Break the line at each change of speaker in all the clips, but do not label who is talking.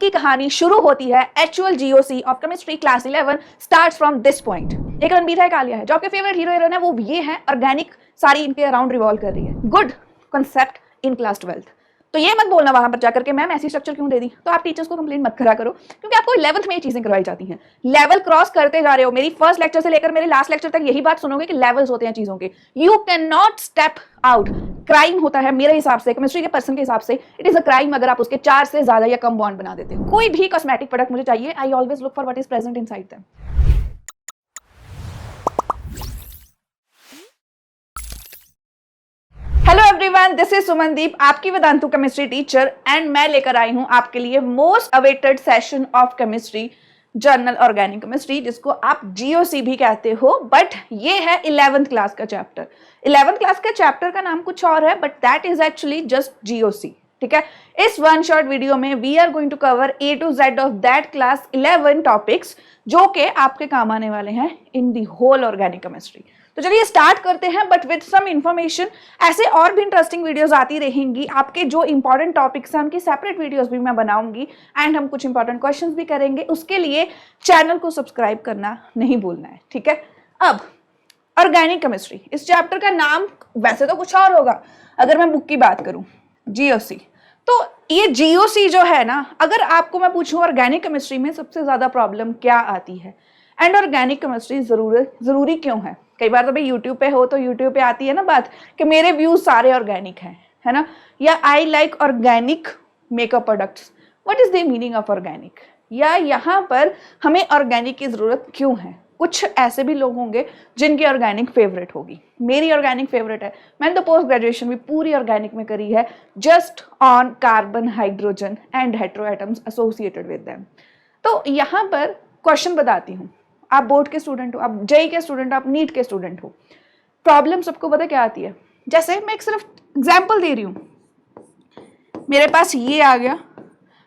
जिनकी कहानी शुरू होती है actual GOC of chemistry class 11 starts from this point. एक रणबीर है, एक आलिया है। जो आपके फेवरेट हीरो हीरोइन है वो ये है, ऑर्गेनिक सारी इनके अराउंड रिवॉल्व कर रही है। Good concept in class 12। तो ये मत बोलना वहां पर जाकर के मैम ऐसी स्ट्रक्चर क्यों दे दी, तो आप टीचर्स को कंप्लेंट मत करा करो, क्योंकि आपको 11th में ये चीजें करवाई जाती हैं। लेवल क्रॉस करते जा रहे हो, मेरी फर्स्ट लेक्चर से लेकर मेरे लास्ट लेक्चर तक यही बात सुनोगे कि लेवल्स होते हैं चीजों के। You can not step out. Crime होता है मेरे हिसाब से, केमिस्ट्री के पर्सन के हिसाब से इट इज अ क्राइम अगर आप उसके 4 से ज्यादा या कम बॉन्ड बना देते हो। कोई भी कॉस्मेटिक प्रोडक्ट मुझे चाहिए, I always look for what is present inside them. Hello everyone, this is Sumandeep, आपकी वेदांतु केमिस्ट्री टीचर, एंड मैं लेकर आई हूं आपके लिए most awaited session of chemistry, journal organic chemistry, जिसको आप जीओसी भी कहते हो, बट ये है 11th क्लास का चैप्टर। 11th क्लास का चैप्टर का नाम कुछ और है, but that is actually just GOC. ठीक है, इस वन शॉर्ट वीडियो में we are going to cover A to Z of that class 11 topics जो कि आपके काम आने वाले हैं in the whole organic chemistry. तो चलिए स्टार्ट करते हैं, बट विद सम इंफॉर्मेशन। ऐसे और भी इंटरेस्टिंग वीडियोस आती रहेंगी, आपके जो इंपॉर्टेंट टॉपिक्स हैं उनकी सेपरेट वीडियोस भी मैं बनाऊंगी, एंड हम कुछ इंपॉर्टेंट क्वेश्चंस भी करेंगे। उसके लिए चैनल को सब्सक्राइब करना नहीं भूलना है, ठीक है। अब ऑर्गेनिक केमिस्ट्री, इस चैप्टर का नाम वैसे तो कुछ और होगा अगर मैं बुक की बात करूं, जीओसी। तो ये जीओसी जो है ना, अगर आपको मैं पूछूं ऑर्गेनिक केमिस्ट्री में सबसे ज्यादा प्रॉब्लम क्या आती है एंड ऑर्गेनिक केमिस्ट्री जरूरी क्यों है। कई बार तो भाई यूट्यूब पे हो तो यूट्यूब पे आती है ना बात कि मेरे व्यूज सारे ऑर्गेनिक हैं, है ना, या I like organic makeup products. What is the meaning of organic, या यहाँ पर हमें ऑर्गेनिक की जरूरत क्यों है। कुछ ऐसे भी लोग होंगे जिनकी ऑर्गेनिक फेवरेट होगी, मेरी ऑर्गेनिक फेवरेट है। मैंने तो पोस्ट ग्रेजुएशन भी पूरी ऑर्गेनिक में करी है, just on carbon, hydrogen and hetero atoms associated with them. तो यहाँ पर क्वेश्चन बताती हूँ, आप बोर्ड के स्टूडेंट हो, आप जेई के स्टूडेंट हो, आप नीट के स्टूडेंट हो। प्रॉब्लम सबको पता क्या आती है, जैसे मैं एक सिर्फ एग्जाम्पल दे रही हूँ। मेरे पास ये आ गया,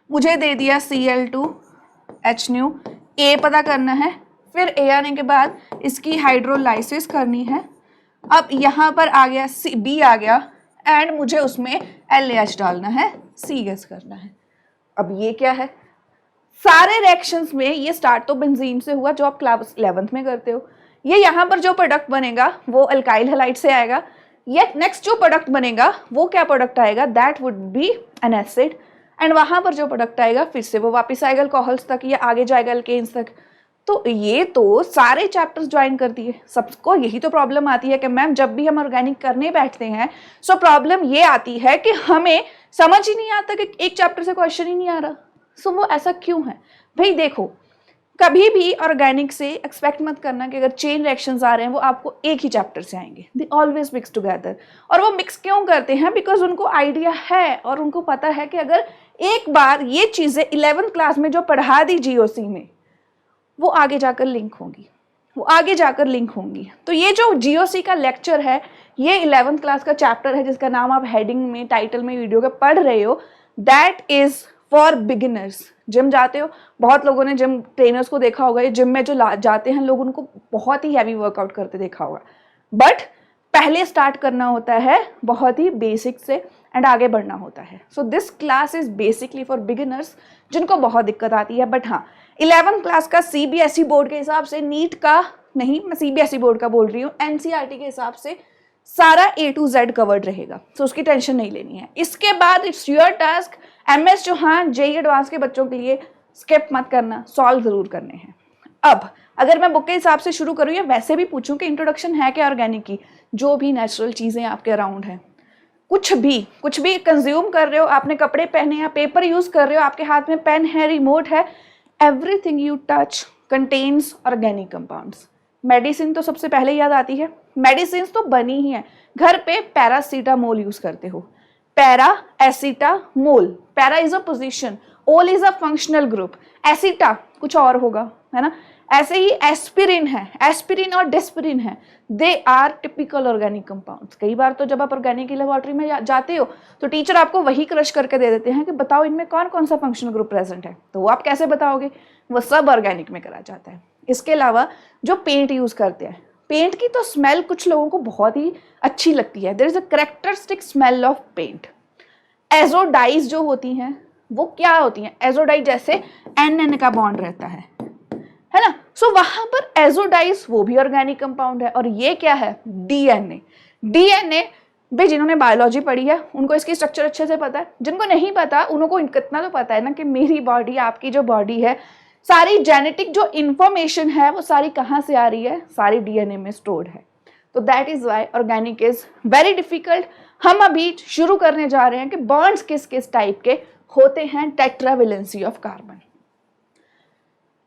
मुझे दे दिया Cl2H, ए पता करना है, फिर ए आने के बाद इसकी हाइड्रोलाइसिस करनी है। अब यहाँ पर आ गया बी आ गया, एंड मुझे उसमें LH डालना है, सी गैस करना है। अब ये क्या है, सारे रिएक्शंस में ये स्टार्ट तो बेंजीन से हुआ जो आप क्लास 11th में करते हो। ये यहाँ पर जो प्रोडक्ट बनेगा वो अल्काइल हैलाइड से आएगा। ये नेक्स्ट जो प्रोडक्ट बनेगा वो क्या प्रोडक्ट आएगा, that would be N acid, and वहां पर जो प्रोडक्ट आएगा फिर से वो वापस आएगा अल्कोहल्स तक या आगे जाएगा अल्केन्स तक। तो ये तो सारे चैप्टर्स ज्वाइन करती है। सबको यही तो प्रॉब्लम आती है कि मैम जब भी हम ऑर्गेनिक करने बैठते हैं सो प्रॉब्लम ये आती है कि हमें समझ ही नहीं आता कि एक चैप्टर से क्वेश्चन ही नहीं आ रहा। सो वो ऐसा क्यों है भाई। देखो, कभी भी ऑर्गेनिक से एक्सपेक्ट मत करना कि अगर चेन रिएक्शंस आ रहे हैं वो आपको एक ही चैप्टर से आएंगे। They always mix together. और वो मिक्स क्यों करते हैं, बिकॉज उनको आइडिया है और उनको पता है कि अगर एक बार ये चीज़ें 11th क्लास में जो पढ़ा दी जीओसी में वो आगे जाकर लिंक होंगी, वो आगे जाकर लिंक होंगी। तो ये जो जीओसी का लेक्चर है ये 11th क्लास का चैप्टर है जिसका नाम आप हेडिंग में, टाइटल में, वीडियो के पढ़ रहे हो, that is for beginners. Gym जाते हो, बहुत लोगों ने जिम ट्रेनर्स को देखा होगा, ये जिम में जो जाते हैं लोग उनको बहुत ही हैवी वर्कआउट करते देखा होगा, बट पहले स्टार्ट करना होता है बहुत ही बेसिक से एंड आगे बढ़ना होता है। So this class is basically for beginners जिनको बहुत दिक्कत आती है। बट हाँ, 11th क्लास का सीबीएसई बोर्ड के हिसाब से, नीट का नहीं, मैं सीबीएसई बोर्ड का बोल रही हूँ, एनसीईआरटी के हिसाब से सारा A to Z कवर्ड रहेगा, तो उसकी टेंशन नहीं लेनी है। इसके बाद it's your task, MS Chauhan JEE advance के बच्चों के लिए स्किप मत करना, सॉल्व जरूर करने हैं। अब अगर मैं बुक के हिसाब से शुरू करूँ या वैसे भी पूछूं कि इंट्रोडक्शन है क्या ऑर्गेनिक की, जो भी नेचुरल चीज़ें आपके अराउंड हैं, कुछ भी कंज्यूम कर रहे हो, आपने कपड़े पहने या पेपर यूज कर रहे हो, आपके हाथ में पेन है, रिमोट है, everything you touch contains organic compounds. Medicine तो सबसे पहले याद आती है, मेडिसिन तो बनी ही है। घर पे पैरासीटामोल यूज करते हो, para acetamol, para is a position, ol is a functional group, aceta कुछ और होगा, है ना। ऐसे ही एस्पिरिन है, एस्पिरिन और डेस्पिरिन है, they are typical organic compounds. कई बार तो जब आप ऑर्गेनिक की लेबोरेटरी में जाते हो तो टीचर आपको वही क्रश करके दे देते हैं कि बताओ इनमें कौन कौन सा फंक्शनल ग्रुप प्रेजेंट है, तो वो आप कैसे बताओगे, वो सब ऑर्गेनिक में करा जाता है। इसके अलावा जो पेंट यूज करते हैं, पेंट की तो स्मेल कुछ लोगों को बहुत ही अच्छी लगती है, there is a characteristic smell of paint. Azo dyes जो होती हैं वो क्या होती हैं, एजोडाइज जैसे NN का बॉन्ड रहता है ना। सो वहां पर एजोडाइज वो भी ऑर्गेनिक कंपाउंड है। और ये क्या है, DNA। DNA भाई जिन्होंने बायोलॉजी पढ़ी है उनको इसकी स्ट्रक्चर अच्छे से पता है, जिनको नहीं पता उनको इतना तो पता है ना कि मेरी बॉडी, आपकी जो बॉडी है, सारी जेनेटिक जो इंफॉर्मेशन है वो सारी कहाँ से आ रही है, सारी DNA में स्टोर्ड है। तो that is why organic is very difficult. हम अभी शुरू करने जा रहे हैं कि बॉन्ड्स किस किस टाइप के होते हैं, टेट्रावेलेंसी ऑफ कार्बन।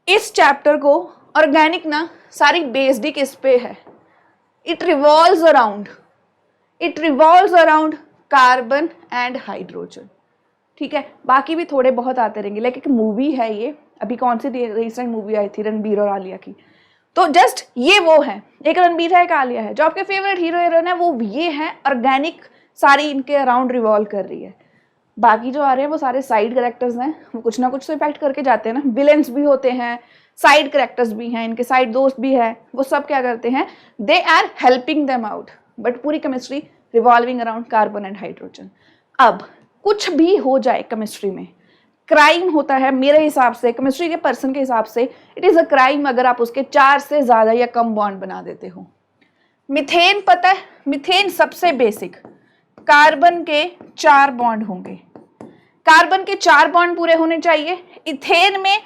इस चैप्टर को ऑर्गेनिक ना सारी बेस्ड ही किस पे है, it revolves around carbon and hydrogen. ठीक है, बाकी भी थोड़े बहुत आते रहेंगे, लेकिन मूवी है ये, अभी कौन सी रिसेंट मूवी आई थी रणबीर और आलिया की, तो जस्ट ये वो है, एक रणबीर है एक आलिया है, जो आपके फेवरेट हीरो हीरोइन है वो ये है। ऑर्गेनिक सारी इनके अराउंड रिवॉल्व कर रही है। बाकी जो आ रहे हैं वो सारे साइड कैरेक्टर्स हैं, वो कुछ ना कुछ तो इफेक्ट करके जाते हैं ना, विलेंस भी होते हैं, साइड कैरेक्टर्स भी हैं, इनके साइड दोस्त भी है, वो सब क्या करते हैं, they are helping them out. But पूरी chemistry revolving around carbon and hydrogen. अब कुछ भी हो जाए केमिस्ट्री में, क्राइम होता है मेरे हिसाब से, केमिस्ट्री के पर्सन के हिसाब से इट इज अ क्राइम अगर आप उसके 4 से ज्यादा या कम बॉन्ड बना देते हो। मिथेन पता है, मिथेन सबसे बेसिक, कार्बन के 4 बॉन्ड होंगे, कार्बन के 4 बॉन्ड पूरे होने चाहिए। इथेन में,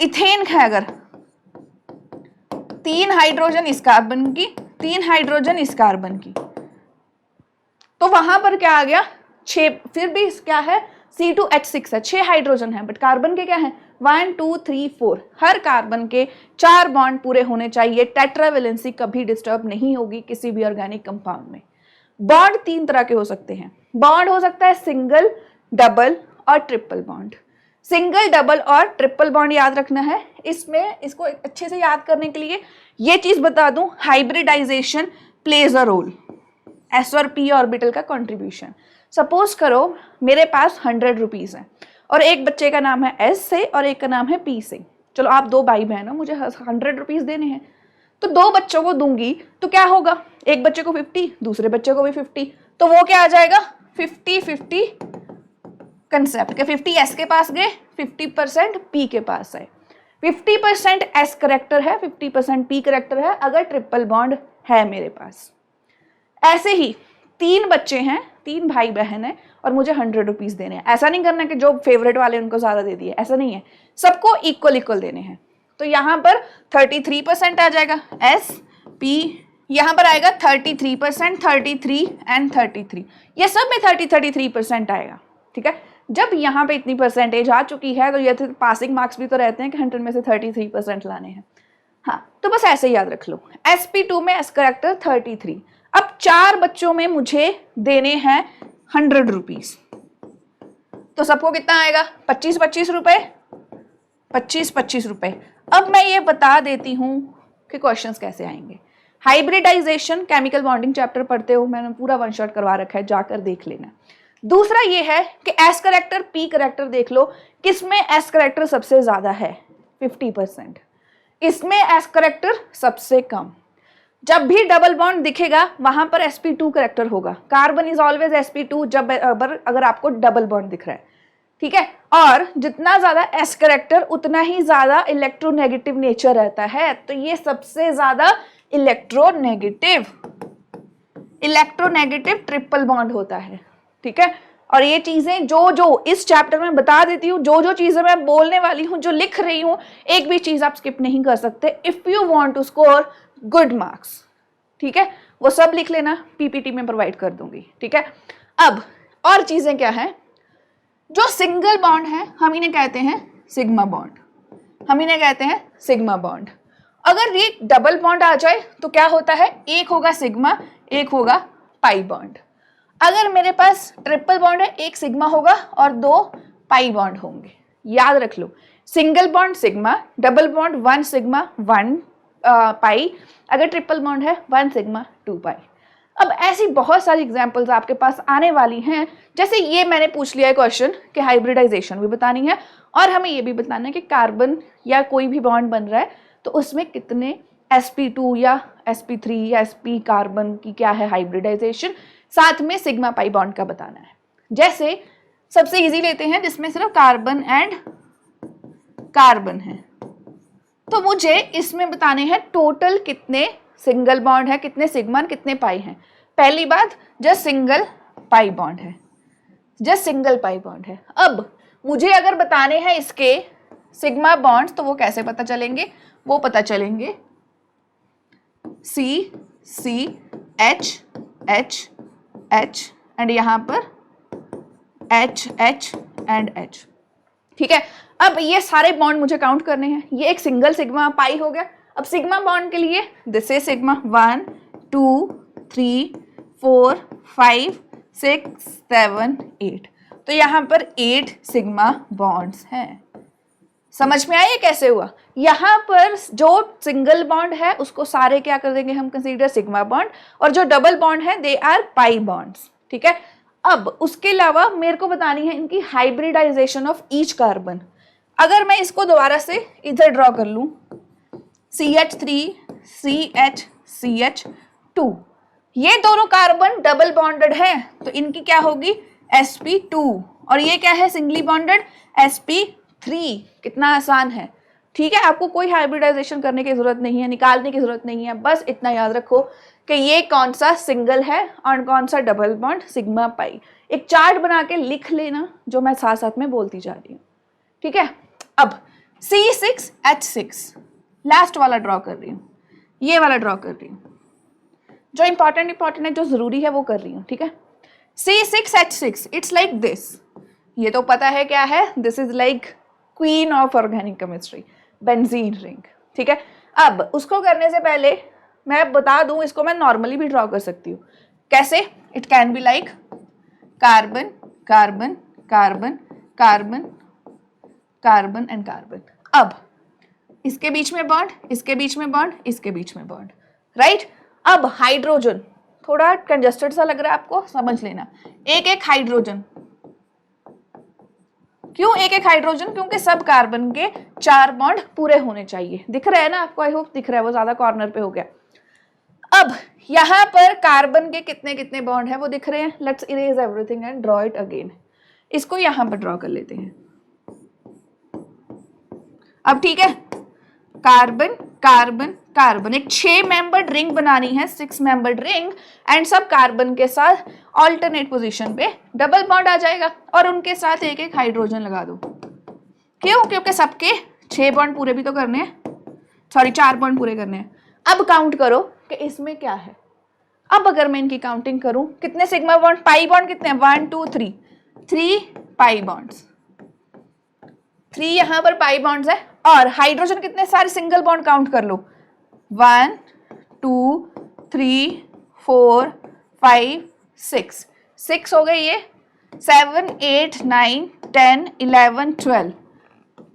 इथेन है अगर 3 हाइड्रोजन इस कार्बन की, 3 हाइड्रोजन इस कार्बन की, तो वहां पर क्या आ गया 6, फिर भी क्या है C2H6 है, 6 हाइड्रोजन है, बट कार्बन के क्या है 1 2 3 4, हर कार्बन के 4 बॉन्ड पूरे होने चाहिए। टेट्रावेलेंसी कभी डिस्टर्ब नहीं होगी किसी भी ऑर्गेनिक कंपाउंड में। बॉन्ड 3 तरह के हो सकते हैं, बॉन्ड हो सकता है सिंगल, डबल और ट्रिपल बॉन्ड। सिंगल, डबल और ट्रिपल बॉन्ड याद रखना है। इसमें इसको अच्छे से याद करने के लिए ये चीज बता दूं, hybridization plays a role, S और P ऑर्बिटल का कंट्रीब्यूशन। सपोज करो मेरे पास 100 रुपीज है और एक बच्चे का नाम है S से और एक का नाम है P से। चलो आप 2 भाई बहन हो, मुझे 100 रुपीज देने हैं, तो 2 बच्चों को दूंगी तो क्या होगा, एक बच्चे को 50, दूसरे बच्चे को भी 50, तो वो क्या आ जाएगा 50-50 कंसेप्ट के 50 S के पास गए, 50% P के पास है। 50% S करेक्टर है, 50% P करेक्टर है अगर ट्रिपल बॉन्ड है मेरे पास। ऐसे ही 3 बच्चे हैं, 3 भाई बहन है और मुझे 100 रुपीज देने हैं। ऐसा नहीं करना कि जो फेवरेट वाले उनको ज्यादा दे दिए, ऐसा नहीं है, सबको इक्वल देने हैं। तो यहाँ पर 33% आ जाएगा S P, यहाँ पर आएगा 33%, 33 एंड 33, ये सब में 33% आएगा। ठीक है, जब यहाँ पे इतनी परसेंटेज आ चुकी है तो ये पासिंग मार्क्स भी तो रहते हैं कि 100 में से 33% लाने हैं। हाँ, तो बस ऐसे ही याद रख लो, SP2 में S करेक्टर 33। अब 4 बच्चों में मुझे देने हैं 100 रुपीज, तो सबको कितना आएगा 25-25 रुपए, 25-25 रुपए। अब मैं ये बता देती हूं कि क्वेश्चंस कैसे आएंगे। हाइब्रिडाइजेशन केमिकल बॉन्डिंग चैप्टर पढ़ते हो, मैंने पूरा 1 शॉट करवा रखा है, जाकर देख लेना। दूसरा ये है कि S करेक्टर P करेक्टर देख लो, किसमें S करेक्टर सबसे ज्यादा है 50%, इसमें S करेक्टर सबसे कम। जब भी डबल बॉन्ड दिखेगा वहां पर sp2 करेक्टर होगा, कार्बन इज ऑलवेज sp2 जब अगर आपको डबल बॉन्ड दिख रहा है। ठीक है, और जितना ज्यादा S करेक्टर उतना ही ज्यादा इलेक्ट्रोनेगेटिव नेचर रहता है, तो ये सबसे ज्यादा इलेक्ट्रोनेगेटिव ट्रिपल बॉन्ड होता है। ठीक है, और ये चीजें जो इस चैप्टर में बता देती हूँ, जो चीजें मैं बोलने वाली हूँ, जो लिख रही हूँ, एक भी चीज आप स्किप नहीं कर सकते if you want to score good marks. ठीक है, वो सब लिख लेना, पीपीटी में प्रोवाइड कर दूंगी। ठीक है, अब और चीजें क्या है, जो सिंगल बॉन्ड है हम इन्हें कहते हैं सिग्मा बॉन्ड, हम इन्हें कहते हैं सिग्मा बॉन्ड। अगर ये डबल बॉन्ड आ जाए तो क्या होता है, एक होगा सिग्मा, एक होगा पाई बॉन्ड। अगर मेरे पास ट्रिपल बॉन्ड है, एक सिग्मा होगा और 2 पाई बॉन्ड होंगे। याद रख लो, single bond sigma, double bond 1 sigma 1 pi, अगर ट्रिपल बॉन्ड है 1 सिग्मा 2 पाई। अब ऐसी बहुत सारी एग्जांपल्स आपके पास आने वाली हैं, जैसे ये मैंने पूछ लिया है क्वेश्चन कि हाइब्रिडाइजेशन भी बतानी है और हमें ये भी बताना है कि कार्बन या कोई भी बॉन्ड बन रहा है तो उसमें कितने sp2 या sp3 या sp कार्बन की क्या है हाइब्रिडाइजेशन, साथ में सिग्मा पाई बॉन्ड का बताना है। जैसे सबसे इजी लेते हैं जिसमें सिर्फ कार्बन एंड कार्बन है। तो मुझे इसमें बताने हैं टोटल कितने सिंगल बॉन्ड है, कितने सिग्मा, कितने पाई हैं। पहली बात, जस्ट सिंगल पाई बॉन्ड है, जस्ट सिंगल पाई बॉन्ड है। अब मुझे अगर बताने हैं इसके सिग्मा बॉन्ड्स तो वो कैसे पता चलेंगे, वो पता चलेंगे C C H H H and यहां पर एच एच एंड एच। ठीक है, अब ये सारे बॉन्ड मुझे काउंट करने हैं। ये एक सिंगल सिग्मा पाई हो गया। अब सिग्मा बॉन्ड के लिए दिस इज सिग्मा 1 2 3 4 5 6 7 8। तो यहां पर 8 सिग्मा बॉन्ड्स हैं। समझ में आया कैसे हुआ? यहां पर जो सिंगल बॉन्ड है उसको सारे क्या कर देंगे हम, कंसीडर सिग्मा बॉन्ड, और जो डबल बॉन्ड है दे आर पाई बॉन्ड्स। ठीक है, अब उसके अलावा मेरे को बतानी है इनकी हाइब्रिडाइजेशन ऑफ ईच कार्बन। अगर मैं इसको दोबारा से इधर ड्रॉ कर लूं, CH3 CH2, ये दोनों कार्बन डबल बॉन्डेड है तो इनकी क्या होगी sp2, और ये क्या है सिंगली बॉन्डेड sp3। कितना आसान है। ठीक है, आपको कोई हाइब्रिडाइजेशन करने की जरूरत नहीं है, निकालने की जरूरत नहीं है, बस इतना याद रखो कि ये कौन सा सिंगल है और कौन सा डबल बॉन्ड, सिग्मा पाई। एक चार्ट बना के लिख लेना जो मैं साथ साथ में बोलती जा रही हूँ। ठीक है, अब C6H6 लास्ट वाला ड्रॉ कर रही हूँ, ये वाला ड्रॉ कर रही हूँ, जो इंपॉर्टेंट है, जो जरूरी है वो कर रही हूँ। ठीक है, C6H6 इट्स लाइक दिस। ये तो पता है क्या है, this is like queen of organic chemistry, benzene ring. ठीक है, अब उसको करने से पहले मैं बता दूं, इसको मैं नॉर्मली भी ड्रॉ कर सकती हूँ। कैसे? It can be like carbon carbon carbon carbon carbon and carbon. अब इसके बीच में बॉन्ड, इसके बीच में बॉन्ड, इसके बीच में बॉन्ड, राइट। अब हाइड्रोजन, थोड़ा कंजस्टेड सा लग रहा है आपको, समझ लेना, एक एक हाइड्रोजन। क्यों एक एक हाइड्रोजन? क्योंकि सब कार्बन के 4 बॉन्ड पूरे होने चाहिए। दिख रहा है ना आपको? आई होप दिख रहा है, वो ज्यादा कॉर्नर पे हो गया। अब यहां पर कार्बन के कितने कितने बॉन्ड है वो दिख रहे हैं। Let's erase everything and draw it again. इसको यहां पर ड्रॉ कर लेते हैं। अब ठीक है, कार्बन कार्बन कार्बन, एक 6 मेंबर्ड रिंग बनानी है, 6 मेंबर्ड रिंग, एंड सब कार्बन के साथ ऑल्टरनेट पोजीशन पे डबल बॉन्ड आ जाएगा और उनके साथ एक एक हाइड्रोजन लगा दो। क्यों? क्योंकि सबके 6 बॉन्ड पूरे भी तो करने हैं, सॉरी 4 बॉन्ड पूरे करने हैं। अब काउंट करो कि इसमें क्या है। अब अगर मैं इनकी काउंटिंग करूं, कितने सिग्मा बॉन्ड, पाई बॉन्ड कितने हैं, 1 2 3, 3 पाई बॉन्ड्स, 3 यहां पर पाई बॉन्ड्स है। और हाइड्रोजन कितने सारे सिंगल बॉन्ड काउंट कर लो, 1 2 3 4 5 6, 6 हो गए ये, 7 8 9 10 11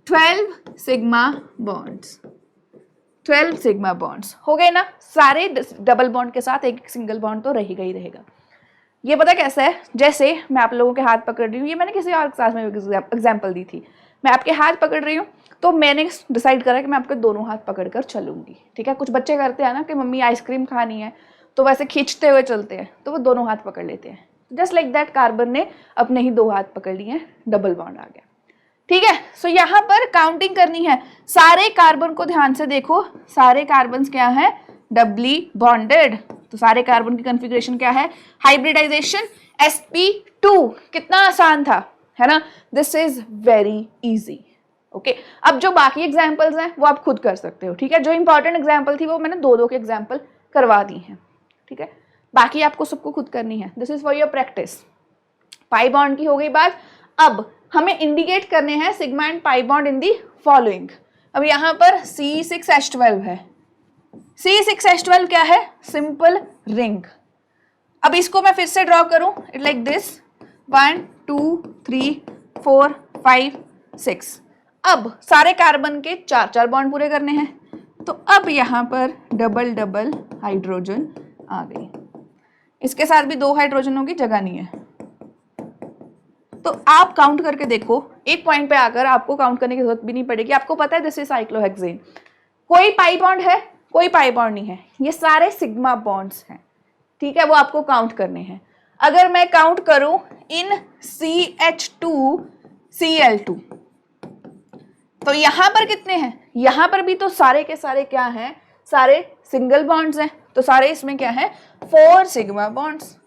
12 सिग्मा बॉन्ड्स, 12 सिग्मा बॉन्ड्स हो गए ना। सारे डबल बॉन्ड के साथ एक सिंगल बॉन्ड तो रहेगा ही रहेगा। ये पता कैसा है, जैसे मैं आप लोगों के हाथ पकड़ रही हूँ, ये मैंने किसी और क्लास में एग्जाम्पल दी थी। मैं आपके हाथ पकड़ रही हूँ तो मैंने डिसाइड करा कि मैं आपके दोनों हाथ पकड़कर चलूंगी। ठीक है, कुछ बच्चे करते हैं ना कि मम्मी आइसक्रीम खानी है तो वैसे खींचते हुए चलते हैं, तो वो दोनों हाथ पकड़ लेते हैं। जस्ट लाइक दैट कार्बन ने अपने ही 2 हाथ पकड़ लिए हैं, डबल बॉन्ड आ गया। ठीक है, सो यहाँ पर काउंटिंग करनी है। सारे कार्बन को ध्यान से देखो, सारे कार्बन क्या है, डबली बॉन्डेड। तो सारे कार्बन की कॉन्फ़िगरेशन क्या है, हाइब्रिडाइजेशन sp2। कितना आसान था, है ना। This is very easy. Okay, अब जो बाकी एग्जाम्पल्स हैं वो आप खुद कर सकते हो। ठीक है, जो इंपॉर्टेंट एग्जाम्पल थी वो मैंने 2 के एग्जाम्पल करवा दी हैं। ठीक है, बाकी आपको सबको खुद करनी है। This is for your practice. Pi bond की हो गई बात। अब हमें इंडिकेट करने हैं sigma and pi bond in the following. अब यहाँ पर C6H12 है। C6H12 क्या है, सिंपल रिंग। अब इसको मैं फिर से ड्रॉ करूं, इट लाइक दिस, 1 2 3 4 5 6। अब सारे कार्बन के 4 बॉन्ड पूरे करने हैं, तो अब यहाँ पर डबल डबल हाइड्रोजन आ गई। इसके साथ भी 2 हाइड्रोजनों की जगह नहीं है। तो आप काउंट करके देखो, एक पॉइंट पे आकर आपको काउंट करने की जरूरत भी नहीं पड़ेगी। आपको पता है दिस इज साइक्लोहेक्सेन। कोई पाई बॉन्ड है, कोई पाई बॉन्ड नहीं है, ये सारे सिग्मा बॉन्ड्स हैं। ठीक है, वो आपको काउंट करने हैं। अगर मैं काउंट करूं इन CH2Cl2, तो यहां पर कितने हैं? यहां पर भी तो सारे के सारे क्या हैं? सारे सिंगल बॉन्ड्स हैं, तो सारे इसमें क्या है? 4 सिग्मा बॉन्ड्स।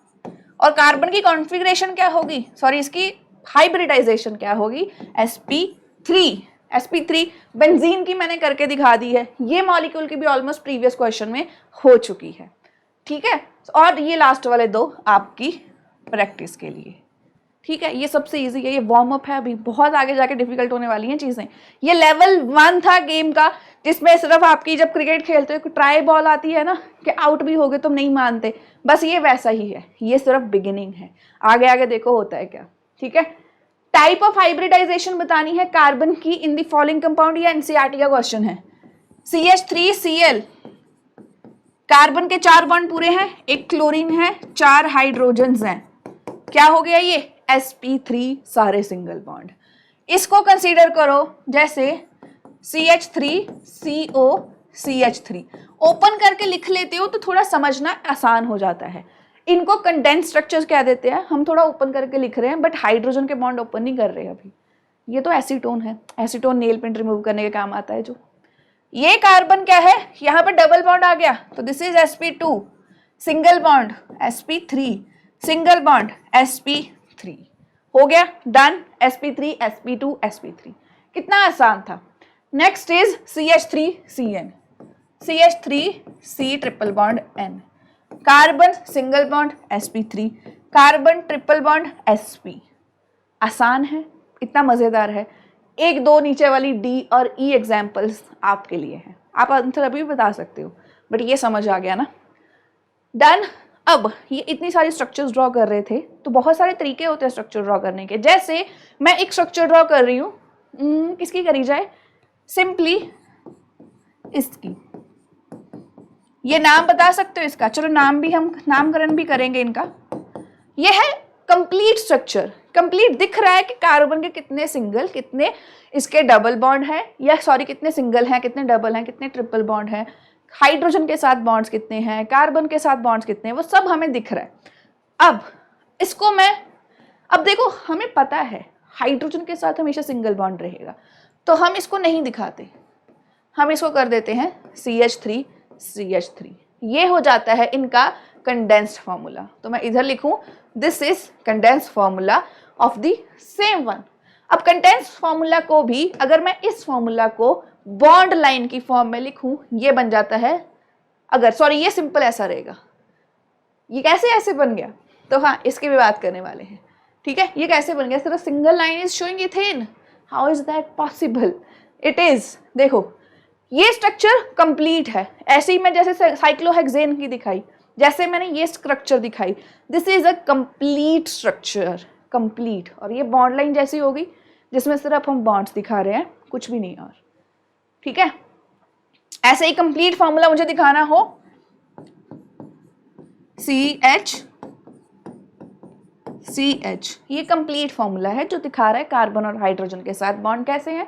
और कार्बन की कॉन्फ़िगरेशन क्या होगी, सॉरी इसकी हाइब्रिडाइजेशन क्या होगी? sp3 बेंजीन की मैंने करके दिखा दी है, ये मॉलिक्यूल की भी ऑलमोस्ट प्रीवियस क्वेश्चन में हो चुकी है, ठीक है। और ये लास्ट वाले दो आपकी प्रैक्टिस के लिए, ठीक है। ये सबसे इजी है, ये वार्म अप है, अभी बहुत आगे जाके डिफिकल्ट होने वाली हैं चीजें। ये लेवल 1 था गेम का, जिसमें सिर्फ आपकी जब क्रिकेट खेलते हो ट्राई बॉल आती है ना कि आउट भी हो गए तुम नहीं मानते, बस ये वैसा ही है, ये सिर्फ बिगिनिंग है, आगे आगे देखो होता है क्या, ठीक है। टाइप ऑफ हाइब्रिडाइजेशन बतानी है कार्बन की इन द फॉलोइंग कंपाउंड, या एनसीईआरटी का क्वेश्चन है। CH3Cl, कार्बन के 4 बॉन्ड पूरे हैं, एक क्लोरीन है, 4 हाइड्रोजन्स हैं, क्या हो गया ये? sp3 सारे सिंगल बॉन्ड। इसको कंसीडर करो जैसे CH3COCH3, ओपन करके लिख लेते हो तो थोड़ा समझना आसान हो जाता है। इनको कंडेंस स्ट्रक्चर्स कह देते हैं, हम थोड़ा ओपन करके लिख रहे हैं, बट हाइड्रोजन के बॉन्ड ओपन नहीं कर रहे अभी। ये तो एसीटोन है, एसीटोन नेल पेंट रिमूव करने के काम आता है जो। ये कार्बन क्या है? यहाँ पर डबल बॉन्ड आ गया, तो this is sp2, single bond sp3, single bond sp3, हो गया डन। sp3 sp2 sp3, कितना आसान था। Next is CH3CN, CH3C triple bond N, carbon single bond sp3, carbon triple bond sp, आसान है, इतना मजेदार है। 1 2 नीचे वाली D और E एग्जाम्पल्स आपके लिए हैं, आप आंसर अभी भी बता सकते हो, बट ये समझ आ गया ना, डन। अब ये इतनी सारी स्ट्रक्चर्स ड्रॉ कर रहे थे, तो बहुत सारे तरीके होते हैं स्ट्रक्चर ड्रॉ करने के। जैसे मैं एक स्ट्रक्चर ड्रॉ कर रही हूँ, किसकी करी जाए? सिंपली इसकी, ये नाम बता सकते हो इसका, चलो नाम भी हम नामकरण भी करेंगे इनका। ये है कंप्लीट स्ट्रक्चर, कंप्लीट दिख रहा है कि कार्बन के कितने सिंगल, कितने इसके डबल बॉन्ड है, या सॉरी कितने सिंगल हैं, कितने डबल हैं, कितने ट्रिपल बॉन्ड हैं, हाइड्रोजन के साथ बॉन्ड्स कितने हैं, कार्बन के साथ बॉन्ड्स कितने हैं, वो सब हमें दिख रहा है। अब इसको मैं, अब देखो हमें पता है हाइड्रोजन के साथ हमेशा सिंगल बॉन्ड रहेगा, तो हम इसको नहीं दिखाते, हम इसको कर देते हैं CH3CH3, ये हो जाता है इनका कंडेंस्ड फॉर्मूला। तो मैं इधर लिखूं this is condensed formula of the same one. अब कंडेंस्ड फॉर्मूला को भी अगर मैं इस फॉर्मूला को बॉन्ड लाइन की फॉर्म में लिखूं, ये बन जाता है, अगर सॉरी ये सिंपल ऐसा रहेगा, ये कैसे ऐसे बन गया, तो हाँ इसकी भी बात करने वाले हैं, ठीक है। ये कैसे बन गया? सिर्फ single line is showing ethane, how is that possible? It is, देखो ये स्ट्रक्चर कंप्लीट है, ऐसे ही मैं जैसे साइक्लोहेक्सेन की दिखाई, जैसे मैंने ये स्ट्रक्चर दिखाई, this is a complete structure, complete. और ये बॉन्ड लाइन जैसी होगी जिसमें सिर्फ हम बॉन्ड्स दिखा रहे हैं, कुछ भी नहीं और, ठीक है। ऐसे ही कंप्लीट फॉर्मूला मुझे दिखाना हो, CH, ये कंप्लीट फॉर्मूला है जो दिखा रहा है कार्बन और हाइड्रोजन के साथ बॉन्ड कैसे हैं।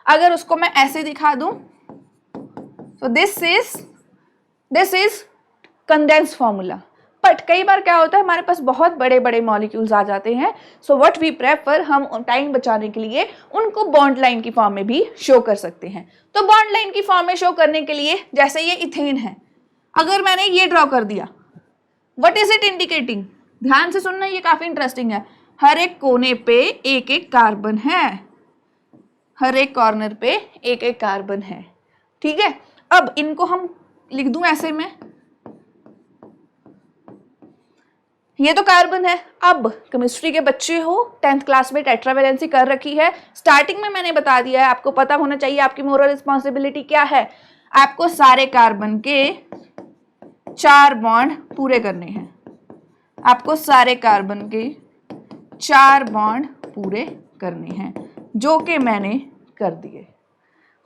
अगर उसको मैं ऐसे दिखा दूं तो this is condense formula. But कई बार क्या होता है, हमारे पास बहुत बड़े बड़े मॉलिक्यूल्स आ जाते हैं, सो व्हाट वी प्रेफर, हम टाइम बचाने के लिए उनको बॉन्ड लाइन की फॉर्म में भी शो कर सकते हैं। तो बॉन्ड लाइन की फॉर्म में शो करने के लिए, जैसे ये इथेन है, अगर मैंने ये ड्रॉ कर दिया, व्हाट इज इट इंडिकेटिंग? ध्यान से सुनना, ये काफी इंटरेस्टिंग है। हर एक कोने पे एक एक कार्बन है, हर एक कॉर्नर पे एक एक कार्बन है, ठीक है। अब इनको हम लिख दूं ऐसे में, ये तो कार्बन है। अब केमिस्ट्री के बच्चे हो, 10th क्लास में टेट्रावेलेंसी कर रखी है, स्टार्टिंग में मैंने बता दिया है, आपको पता होना चाहिए आपकी मोरल रिस्पॉन्सिबिलिटी क्या है, आपको सारे कार्बन के 4 बॉन्ड पूरे करने हैं, आपको सारे कार्बन के 4 बॉन्ड पूरे करने हैं, जो कि मैंने कर दिए।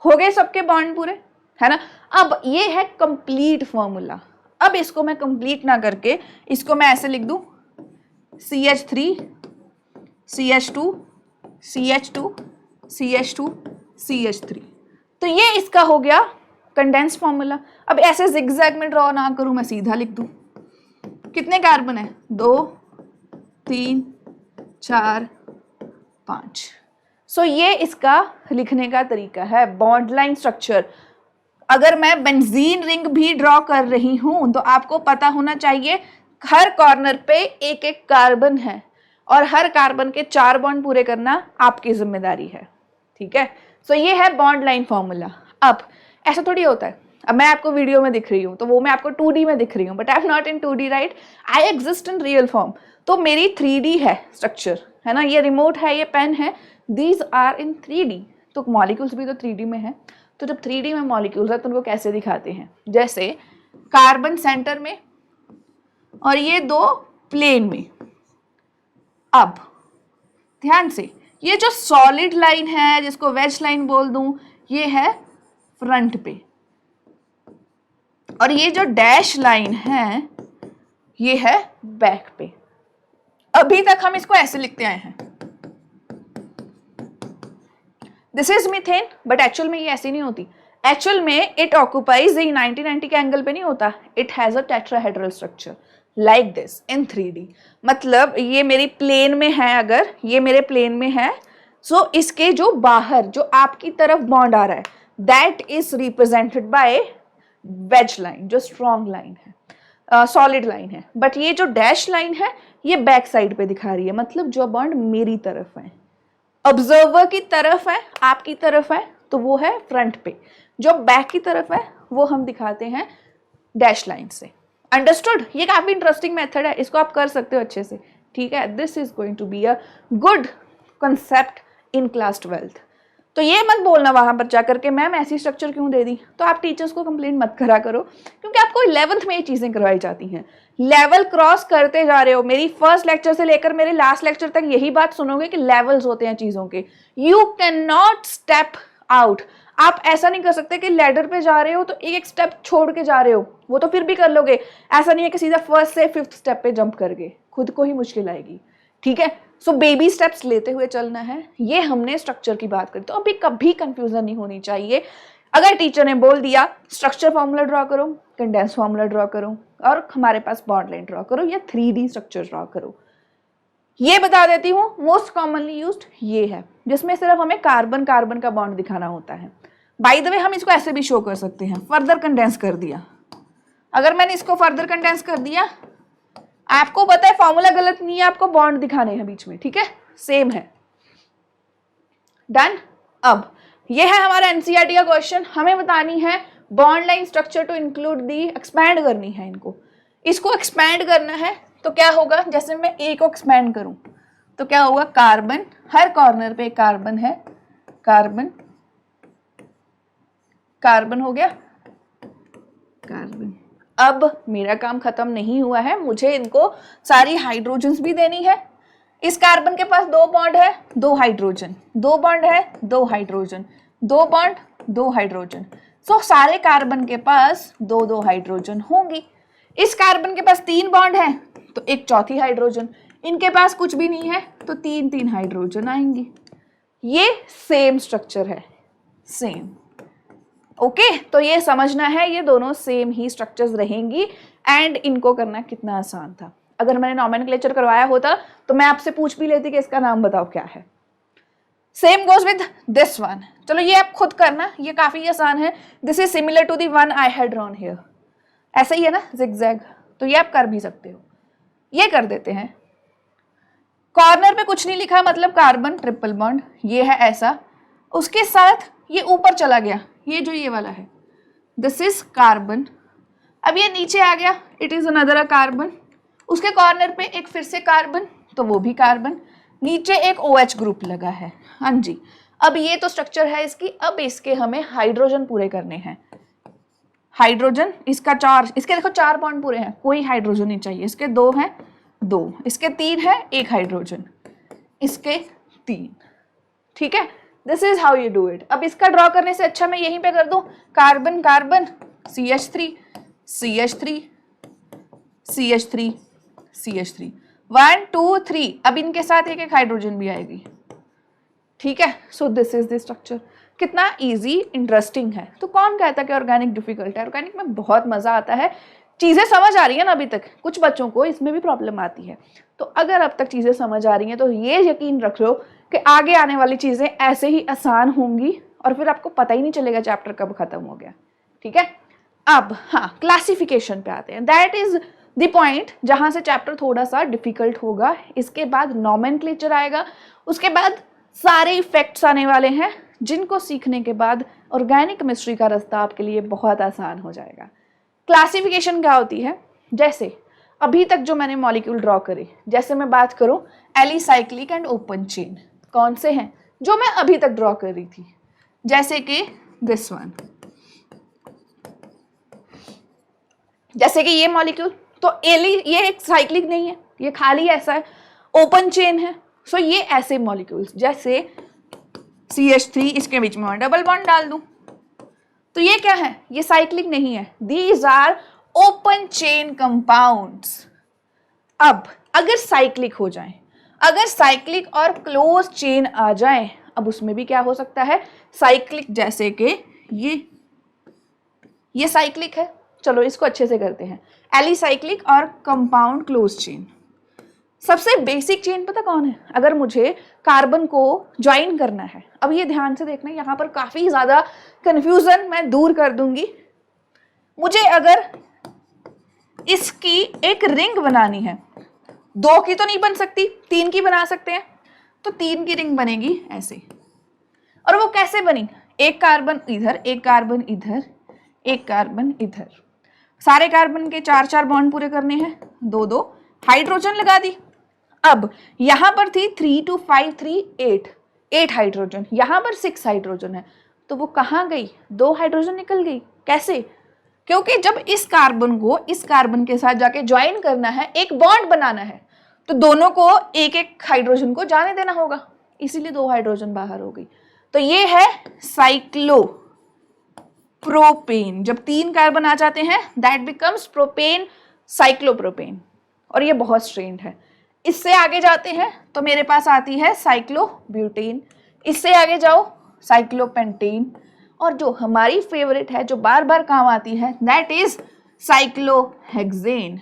हो गए सबके बॉन्ड पूरे, है ना। अब ये है कंप्लीट फॉर्मूला। अब इसको मैं कंप्लीट ना करके इसको मैं ऐसे लिख दूं, CH3 CH2 CH2 CH2 CH3, तो ये इसका हो गया कंडेंस फॉर्मूला। अब ऐसे जिगजैग में ड्रॉ ना करूं, मैं सीधा लिख दूं। कितने कार्बन है? 2 3 4 5। सो ये इसका लिखने का तरीका है, बॉन्ड लाइन स्ट्रक्चर। अगर मैं बेंजीन रिंग भी ड्रॉ कर रही हूं तो आपको पता होना चाहिए हर कॉर्नर पे एक एक कार्बन है और हर कार्बन के 4 बॉन्ड पूरे करना आपकी जिम्मेदारी है, ठीक है। सो ये है बॉन्ड लाइन फॉर्मूला। अब ऐसा थोड़ी होता है, अब मैं आपको वीडियो में दिख रही हूँ तो वो मैं आपको 2D में दिख रही हूँ, but I am not in 2D, right, I exist in real form. तो मेरी 3D है स्ट्रक्चर, है ना, ये रिमोट है, ये पेन है, दीज आर इन 3D। तो मॉलिक्यूल्स भी तो 3D में है। तो जब 3D में मॉलिक्यूल्स है तो उनको कैसे दिखाते हैं, जैसे कार्बन सेंटर में और ये 2 प्लेन में। अब ध्यान से, ये जो सॉलिड लाइन है जिसको वेज लाइन बोल दूं, ये है फ्रंट पे, और ये जो डैश लाइन है ये है बैक पे। अभी तक हम इसको ऐसे लिखते आए हैं, this is methane, but actual में ये ऐसी नहीं होती। एक्चुअल में इट ऑक्यूपाइज 90 के एंगल पे नहीं होता, it has a tetrahedral structure like this in 3D। मतलब ये मेरी प्लेन में है, अगर ये मेरे प्लेन में है, सो इसके जो बाहर जो आपकी तरफ बॉन्ड आ रहा है that is represented by wedge line, जो स्ट्रॉन्ग लाइन है, सॉलिड लाइन है। बट ये जो डैश लाइन है ये बैक साइड पे दिखा रही है, मतलब जो बॉन्ड मेरी तरफ है, ऑब्जर्वर की तरफ है, आपकी तरफ है, तो वो है फ्रंट पे। जो बैक की तरफ है वो हम दिखाते हैं डैश लाइन से। अंडरस्टूड? ये काफी इंटरेस्टिंग मेथड है, इसको आप कर सकते हो अच्छे से, ठीक है। This is going to be a good concept in class 12th। तो ये मत बोलना वहां पर जाकर के मैम ऐसी स्ट्रक्चर क्यों दे दी, तो आप टीचर्स को कंप्लेंट मत करा करो, क्योंकि आपको 11th में ये चीजें करवाई जाती हैं। लेवल क्रॉस करते जा रहे हो, मेरी फर्स्ट लेक्चर से लेकर मेरे लास्ट लेक्चर तक यही बात सुनोगे कि लेवल्स होते हैं चीजों के। You can not step out. आप ऐसा नहीं कर सकते कि लैडर पे जा रहे हो तो एक एक स्टेप छोड़ के जा रहे हो, वो तो फिर भी कर लोगे, ऐसा नहीं है कि सीधा फर्स्ट से 5th स्टेप पे जंप करके, खुद को ही मुश्किल आएगी, ठीक है। सो बेबी स्टेप्स लेते हुए चलना है। ये हमने स्ट्रक्चर की बात करी, तो अभी कभी कंफ्यूजन नहीं होनी चाहिए। अगर टीचर ने बोल दिया स्ट्रक्चर फॉर्मूला ड्रॉ करो, कंडेंस फॉर्मूला ड्रॉ करो और हमारे पास बॉन्ड लाइन ड्रॉ करो या 3D स्ट्रक्चर ड्रॉ करो, ये बता देती हूँ। मोस्ट कॉमनली यूज्ड ये है, जिसमें सिर्फ हमें कार्बन कार्बन का बॉन्ड दिखाना होता है। बाय द वे हम इसको ऐसे भी शो कर सकते हैं, फर्दर कंडेंस कर दिया। अगर मैंने इसको फर्दर कंडेंस कर दिया, आपको पता है फॉर्मूला गलत नहीं है, आपको बॉन्ड दिखाने हैं बीच में, ठीक है, सेम है। डन। अब ये है हमारा एनसीईआरटी का क्वेश्चन, हमें बतानी है bond line structure to include the, expand करनी है इनको। इसको एक्सपैंड करना है तो क्या होगा, जैसे मैं ए को एक्सपैंड करूं तो क्या होगा, कार्बन, हर कॉर्नर पे कार्बन है, कार्बन कार्बन हो गया, कार्बन। अब मेरा काम खत्म नहीं हुआ है, मुझे इनको सारी हाइड्रोजन्स भी देनी है। इस कार्बन के पास 2 बॉन्ड है, 2 हाइड्रोजन, 2 बॉन्ड है, 2 हाइड्रोजन, 2 बॉन्ड, 2 हाइड्रोजन। सो सारे कार्बन के पास 2-2 हाइड्रोजन होंगी। इस कार्बन के पास 3 बॉन्ड है तो एक चौथी हाइड्रोजन, इनके पास कुछ भी नहीं है तो 3-3 हाइड्रोजन आएंगी। ये सेम स्ट्रक्चर है, सेम, ओके। तो ये समझना है, ये दोनों सेम ही स्ट्रक्चर्स रहेंगी एंड इनको करना कितना आसान था। अगर मैंने नॉमेनक्लेचर करवाया होता तो मैं आपसे पूछ भी लेती कि इसका नाम बताओ क्या है। Same goes with this one. चलो ये आप खुद करना, ये काफी आसान है। This is similar to the one I had drawn here, ऐसा ही है ना, जिगजैग, तो ये आप कर भी सकते हो। ये कर देते हैं, कॉर्नर पे कुछ नहीं लिखा, मतलब कार्बन ट्रिपल बॉन्ड, ये है ऐसा, उसके साथ ये ऊपर चला गया, ये जो ये वाला है, दिस इज कार्बन। अब ये नीचे आ गया, इट इज अनदर कार्बन, उसके कॉर्नर पे एक फिर से कार्बन, तो वो भी कार्बन, नीचे एक OH ग्रुप लगा है, हाँ जी। अब ये तो स्ट्रक्चर है इसकी, अब इसके हमें हाइड्रोजन पूरे करने हैं। हाइड्रोजन, इसका 4, इसके देखो 4 बॉन्ड पूरे हैं, कोई हाइड्रोजन नहीं चाहिए। इसके 2 हैं, 2, इसके 3 है, 1 हाइड्रोजन, इसके 3, ठीक है। This is how you do it. अब इसका ड्रॉ करने से अच्छा मैं यहीं पे कर दूं, carbon carbon CH3 CH3 CH3 CH3, 1 2 3। अब इनके साथ एक एक हाइड्रोजन भी आएगी, ठीक है। सो दिस इज द स्ट्रक्चर। कितना इजी, इंटरेस्टिंग है। तो कौन कहता कि ऑर्गेनिक डिफिकल्ट है? ऑर्गेनिक में बहुत मजा आता है, चीजें समझ आ रही है ना अभी तक? कुछ बच्चों को इसमें भी प्रॉब्लम आती है, तो अगर अब तक चीजें समझ आ रही हैं तो ये यकीन रख लो कि आगे आने वाली चीजें ऐसे ही आसान होंगी और फिर आपको पता ही नहीं चलेगा चैप्टर कब खत्म हो गया। ठीक है, अब हाँ क्लासिफिकेशन पे आते हैं। दैट इज द पॉइंट जहां से चैप्टर थोड़ा सा डिफिकल्ट होगा। इसके बाद नॉमेनक्लेचर आएगा, उसके बाद सारे इफेक्ट्स आने वाले हैं जिनको सीखने के बाद ऑर्गेनिक केमिस्ट्री का रास्ता आपके लिए बहुत आसान हो जाएगा। क्लासिफिकेशन क्या होती है? जैसे अभी तक जो मैंने मॉलिक्यूल ड्रॉ करे, जैसे मैं बात करूं एलिसाइक्लिक एंड ओपन चेन, कौन से हैं जो मैं अभी तक ड्रॉ कर रही थी, जैसे कि दिस वन, जैसे कि ये मॉलिक्यूल तो ये एक साइक्लिक नहीं है, ये खाली ऐसा है, ओपन चेन है। सो ये ऐसे मॉलिक्यूल्स जैसे CH3, इसके बीच में मैं डबल बॉन्ड डाल दूं तो ये क्या है? ये साइक्लिक नहीं है, these are open chain compounds. अब अगर साइक्लिक हो जाए, अगर साइक्लिक और क्लोज चेन आ जाए, अब उसमें भी क्या हो सकता है? साइक्लिक, जैसे कि ये साइक्लिक है, चलो इसको अच्छे से करते हैं, एलिसाइक्लिक और कंपाउंड क्लोज चेन। सबसे बेसिक चेन पता कौन है? अगर मुझे कार्बन को ज्वाइन करना है, अब ये ध्यान से देखना, यहाँ पर काफी ज्यादा कंफ्यूजन मैं दूर कर दूंगी। मुझे अगर इसकी एक रिंग बनानी है, 2 की तो नहीं बन सकती, 3 की बना सकते हैं, तो 3 की रिंग बनेगी ऐसे। और वो कैसे बनी? एक कार्बन इधर, एक कार्बन इधर, एक कार्बन इधर, सारे कार्बन के 4-4 बॉन्ड पूरे करने हैं, 2-2 हाइड्रोजन लगा दी। अब यहां पर थी 3 2 5 3 8 हाइड्रोजन, यहां पर 6 हाइड्रोजन है, तो वो कहां गई? 2 हाइड्रोजन निकल गई। कैसे? क्योंकि जब इस कार्बन को इस कार्बन के साथ जाके ज्वाइन करना है, एक बॉन्ड बनाना है, तो दोनों को एक एक हाइड्रोजन को जाने देना होगा, इसीलिए 2 हाइड्रोजन बाहर हो गई। तो ये है साइक्लोप्रोपेन। जब 3 कार्बन आ जाते हैं दैट बिकम्स प्रोपेन, साइक्लोप्रोपेन। और ये बहुत स्ट्रेंड है। इससे आगे जाते हैं तो मेरे पास आती है साइक्लोब्यूटेन, इससे आगे जाओ साइक्लोपेंटेन, और जो हमारी फेवरेट है, जो बार बार काम आती है, दैट इज साइक्लोहेक्सेन।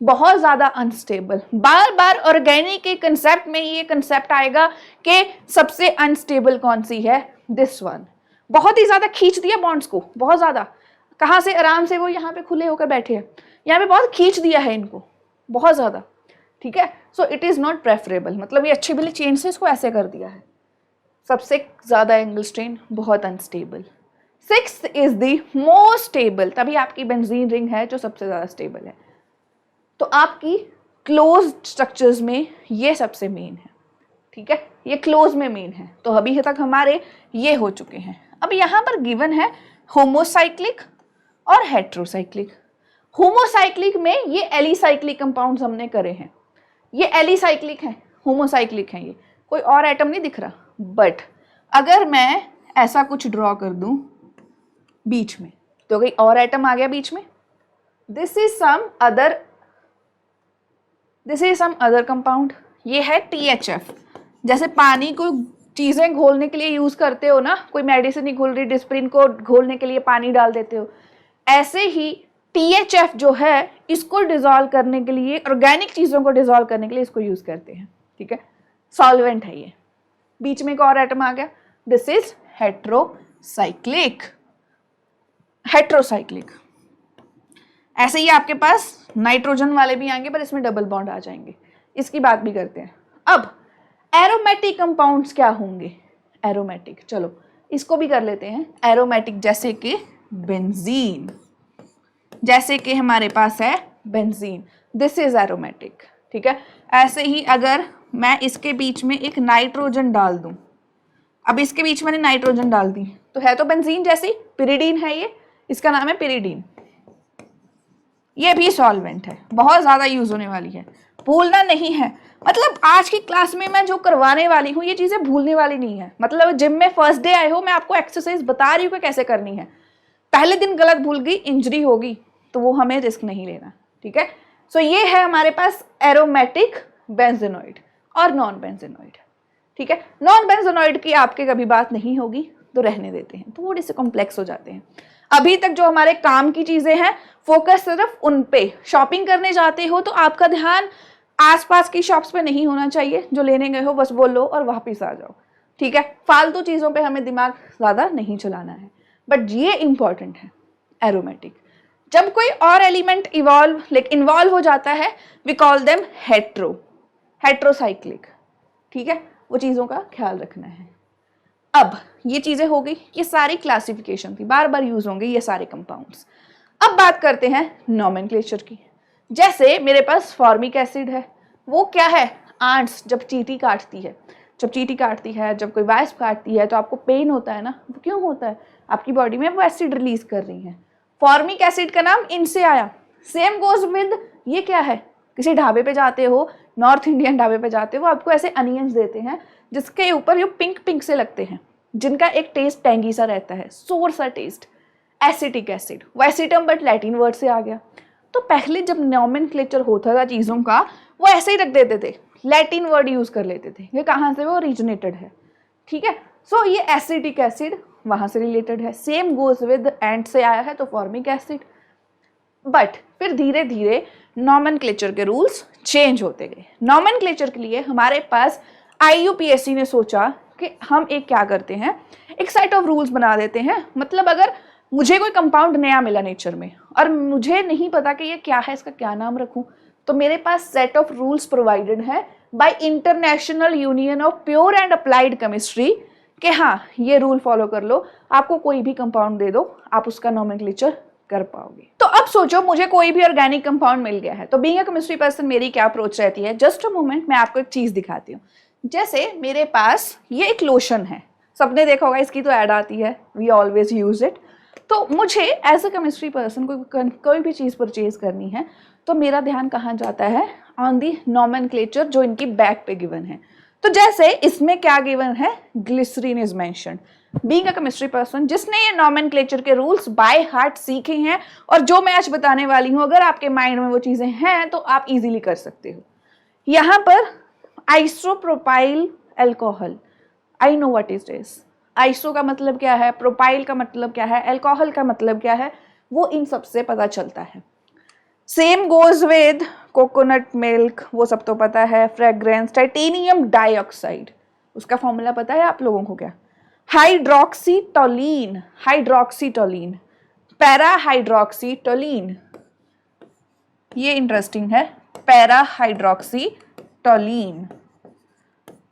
बहुत ज्यादा अनस्टेबल, बार बार ऑर्गेनिक के कंसेप्ट में ये कंसेप्ट आएगा कि सबसे अनस्टेबल कौन सी है? This one. बहुत ही ज्यादा खींच दिया बॉन्ड्स को, बहुत ज्यादा। कहाँ से? आराम से वो यहाँ पे खुले होकर बैठे हैं, यहाँ पे बहुत खींच दिया है इनको, बहुत ज्यादा। ठीक है, so it is not preferable, मतलब ये अच्छी भली चेन से इसको ऐसे कर दिया है। सबसे ज्यादा एंगल स्ट्रेन, बहुत unstable. 6th is the most stable, तभी आपकी बेंजीन रिंग है जो सबसे ज्यादा स्टेबल है। तो आपकी क्लोज स्ट्रक्चर्स में ये सबसे मेन है। ठीक है, ये क्लोज में मेन है। तो अभी तक हमारे ये हो चुके हैं। अब यहाँ पर गिवन है होमोसाइक्लिक और हेट्रोसाइक्लिक। होमोसाइक्लिक में ये एलिसाइक्लिक कंपाउंड्स हमने करे हैं, ये एलिसाइक्लिक है, होमोसाइक्लिक है, ये कोई और एटम नहीं दिख रहा। बट अगर मैं ऐसा कुछ ड्रॉ कर दूं बीच में, तो कोई और एटम आ गया बीच में, this is some other compound. ये है THF। जैसे पानी को चीजें घोलने के लिए यूज करते हो ना, कोई मेडिसिन ही घोल रही, डिस्प्रिन को घोलने के लिए पानी डाल देते हो, ऐसे ही THF जो है इसको डिजोल्व करने के लिए, ऑर्गेनिक चीजों को डिजोल्व करने के लिए इसको यूज करते हैं। ठीक है, सॉल्वेंट है ये। बीच में एक और एटम आ गया, दिस इज हेट्रोसाइक्लिक। ऐसे ही आपके पास नाइट्रोजन वाले भी आएंगे, पर इसमें डबल बॉन्ड आ जाएंगे, इसकी बात भी करते हैं। अब एरोमेटिक कंपाउंड्स क्या होंगे? एरोमेटिक, चलो इसको भी कर लेते हैं। एरोमेटिक जैसे कि बेंजीन, जैसे कि हमारे पास है बेंजीन, दिस इज एरोमेटिक। ठीक है, ऐसे ही अगर मैं इसके बीच में एक नाइट्रोजन डाल दूं, अब इसके बीच मैंने नाइट्रोजन डाल दी, तो है तो बेंजीन जैसी, पिरिडीन है ये, इसका नाम है पिरिडीन। ये भी सॉल्वेंट है, बहुत ज्यादा यूज होने वाली है, भूलना नहीं है। मतलब आज की क्लास में मैं जो करवाने वाली हूँ ये चीजें भूलने वाली नहीं है। मतलब जिम में फर्स्ट डे आए हो, मैं आपको एक्सरसाइज बता रही हूँ कि कैसे करनी है। पहले दिन गलत भूल गई, इंजरी होगी, तो वो हमें रिस्क नहीं लेना। ठीक है, सो ये है हमारे पास एरोमेटिक बेंजेनोइड और नॉन बेंजेनोइड। ठीक है, नॉन बेंजेनोइड की आपके कभी बात नहीं होगी, तो रहने देते हैं, थोड़े से कॉम्प्लेक्स हो जाते हैं। अभी तक जो हमारे काम की चीजें हैं फोकस सिर्फ उन पे। शॉपिंग करने जाते हो तो आपका ध्यान आसपास की शॉप्स पे नहीं होना चाहिए, जो लेने गए हो बस वो लो और वापस आ जाओ, ठीक है। फालतू चीजों पे हमें दिमाग ज्यादा नहीं चलाना है। बट ये इंपॉर्टेंट है, एरोमेटिक, जब कोई और एलिमेंट इन्वॉल्व हो जाता है वी कॉल देम हेट्रोसाइक्लिक, ठीक है। वो चीजों का ख्याल रखना है। अब ये चीजें हो गई, ये सारी क्लासिफिकेशन थी, बार बार यूज होंगे ये सारे कंपाउंड्स। अब बात करते हैं नॉमेनक्लेचर की। जैसे मेरे पास फॉर्मिक एसिड है, वो क्या है, आंट्स जब चींटी काटती है, जब कोई वाइस्प काटती है तो आपको पेन होता है ना, वो क्यों होता है, आपकी बॉडी में वो एसिड रिलीज कर रही है। फॉर्मिक एसिड का नाम इनसे आया। सेम गोज विद, ये क्या है, किसी ढाबे पे जाते हो, नॉर्थ इंडियन ढाबे पे जाते हो, वो आपको ऐसे अनियंस देते हैं जिसके ऊपर ये पिंक पिंक से लगते हैं, जिनका एक टेस्ट टैंगी सा रहता है, सोर सा टेस्ट, एसिटिक एसिड। वो एसिटम बट लैटिन वर्ड से आ गया। तो पहले जब नॉमेनक्लेचर होता था चीज़ों का, वो ऐसे ही रख देते थे, लैटिन वर्ड यूज कर लेते थे, ये कहाँ से वो ओरिजिनेटेड है, ठीक है। सो ये एसिटिक एसिड वहां से रिलेटेड है। सेम गोज विद एंड से आया है तो फॉर्मिक एसिड। बट फिर धीरे धीरे नॉमेनक्लेचर के रूल्स चेंज होते गए। नॉमेनक्लेचर के लिए हमारे पास IUPAC ने सोचा कि हम एक क्या करते हैं, एक सेट ऑफ रूल्स बना देते हैं। मतलब अगर मुझे कोई कंपाउंड नया मिला नेचर में और मुझे नहीं पता कि ये क्या है, इसका क्या नाम रखूं, तो मेरे पास सेट ऑफ रूल्स प्रोवाइडेड है bye international union of pure and applied chemistry कि हाँ ये रूल फॉलो कर लो, आपको कोई भी कंपाउंड दे दो आप उसका नॉमेनक्लेचर कर पाओगे। तो अब सोचो मुझे कोई भी ऑर्गेनिक कंपाउंड मिल गया है, तो बीइंग अ केमिस्ट्री पर्सन मेरी क्या अप्रोच रहती है। जस्ट अ मोमेंट, मैं आपको एक चीज दिखाती हूँ। जैसे मेरे पास ये एक लोशन है, सबने देखा होगा, इसकी तो ऐड आती है, वी ऑलवेज यूज इट। तो मुझे एज अ केमिस्ट्री पर्सन कोई भी चीज़ परचेज करनी है तो मेरा ध्यान कहाँ जाता है, ऑन दी नॉमेनक्लेचर जो इनकी बैक पे गिवन है। तो जैसे इसमें क्या गिवन है, glycerine is mentioned. Being a chemistry person जिसने ये नॉमेनक्लेचर के रूल्स बाय हार्ट सीखे हैं और जो मैं आज बताने वाली हूँ, अगर आपके माइंड में वो चीज़ें हैं तो आप इजीली कर सकते हो। यहाँ पर isopropyl alcohol, I know what is this. Iso का मतलब क्या है, प्रोपाइल का मतलब क्या है, अल्कोहल का मतलब क्या है, वो इन सब से पता चलता है। Same goes with coconut milk, वो सब तो पता है। फ्रेग्रेंस, टाइटेनियम डाइऑक्साइड, उसका फॉर्मूला पता है आप लोगों को क्या, हाइड्रोक्सीटोलिन, पैरा हाइड्रोक्सीटोलिन, ये इंटरेस्टिंग है, पैरा हाइड्रोक्सीटोलिन।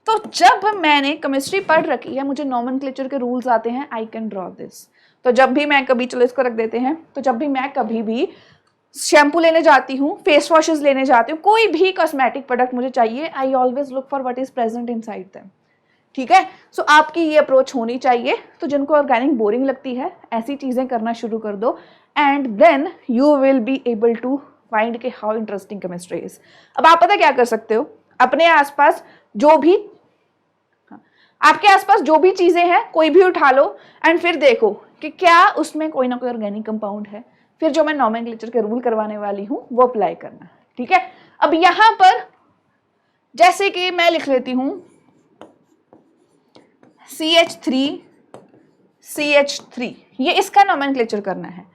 तो जब मैंने केमिस्ट्री पढ़ रखी है, मुझे नॉमेनक्लेचर के रूल्स आते हैं, आई कैन ड्रॉ दिस। तो जब भी मैं कभी, चलो इसको रख देते हैं, तो जब भी मैं कभी भी शैम्पू लेने जाती हूँ, फेस वॉशेस लेने जाती हूँ, कोई भी कॉस्मेटिक प्रोडक्ट मुझे चाहिए, I always look for what is present inside them, ठीक है। सो आपकी ये अप्रोच होनी चाहिए। तो जिनको ऑर्गेनिक बोरिंग लगती है, ऐसी चीजें करना शुरू कर दो and then you will be able to find के हाउ इंटरेस्टिंग केमिस्ट्री इज। अब आप पता क्या कर सकते हो, अपने आसपास जो भी, आपके आसपास जो भी चीजें हैं कोई भी उठा लो एंड फिर देखो कि क्या उसमें कोई ना कोई ऑर्गेनिक कंपाउंड है। फिर जो मैं नॉमेनक्लेचर के रूल करवाने वाली हूं वो अप्लाई करना, ठीक है। अब यहां पर जैसे कि मैं लिख लेती हूं CH3, ये इसका नॉमेनक्लेचर करना है।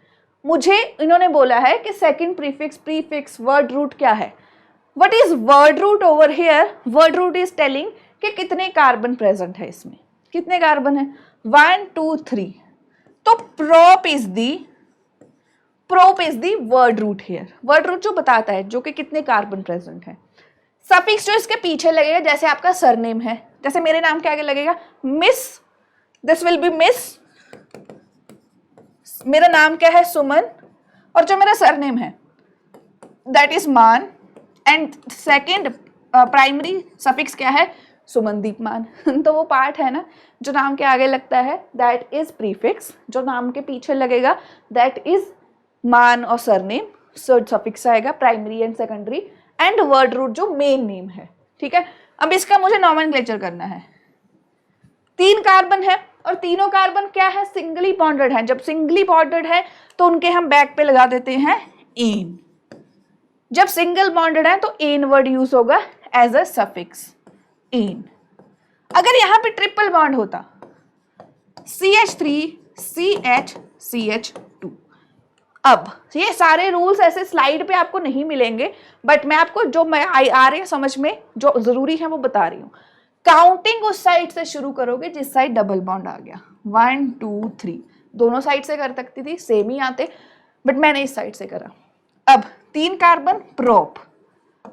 मुझे इन्होंने बोला है कि सेकंड प्रीफिक्स वर्ड रूट क्या है। What is word root over here, word root is telling कि कितने कार्बन प्रेजेंट है इसमें, कितने कार्बन है, 1 2 3। तो prop is the word root here. Word root जो बताता है जो कि कितने कार्बन प्रेजेंट है। सफिक्स जो इसके पीछे लगेगा, जैसे आपका सरनेम है, जैसे मेरे नाम के आगे लगेगा miss, this will be miss, मेरा नाम क्या है सुमन, और जो मेरा सरनेम है दैट इज मान, एंड सेकेंड प्राइमरी सफिक्स क्या है, सुमनदीप मान। तो वो पार्ट है ना जो नाम के आगे लगता है दैट इज प्रीफिक्स, जो नाम के पीछे लगेगा दैट इज मान और सरनेम, सो सफिक्स आएगा primary and secondary, and word root जो मेन नेम है, ठीक है। अब इसका मुझे नॉमेनक्लेचर करना है। 3 कार्बन है और तीनों कार्बन क्या है, सिंगली बॉन्डेड है। जब सिंगली बॉन्डेड है तो उनके हम बैक पे लगा देते हैं एन। जब सिंगल बॉन्डेड है तो एन वर्ड यूज होगा एज अ सफिक्स एन। अगर यहां पे ट्रिपल बॉन्ड होता CH3 CH2। अब ये सारे रूल्स ऐसे स्लाइड पे आपको नहीं मिलेंगे, बट मैं आपको जो मैं आ रही है समझ में, जो जरूरी है वो बता रही हूँ। काउंटिंग उस साइड से शुरू करोगे जिस साइड डबल बॉन्ड आ गया। 1 2 3 दोनों साइड से कर सकती थी, सेम ही आते, बट मैंने इस साइड से करा। अब 3 कार्बन प्रोप,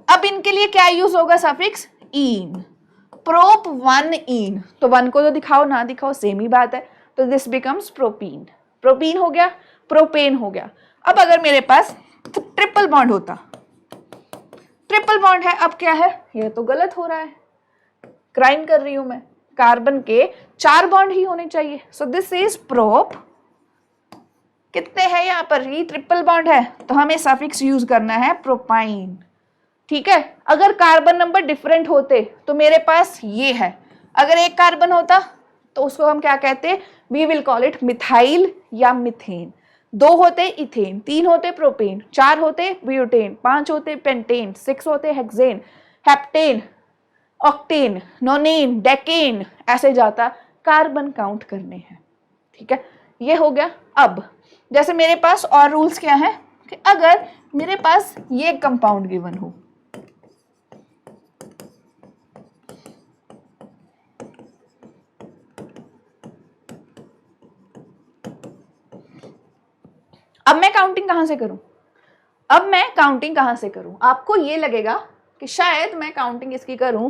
अब इनके लिए क्या यूज होगा? सफिक्स इन। प्रोप 1 इन, तो 1 को तो दिखाओ ना दिखाओ सेम ही बात है, तो दिस बिकम्स प्रोपीन। प्रोपीन हो गया, प्रोपेन हो गया। अब अगर मेरे पास ट्रिपल बॉन्ड होता, ट्रिपल बॉन्ड है, अब क्या है? ये तो गलत हो रहा है, क्राइम कर रही हूं मैं। कार्बन के 4 बॉन्ड ही होने चाहिए। सो दिस इज प्रोप, कितने हैं यहाँ पर? ये ट्रिपल बॉन्ड है, तो हमें सफिक्स यूज करना है प्रोपाइन। ठीक है, अगर कार्बन नंबर डिफरेंट होते तो मेरे पास ये है, अगर एक कार्बन होता तो उसको हम क्या कहते? We will call it methyl या मिथेन। 2 होते इथेन, 3 होते प्रोपेन, 4 होते ब्यूटेन, 5 होते पेंटेन, 6 होते हेक्सेन, हेप्टेन, ऑक्टेन, नोनेन, डेकेन, ऐसे जाता कार्बन काउंट करने हैं। ठीक है, ये हो गया। अब जैसे मेरे पास और रूल्स क्या है कि अगर मेरे पास ये कंपाउंड गिवन हो, अब मैं काउंटिंग कहां से करूं? अब मैं काउंटिंग कहां से करूं? आपको ये लगेगा कि शायद मैं काउंटिंग इसकी करूं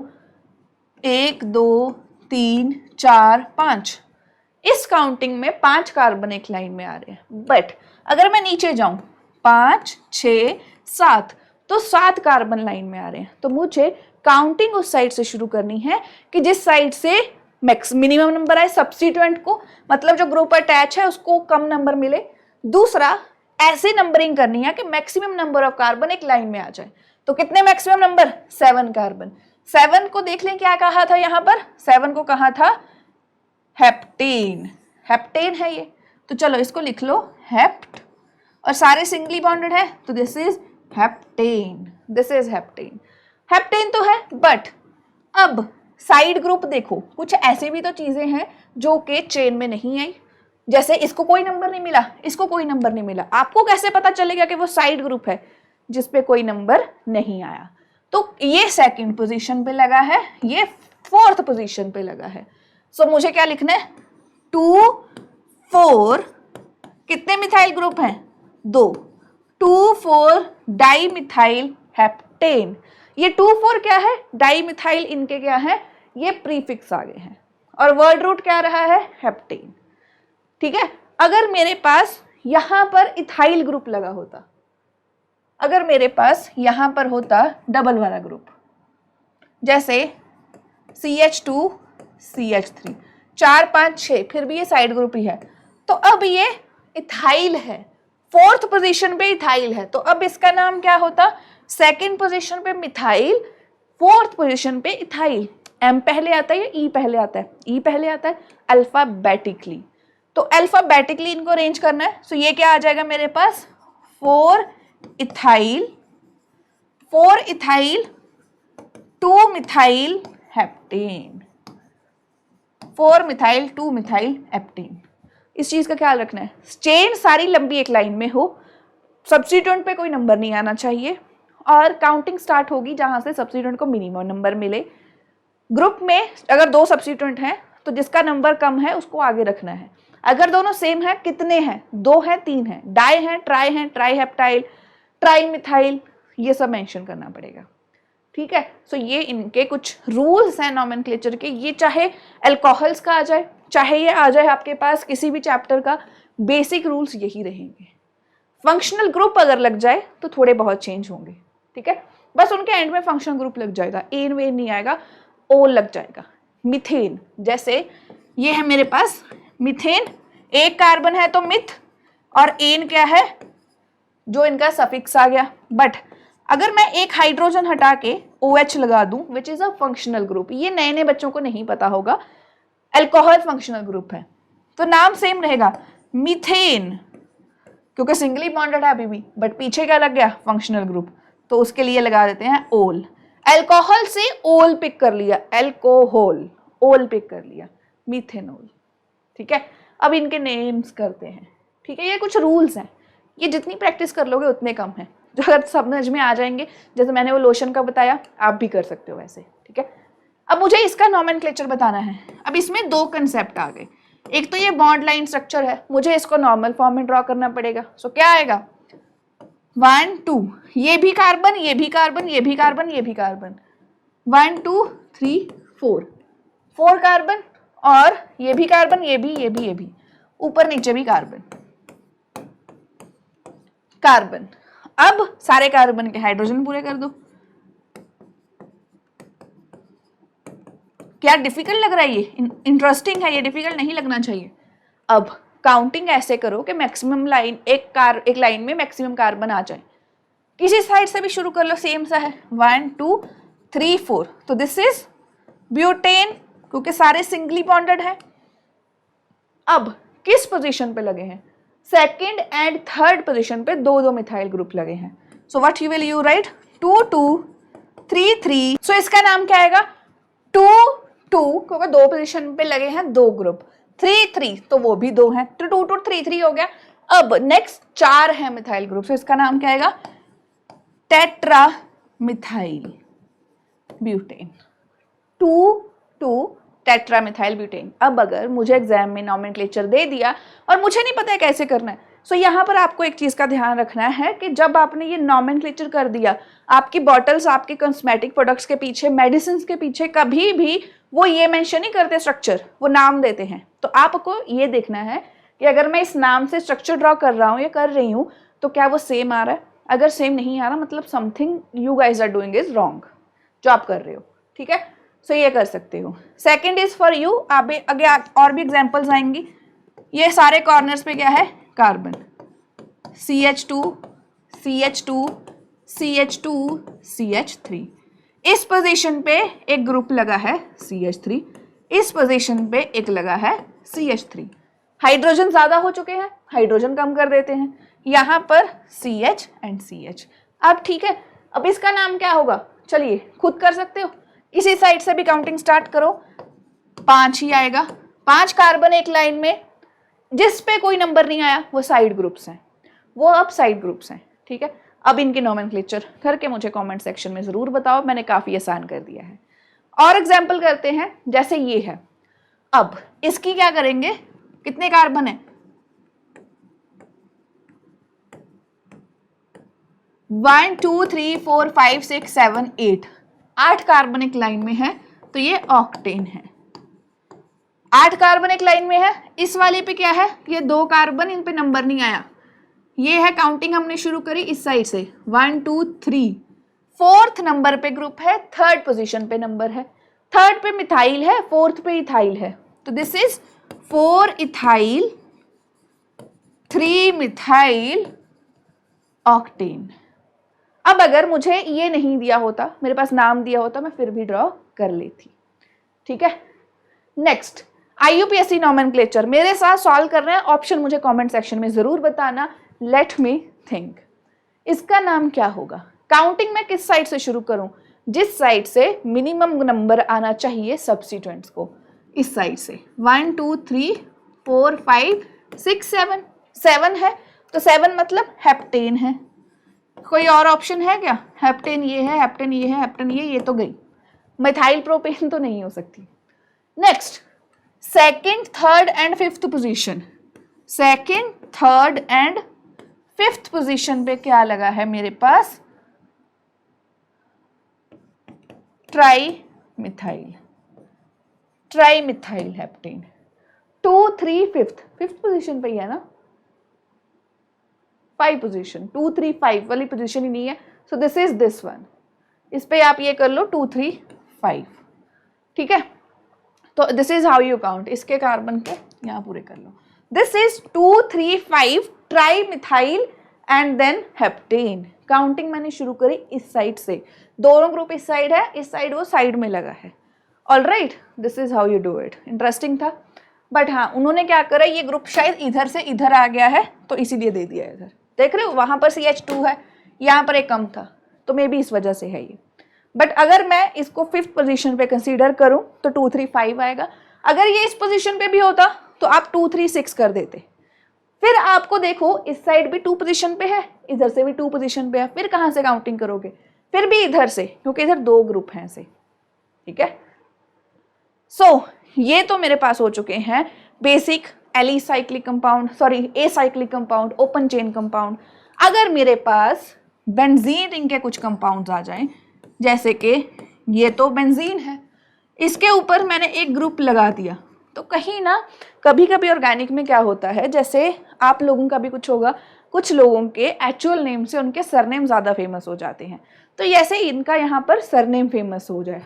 1 2 3 4 5, इस काउंटिंग में 5 कार्बन एक लाइन में आ रहे हैं, बट अगर मैं नीचे जाऊं 5 6 7, तो 7 कार्बन लाइन में आ रहे हैं। तो मुझे काउंटिंग उस साइड से शुरू करनी है कि जिस साइड से मैक्स मिनिमम नंबर आए सब्स्टिट्यूएंट को, मतलब जो ग्रुप अटैच है उसको कम नंबर मिले। दूसरा, ऐसी नंबरिंग करनी है कि मैक्सिमम नंबर ऑफ कार्बन एक लाइन में आ जाए। तो कितने मैक्सिमम नंबर? 7 कार्बन। 7 को देख लें क्या कहा था यहाँ पर? 7 को कहा था हेप्टेन। हेप्टेन है ये, तो चलो इसको लिख लो हेप्ट, और सारे सिंगली बॉन्डेड है, तो this is heptane. This is heptane. Heptane तो है, बट अब साइड ग्रुप देखो, कुछ ऐसे भी तो चीजें हैं जो कि चेन में नहीं आई। जैसे इसको कोई नंबर नहीं मिला, इसको कोई नंबर नहीं मिला, आपको कैसे पता चलेगा कि वो साइड ग्रुप है जिसपे कोई नंबर नहीं आया? तो ये सेकंड पोजीशन पे लगा है, ये फोर्थ पोजीशन पे लगा है। सो मुझे क्या लिखना है? 2 4, कितने मिथाइल ग्रुप हैं? 2। 2 4 डाई मिथाइल हेप्टेन। ये 2 4 क्या है? डाई मिथाइल, इनके क्या है? ये प्रीफिक्स आ गए हैं, और वर्ड रूट क्या रहा है? हेप्टेन। ठीक है, अगर मेरे पास यहां पर इथाइल ग्रुप लगा होता, अगर मेरे पास यहां पर होता डबल वाला ग्रुप, जैसे CH2 CH3, 4 5 6, फिर भी ये साइड ग्रुप ही है, तो अब ये इथाइल है, फोर्थ पोजीशन पे इथाइल है, तो अब इसका नाम क्या होता? सेकंड पोजीशन पे मिथाइल, फोर्थ पोजीशन पे इथाइल। M पहले आता है या E पहले आता है? E पहले आता है, अल्फाबेटिकली। तो अल्फाबेटिकली इनको अरेंज करना है। सो ये क्या आ जाएगा मेरे पास? 4 ethyl 2 methyl heptane, 4 methyl 2 methyl heptane. इस चीज का ख्याल रखना है, चेन सारी लंबी एक लाइन में हो, सब्स्टिट्यूएंट पे कोई नंबर नहीं आना चाहिए, और काउंटिंग स्टार्ट होगी जहां से सब्स्टिट्यूएंट को मिनिमम नंबर मिले। ग्रुप में अगर 2 सब्स्टिट्यूएंट हैं तो जिसका नंबर कम है उसको आगे रखना है। अगर दोनों सेम है, कितने हैं? 2 हैं 3 हैं, डाई हैं, ट्राई हेप्टाइल, ट्राई मिथाइल, ये सब मेंशन करना पड़ेगा। ठीक है, सो ये इनके कुछ रूल्स हैं नॉमेनक्लेचर के। ये चाहे अल्कोहल्स का आ जाए, चाहे ये आ जाए आपके पास किसी भी चैप्टर का, बेसिक रूल्स यही रहेंगे। फंक्शनल ग्रुप अगर लग जाए तो थोड़े बहुत चेंज होंगे। ठीक है, बस उनके एंड में फंक्शनल ग्रुप लग जाएगा, एन वेन नहीं आएगा, ओ लग जाएगा। मिथेन, जैसे ये है मेरे पास मिथेन, एक कार्बन है तो मिथ, और एन क्या है? जो इनका सफिक्स आ गया। बट अगर मैं एक हाइड्रोजन हटा के OH लगा दूं, which is a functional group, ये नए नए बच्चों को नहीं पता होगा, अल्कोहल फंक्शनल ग्रुप है, तो नाम सेम रहेगा मीथेन, क्योंकि सिंगली बॉन्डेड है अभी भी, बट पीछे क्या लग गया? फंक्शनल ग्रुप, तो उसके लिए लगा देते हैं ओल। अल्कोहल से ओल पिक कर लिया, अल्कोहल, ओल पिक कर लिया, मीथेनॉल। ठीक है, अब इनके नेम्स करते हैं। ठीक है, ये कुछ रूल्स हैं, ये जितनी प्रैक्टिस कर लोगे उतने कम हैं, जो अगर समझ में आ जाएंगे, जैसे मैंने वो लोशन का बताया आप भी कर सकते हो वैसे। ठीक है, अब मुझे इसका नॉमेनक्लेचर बताना है। अब इसमें दो कंसेप्ट आ गए, एक तो ये बॉन्ड लाइन स्ट्रक्चर है, मुझे इसको नॉर्मल फॉर्म में ड्रॉ करना पड़ेगा। सो क्या आएगा 1 2, ये भी कार्बन, ये भी कार्बन, ये भी कार्बन, ये भी कार्बन, 1 2 3 4, 4 कार्बन, और ये भी कार्बन, ये भी, ये भी, ये भी, ऊपर नीचे भी कार्बन कार्बन। अब सारे कार्बन के हाइड्रोजन पूरे कर दो। क्या डिफिकल्ट लग रहा है? ये इंटरेस्टिंग है, ये डिफिकल्ट नहीं लगना चाहिए। अब काउंटिंग ऐसे करो कि मैक्सिमम लाइन एक लाइन में मैक्सिमम कार्बन आ जाए। किसी साइड से भी शुरू कर लो, सेम सा है, 1 2 3 4, तो दिस इज ब्यूटेन, क्योंकि सारे सिंगली बॉन्डेड है। अब किस पोजीशन पे लगे हैं? सेकंड एंड थर्ड पोजीशन पे दो दो मिथाइल ग्रुप लगे हैं। So what you will you right 2 2 3 3। सो इसका नाम क्या आएगा 2 2, क्योंकि दो पोजीशन पे लगे हैं दो ग्रुप, 3 3 तो वो भी दो हैं, तो 2 2 3 3 हो गया। अब नेक्स्ट 4 है मिथाइल ग्रुप, सो इसका नाम क्या आएगा tetra methyl butane, 2 2 tetra methyl butane. अब अगर मुझे एग्जाम में नॉमेनक्लेचर दे दिया और मुझे नहीं पता है कैसे करना है, सो यहाँ पर आपको एक चीज़ का ध्यान रखना है कि जब आपने ये नॉमेनक्लेचर कर दिया, आपकी बॉटल्स, आपके कॉस्मेटिक प्रोडक्ट्स के पीछे, मेडिसिन के पीछे कभी भी वो ये मेंशन नहीं करते स्ट्रक्चर, वो नाम देते हैं। तो आपको ये देखना है कि अगर मैं इस नाम से स्ट्रक्चर ड्रॉ कर रहा हूँ या कर रही हूँ तो क्या वो सेम आ रहा है। अगर सेम नहीं आ रहा मतलब something you guys are doing is wrong, जो आप कर रहे हो। ठीक है, सो ये कर सकते हो। सेकेंड इज फॉर यू, आगे और भी एग्जाम्पल्स आएंगी। ये सारे कॉर्नर्स पे क्या है carbon, CH2 CH2 CH2 CH3। इस पोजीशन पे एक ग्रुप लगा है CH3, इस पोजीशन पे एक लगा है CH3। हाइड्रोजन ज्यादा हो चुके हैं, हाइड्रोजन कम कर देते हैं, यहाँ पर CH एंड CH। अब ठीक है, अब इसका नाम क्या होगा, चलिए खुद कर सकते हो, इसी साइड से भी काउंटिंग स्टार्ट करो, 5 ही आएगा। 5 कार्बन एक लाइन में, जिस पे कोई नंबर नहीं आया वो साइड ग्रुप्स हैं, वो अब साइड ग्रुप्स हैं। ठीक है, अब इनके नॉमेनक्लेचर करके मुझे कमेंट सेक्शन में ज़रूर बताओ, मैंने काफ़ी आसान कर दिया है। और एग्जाम्पल करते हैं, जैसे ये है, अब इसकी क्या करेंगे, कितने कार्बन है 1 2 3 4 5 6 7 8, 8 कार्बन एक लाइन में है, तो ये ऑक्टेन है। 8 कार्बन एक लाइन में है, इस वाले पे क्या है, ये 2 कार्बन, इन पे नंबर नहीं आया, ये है काउंटिंग हमने शुरू करी इस साइड से 1 2 3, 4th नंबर पे ग्रुप है, 3rd पोजीशन पे नंबर है, 3rd पे मिथाइल है, 4th पे इथाइल है, तो this is 4 ethyl 3 methyl octane. अब अगर मुझे ये नहीं दिया होता, मेरे पास नाम दिया होता, मैं फिर भी ड्रॉ कर लेती। ठीक है, नेक्स्ट IUPAC नॉमेनक्लेचर मेरे साथ सॉल्व कर रहे हैं, ऑप्शन मुझे कमेंट सेक्शन में जरूर बताना। लेट मी थिंक, इसका नाम क्या होगा, काउंटिंग में किस साइड से शुरू करूं, जिस साइड से मिनिमम नंबर आना चाहिए सब्स्टिट्यूएंट्स को, इस साइड से 1 2 3 4 5 6 7, 7 है, तो 7 मतलब हेप्टेन है। कोई और ऑप्शन है क्या, हेप्टेन ये है, हेप्टेन ये है, हेप्टेन ये तो गई, मिथाइल प्रोपेन तो नहीं हो सकती। Next second, third and fifth position, second, third and fifth position पे क्या लगा है मेरे पास, trimethyl heptane, 2 3 fifth position पे ही है ना, 5 पोजीशन, 2 3 5 वाली पोजीशन ही नहीं है, सो दिस इज दिस वन, इस पे आप ये कर लो 2 3 5। ठीक है, तो this is how you count, इसके कार्बन को यहाँ पूरे कर लो, this is 2 3 5 trimethyl and then heptane. Counting मैंने शुरू करी इस साइड से, दोनों ग्रुप इस साइड है, इस साइड वो साइड में लगा है। All right, this is how you do it. Interesting था, बट हाँ उन्होंने क्या करा, ये ग्रुप शायद इधर से इधर आ गया है तो इसीलिए दे दिया इधर, देख रहे हो वहां पर CH2 है, यहाँ पर एक कम था, तो मे बी इस वजह से है ये। बट अगर मैं इसको 5th पोजीशन पे कंसीडर करूं तो 2 3 5 आएगा, अगर ये इस पोजीशन पे भी होता तो आप 2 3 6 कर देते। फिर आपको देखो इस साइड भी 2 पोजीशन पे है, इधर से भी 2 पोजीशन पे है, फिर कहां से काउंटिंग करोगे? फिर भी इधर से, क्योंकि इधर 2 ग्रुप हैं ऐसे, ठीक है। सो ये तो मेरे पास हो चुके हैं basic alicyclic compound, sorry acyclic compound, open chain compound. अगर मेरे पास बेंजीन रिंग के कुछ कंपाउंड्स आ जाएं, जैसे कि ये तो बेंजीन है, इसके ऊपर मैंने एक ग्रुप लगा दिया, तो कहीं ना कभी कभी ऑर्गेनिक में क्या होता है, जैसे आप लोगों का भी कुछ होगा, कुछ लोगों के एक्चुअल नेम से उनके सरनेम ज़्यादा फेमस हो जाते हैं, तो जैसे इनका यहाँ पर सरनेम फेमस हो जाए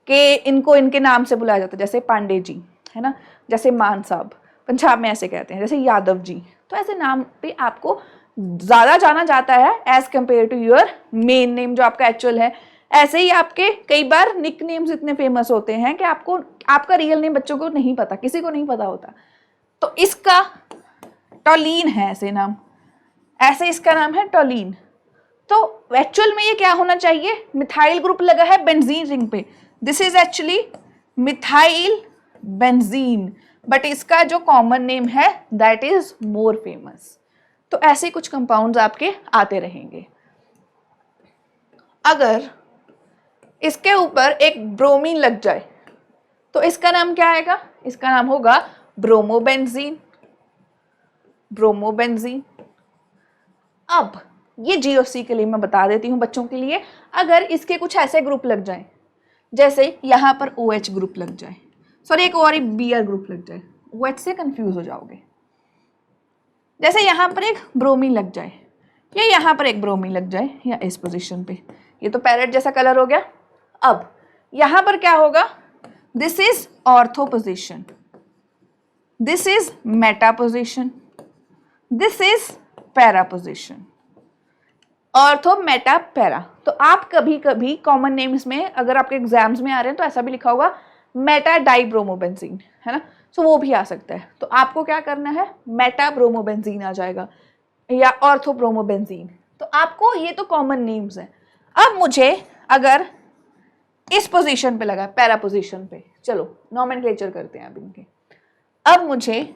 कि इनको इनके नाम से बुलाया जाता है, जैसे पांडे जी है ना, जैसे मान साहब, पंजाब में ऐसे कहते हैं, जैसे यादव जी, तो ऐसे नाम पे आपको ज़्यादा जाना जाता है as compare to your main name जो आपका एक्चुअल है। ऐसे ही आपके कई बार निक नेम्स इतने फेमस होते हैं कि आपको आपका रियल नेम बच्चों को नहीं पता, किसी को नहीं पता होता। तो इसका टॉलीन है ऐसे नाम, ऐसे इसका नाम है टॉलीन। तो एक्चुअल में ये क्या होना चाहिए, मिथाइल ग्रुप लगा है बेंजीन रिंग पे, this is actually methyl benzene, but इसका जो कॉमन नेम है दैट इज मोर फेमस। तो ऐसे कुछ कंपाउंड्स आपके आते रहेंगे। अगर इसके ऊपर एक ब्रोमीन लग जाए तो इसका नाम क्या आएगा, इसका नाम होगा ब्रोमोबेंजीन, ब्रोमोबेंजीन। अब ये जीओसी के लिए मैं बता देती हूँ बच्चों के लिए, अगर इसके कुछ ऐसे ग्रुप लग जाए, जैसे यहाँ पर OH ग्रुप लग जाए, सॉरी एक और Br ग्रुप लग जाए, OH से कंफ्यूज हो जाओगे, जैसे यहाँ पर एक ब्रोमीन लग जाए या यहाँ पर एक ब्रोमीन लग जाए या इस पोजीशन पे, ये तो पैरेट जैसा कलर हो गया। अब यहाँ पर क्या होगा, this is ortho position, this is Meta position, this is para position, ortho Meta para. तो आप कभी कभी कॉमन नेम्स में अगर आपके एग्जाम्स में आ रहे हैं तो ऐसा भी लिखा होगा मेटा डाइब्रोमोबेंजीन, है ना, तो वो भी आ सकता है। तो आपको क्या करना है, मेटा ब्रोमोबेंजीन आ जाएगा या ऑर्थो ब्रोमोबेंजीन। तो आपको ये तो कॉमन नेम्स हैं। अब मुझे अगर इस पोजीशन पे लगा, पैरा पोजीशन पे, चलो नॉमेनक्लेचर करते हैं अब इनके। अब मुझे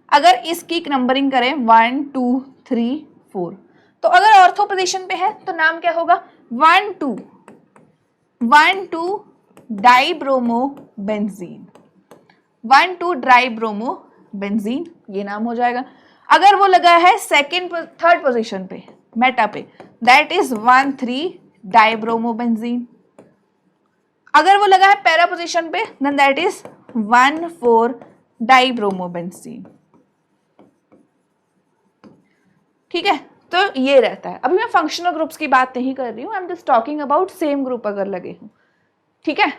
अगर इसकी नंबरिंग करें 1 2 3 4, तो अगर ऑर्थो पोजीशन पे है तो नाम क्या होगा, 1 2 डाइब्रोमोबेंजीन, 1 2 डाइब्रोमोबेंजीन, ये नाम हो जाएगा। अगर वो लगा है थर्ड पोजीशन पे मेटा पे, दैट इज 1 3 डाइब्रोमोबेंजीन। अगर वो लगा है पैरा पोजीशन पे, देन दैट इज 1 4 डाइब्रोमोबेंजीन। ठीक है, तो ये रहता है। अभी मैं फंक्शनल ग्रुप्स की बात नहीं कर रही हूँ, I am just talking about same group अगर लगे हूँ, ठीक है।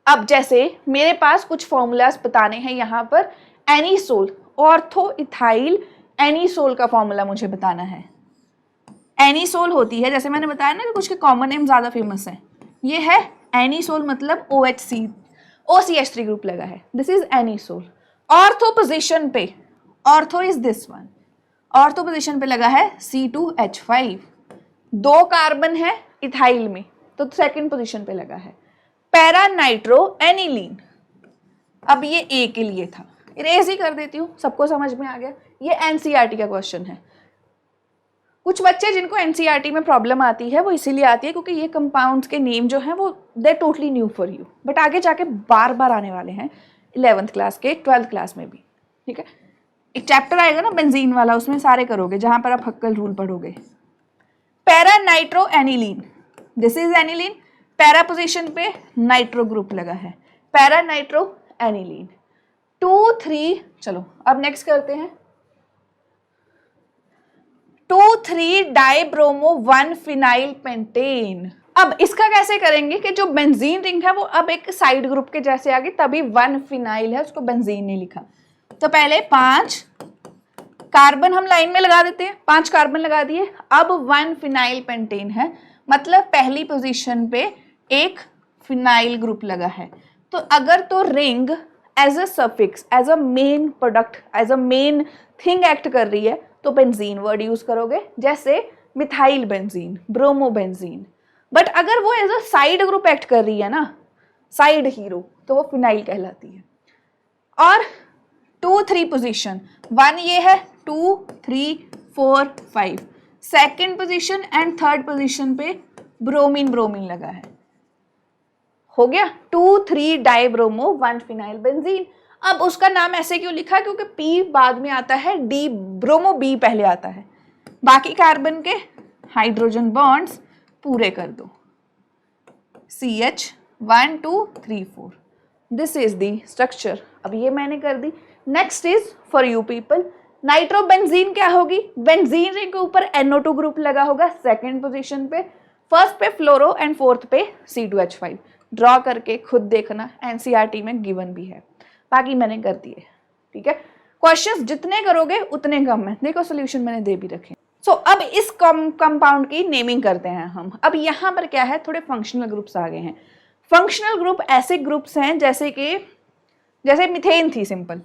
अब जैसे मेरे पास कुछ फॉर्मूलाज बताने हैं यहाँ पर, एनीसोल, ऑर्थो इथाइल एनीसोल का फॉर्मूला मुझे बताना है। एनीसोल होती है, जैसे मैंने बताया ना कि कुछ के कॉमन नेम ज्यादा फेमस हैं, ये है एनीसोल, मतलब OCH3 ग्रुप लगा है, this is anisole. Ortho position पे, ortho is this one, ortho position पे लगा है C2H5, 2 कार्बन है इथाइल में, तो सेकंड पोजीशन पे लगा है। पैरा नाइट्रो एनिलीन, अब ये ए के लिए था, इरेज ही कर देती हूँ, सबको समझ में आ गया। ये NCERT का क्वेश्चन है। कुछ बच्चे जिनको NCERT में प्रॉब्लम आती है वो इसीलिए आती है क्योंकि ये कंपाउंड्स के नेम जो हैं वो दे totally new for you, but आगे जाके बार बार आने वाले हैं 11th क्लास के, 12th क्लास में भी, ठीक है। एक चैप्टर आएगा ना बेंजीन वाला, उसमें सारे करोगे जहां पर आप हक्कल रूल पढ़ोगे। Para nitro aniline, this is aniline, para position पे नाइट्रो ग्रुप लगा है, पैरा नाइट्रो एनिलीन। 2 3, चलो अब नेक्स्ट करते हैं, 2 3 डाइब्रोमो 1 फिनाइल पेंटेन। अब इसका कैसे करेंगे कि जो बेंजीन रिंग है वो अब एक साइड ग्रुप के जैसे आ गई, तभी 1 फिनाइल है, उसको बेंजीन ने लिखा। तो पहले 5 कार्बन हम लाइन में लगा देते हैं, 5 कार्बन लगा दिए, अब 1 फिनाइल पेंटेन है, मतलब पहली पोजीशन पे एक फिनाइल ग्रुप लगा है। तो अगर तो ring as a suffix, as a main product, as a main thing act कर रही है तो बेंजीन वर्ड यूज करोगे, जैसे मिथाइल बेंजीन, ब्रोमोबेंजीन। बट अगर वो as a side group act कर रही है ना, साइड हीरो, तो वो फिनाइल कहलाती है। और 2-3 पोजीशन, 1 ये है, 2, 3, 4, 5, second position and third position पे ब्रोमीन ब्रोमीन लगा है, हो गया 2,3 डाइब्रोमो 1 फिनाइल बेंजीन। अब उसका नाम ऐसे क्यों लिखा, क्योंकि पी बाद में आता है, डी ब्रोमो बी पहले आता है, बाकी कार्बन के हाइड्रोजन बॉन्ड्स पूरे कर दो, CH 1 2 3 4, this is the structure. अब ये मैंने कर दी। Next is for you people, nitrobenzene क्या होगी, बेंजीन रिंग के ऊपर NO2 ग्रुप लगा होगा सेकेंड पोजीशन पे, फर्स्ट पे फ्लोरो एंड फोर्थ पे C2H5। ड्रॉ करके खुद देखना, NCERT में गिवन भी है, बाकी मैंने कर दिए, ठीक है। क्वेश्चंस जितने करोगे उतने कम है, देखो सोल्यूशन मैंने दे भी रखे। सो अब इस कंपाउंड की नेमिंग करते हैं हम। अब यहाँ पर क्या है, थोड़े फंक्शनल ग्रुप्स आ गए हैं। फंक्शनल ग्रुप ऐसे ग्रुप्स हैं जैसे मिथेन थी सिंपल,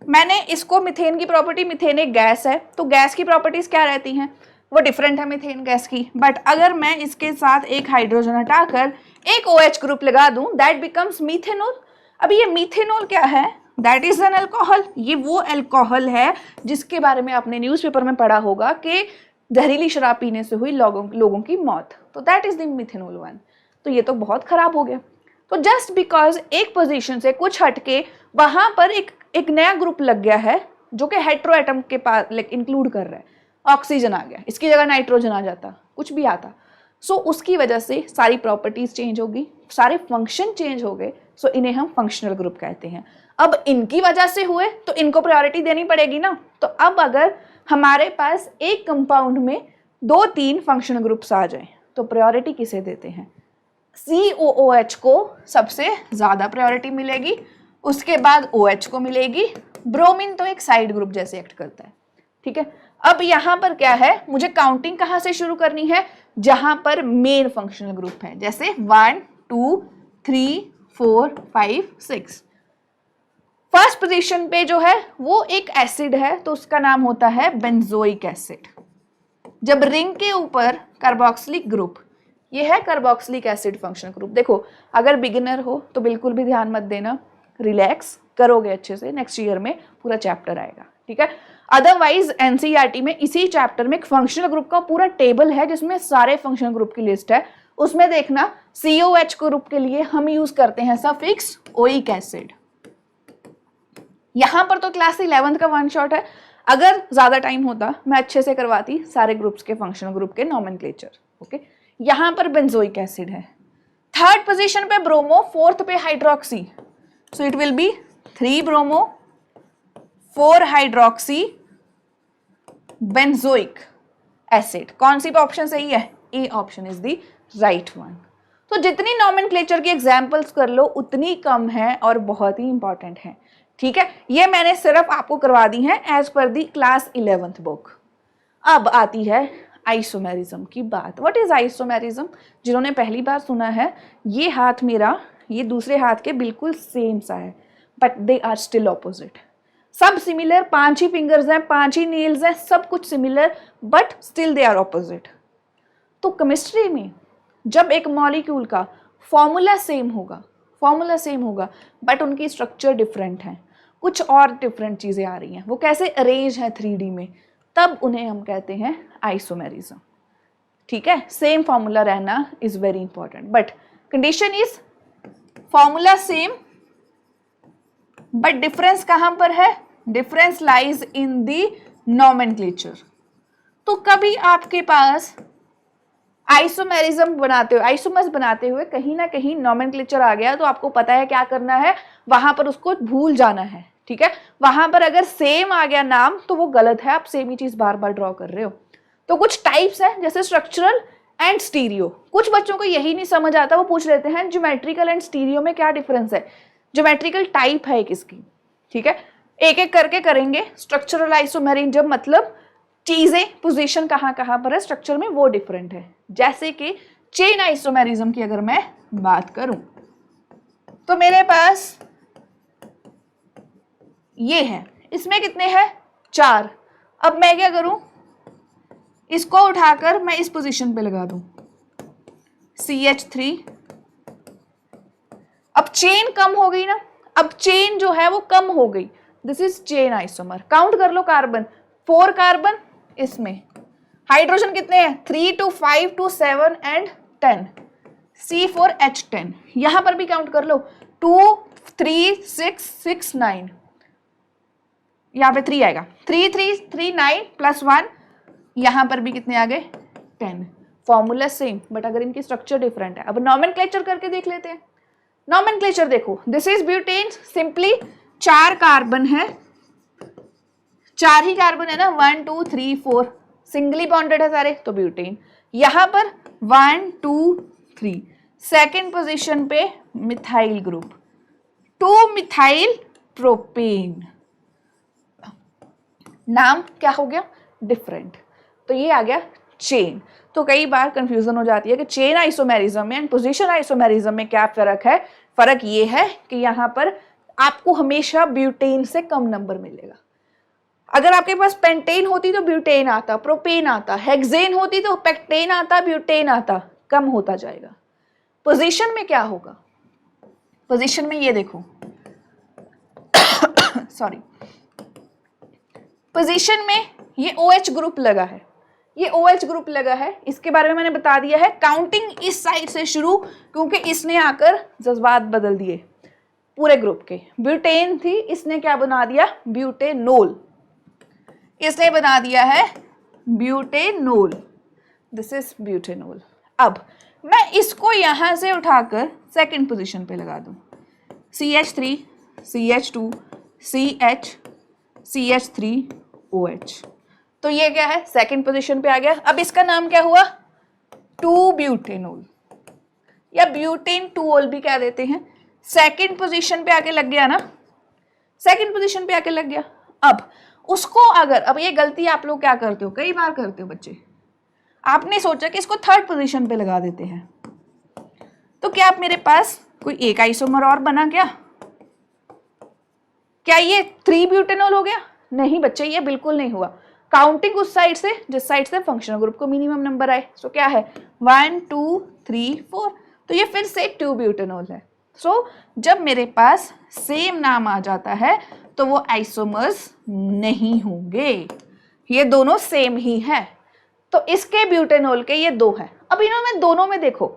मैंने इसको, मिथेन की प्रॉपर्टी, मिथेन एक गैस है तो गैस की प्रॉपर्टीज क्या रहती हैं, वो डिफरेंट है मिथेन गैस की, बट अगर मैं इसके साथ एक हाइड्रोजन हटाकर एक OH ग्रुप लगा दूं, दैट बिकम्स मीथेनॉल। अब ये मीथेनॉल क्या है, दैट इज एन अल्कोहल। ये वो अल्कोहल है जिसके बारे में आपने न्यूज़पेपर में पढ़ा होगा कि जहरीली शराब पीने से हुई लोगों की मौत, तो दैट इज द मिथेनॉल 1। तो ये तो बहुत खराब हो गया। तो जस्ट बिकॉज एक पोजीशन से कुछ हटके वहां पर एक नया ग्रुप लग गया है जो कि हेट्रो एटम के पास इंक्लूड कर रहा है, ऑक्सीजन आ गया, इसकी जगह नाइट्रोजन आ जाता, कुछ भी आता, सो उसकी वजह से सारी प्रॉपर्टीज चेंज होगी, सारे फंक्शन चेंज हो गए, सो इन्हें हम फंक्शनल ग्रुप कहते हैं। अब इनकी वजह से हुए तो इनको प्रायोरिटी देनी पड़ेगी ना। तो अब अगर हमारे पास एक कंपाउंड में 2-3 फंक्शनल ग्रुप्स आ जाए तो प्रायोरिटी किसे देते हैं, COOH को सबसे ज्यादा प्रायोरिटी मिलेगी, उसके बाद OH को मिलेगी, ब्रोमीन तो एक साइड ग्रुप जैसे एक्ट करता है, ठीक है। अब यहाँ पर क्या है, मुझे काउंटिंग कहाँ से शुरू करनी है, जहां पर मेन फंक्शनल ग्रुप है, जैसे 1 2 3 4 5 6। फर्स्ट पोजीशन पे जो है वो एक एसिड है तो उसका नाम होता है बेंजोइक एसिड। जब रिंग के ऊपर कार्बोक्सिलिक ग्रुप, ये है कार्बोक्सिलिक एसिड फंक्शनल ग्रुप। देखो अगर बिगिनर हो तो बिल्कुल भी ध्यान मत देना, रिलैक्स करोगे अच्छे से, नेक्स्ट ईयर में पूरा चैप्टर आएगा, ठीक है। अदरवाइज NCERT में इसी चैप्टर में एक फंक्शनल ग्रुप का पूरा टेबल है जिसमें सारे फंक्शनल ग्रुप की लिस्ट है, उसमें देखना COH ग्रुप के लिए हम यूज करते हैं सफिक्स ओइक एसिड। यहां पर तो क्लास 11th का वन शॉट है, अगर ज्यादा टाइम होता मैं अच्छे से करवाती सारे ग्रुप्स के फंक्शनल ग्रुप के नॉमेनक्लेचर, ओके। यहां पर बेंजोइक एसिड है, थर्ड पोजीशन पे ब्रोमो, फोर्थ पे hydroxy, so it will be 3 bromo 4 hydroxy benzoic acid. कौन सी ऑप्शन सही है, A option is the right one. तो जितनी नॉमेनक्लेचर की एग्जांपल्स कर लो उतनी कम है और बहुत ही इंपॉर्टेंट है, ठीक है। ये मैंने सिर्फ आपको करवा दी है एज पर दी क्लास 11th बुक। अब आती है आइसोमेरिज्म की बात। व्हाट इज आइसोमेरिज्म, जिन्होंने पहली बार सुना है, ये हाथ मेरा ये दूसरे हाथ के बिल्कुल सेम सा है but they are still opposite. सब सिमिलर, 5 ही फिंगर्स हैं, 5 ही नेल्स हैं, सब कुछ similar but still they are opposite. तो केमिस्ट्री में जब एक मॉलिक्यूल का फॉर्मूला सेम होगा बट उनकी स्ट्रक्चर डिफरेंट है, कुछ और डिफरेंट चीजें आ रही हैं, वो कैसे अरेंज है 3D में, तब उन्हें हम कहते हैं आइसोमेरिज्म, ठीक है। सेम फॉर्मूला रहना is very important but condition is formula same but difference कहां पर है, difference lies in the nomenclature. तो कभी आपके पास आइसोमेरिज्म आइसोमर्स बनाते हुए कहीं ना कहीं नॉमेनक्लेचर आ गया तो आपको पता है क्या करना है, वहां पर उसको भूल जाना है, ठीक है। वहां पर अगर सेम आ गया नाम तो वो गलत है, आप सेम ही चीज बार बार ड्रॉ कर रहे हो। तो कुछ टाइप्स हैं जैसे स्ट्रक्चरल एंड स्टीरियो, कुछ बच्चों को यही नहीं समझ आता, वो पूछ लेते हैं ज्योमेट्रिकल एंड स्टीरियो में क्या डिफरेंस है। ज्योमेट्रिकल टाइप है किसकी, ठीक है, एक एक करके करेंगे। स्ट्रक्चरल आइसोमेरिज्म मतलब चीजें पोजीशन कहाँ पर है स्ट्रक्चर में, वो डिफरेंट है। जैसे कि चेन आइसोमेरिज्म की अगर मैं बात करूं तो मेरे पास ये है, इसमें कितने हैं 4। अब मैं क्या करूं, इसको उठाकर मैं इस पोजीशन पे लगा दूं CH3। अब चेन कम हो गई ना, अब चेन जो है वो कम हो गई, this is chain isomer. Count कर लो कार्बन, 4 कार्बन, इसमें हाइड्रोजन कितने हैं, 3 2 5 2 7 एंड 10, C4H10। यहां पर भी काउंट कर लो, 2 3 6 6 9, यहां पे 3 आएगा, 3 3 3 9 प्लस 1, यहां पर भी कितने आ गए, 10। फॉर्मूला सेम बट अगर इनकी स्ट्रक्चर डिफरेंट है। अब नॉमेनक्लेचर करके देख लेते हैं। नॉमेनक्लेचर देखो, this is butane, simply 4 carbon है, 4 ही कार्बन है ना, 1 2 3 4, सिंगली बॉन्डेड है सारे, तो ब्यूटेन। यहां पर 1 2 3, सेकेंड पोजीशन पे मिथाइल ग्रुप, 2 मिथाइल प्रोपेन, नाम क्या हो गया, डिफरेंट। तो ये आ गया चेन। तो कई बार कंफ्यूजन हो जाती है कि चेन आइसोमेरिज्म में एंड पोजीशन आइसोमेरिज्म में क्या फर्क है। फर्क ये है कि यहाँ पर आपको हमेशा ब्यूटेन से कम नंबर मिलेगा। अगर आपके पास पेंटेन होती तो ब्यूटेन आता, प्रोपेन आता, हेक्सेन होती तो पेक्टेन आता, ब्यूटेन आता, कम होता जाएगा। पोजीशन में क्या होगा, पोजीशन में ये देखो सॉरी, पोजीशन में ये OH ग्रुप लगा है, ये OH ग्रुप लगा है, इसके बारे में मैंने बता दिया है। काउंटिंग इस साइड से शुरू, क्योंकि इसने आकर जज्बात बदल दिए पूरे ग्रुप के। ब्यूटेन थी, इसने क्या बना दिया, ब्यूटेनोल, इसने बना दिया है ब्यूटेनोल, दिस इज ब्यूटेनोल। अब मैं इसको यहां से उठाकर सेकंड पोजीशन पे लगा दूं, CH3 CH2 CH CH3 OH, तो ये क्या है, सेकंड पोजीशन पे आ गया। अब इसका नाम क्या हुआ, 2 ब्यूटेनोल या ब्यूटेन 2ओल भी कह देते हैं। सेकंड पोजीशन पे आके लग गया ना, सेकंड पोजीशन पे आके लग गया। अब उसको अगर, अब ये गलती आप लोग क्या करते हो, कई बार करते हो बच्चे, आपने सोचा कि इसको थर्ड पोजीशन पे लगा देते हैं, तो क्या आप मेरे पास कोई एक आइसोमर और बना क्या ये 3 ब्यूटेनोल हो गया? नहीं बच्चे, ये बिल्कुल नहीं हुआ। काउंटिंग उस साइड से जिस साइड से फंक्शनल ग्रुप को मिनिमम नंबर आए। सो क्या है, 1 2 3 4, तो ये फिर से 2 ब्यूटेनोल है। सो जब मेरे पास सेम नाम आ जाता है तो वो आइसोमर्स नहीं होंगे, ये दोनों सेम ही है। तो इसके ब्यूटेनोल के ये 2 है। अब इन्होंने दोनों में देखो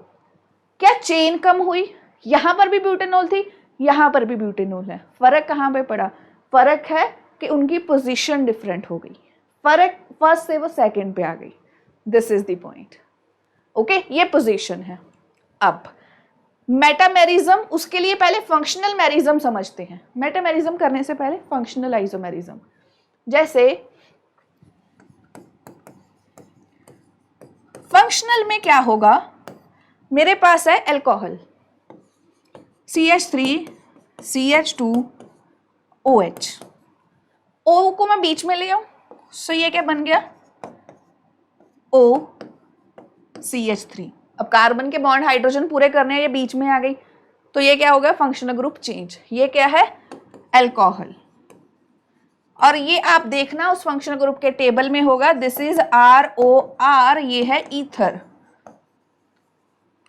क्या चेन कम हुई, यहां पर भी ब्यूटेनोल थी, यहां पर भी ब्यूटेनोल है। फर्क कहां पे पड़ा, फर्क है कि उनकी पोजीशन डिफरेंट हो गई, फर्क फर्स्ट से वो सेकंड पे आ गई। This is the point. Okay, ये पोजीशन है। अब मेटामेरिज्म, उसके लिए पहले फंक्शनल मेरिज्म समझते हैं। मेटामेरिज्म करने से पहले फंक्शनल आइसोमेरिज्म, जैसे फंक्शनल में क्या होगा, मेरे पास है alcohol CH3 CH2 OH, O को मैं बीच में ले आऊं, सो ये क्या बन गया, O CH3। अब कार्बन के बॉन्ड हाइड्रोजन पूरे करने हैं, ये बीच में आ गई, तो ये क्या हो गया, फंक्शनल ग्रुप चेंज। ये क्या है, अल्कोहल। और ये आप देखना उस फंक्शनल ग्रुप के टेबल में होगा, दिस इज ROR, ये है ईथर।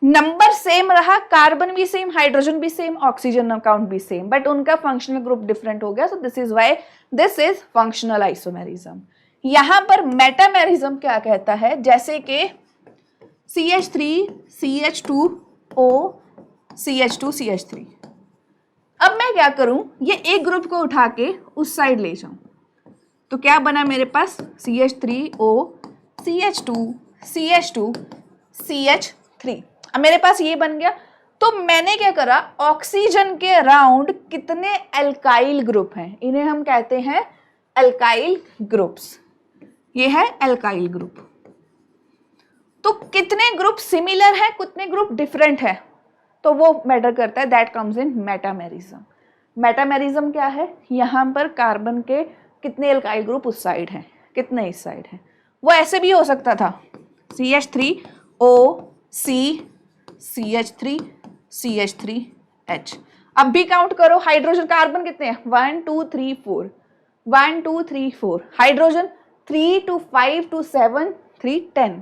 नंबर सेम रहा, कार्बन भी सेम, हाइड्रोजन भी सेम, ऑक्सीजन काउंट भी सेम, बट उनका फंक्शनल ग्रुप डिफरेंट हो गया। सो this is why this is functional isomerism. यहां पर मेटामेरिज्म क्या कहता है, जैसे कि CH3 CH2O CH2 CH3। अब मैं क्या करूं, ये एक ग्रुप को उठा के उस साइड ले जाऊं, तो क्या बना मेरे पास, CH3O CH2 CH2 CH3। अब मेरे पास ये बन गया। तो मैंने क्या करा, ऑक्सीजन के अराउंड कितने अल्काइल ग्रुप हैं, इन्हें हम कहते हैं अल्काइल ग्रुप्स। ये है अल्काइल ग्रुप। तो कितने ग्रुप सिमिलर है, कितने ग्रुप डिफरेंट है, तो वो मैटर करता है, that comes in metamerism. Metamerism क्या है, यहाँ पर कार्बन के कितने अल्काइल ग्रुप उस साइड हैं, कितने इस साइड हैं। वो ऐसे भी हो सकता था, CH3O C CH3 CH3H। अब भी काउंट करो, हाइड्रोजन कार्बन कितने हैं, 1 2 3 4, 1 2 3 4, हाइड्रोजन 3 2 5 2 7 3 10,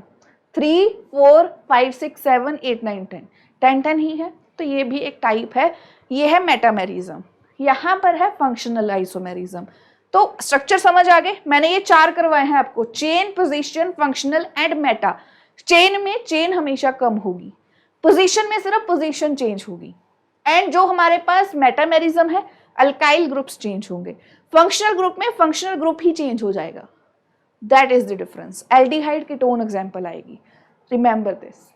3 4 5 6 7 8 9 10 10 10 ही है। तो ये भी एक टाइप है, ये है मेटामेरिज्म। यहाँ पर है फंक्शनल आइसोमेरिज्म। तो स्ट्रक्चर समझ आ गए, मैंने ये 4 करवाए हैं आपको, chain, position, functional and Meta. Chain में चेन हमेशा कम होगी, पोजीशन में सिर्फ पोजीशन चेंज होगी, एंड जो हमारे पास मेटामेरिज्म है अल्काइल ग्रुप्स चेंज होंगे। फंक्शनल ग्रुप में फंक्शनल ग्रुप ही चेंज हो जाएगा, that is the difference. Aldehyde ketone example आएगी, रिमेंबर दिस।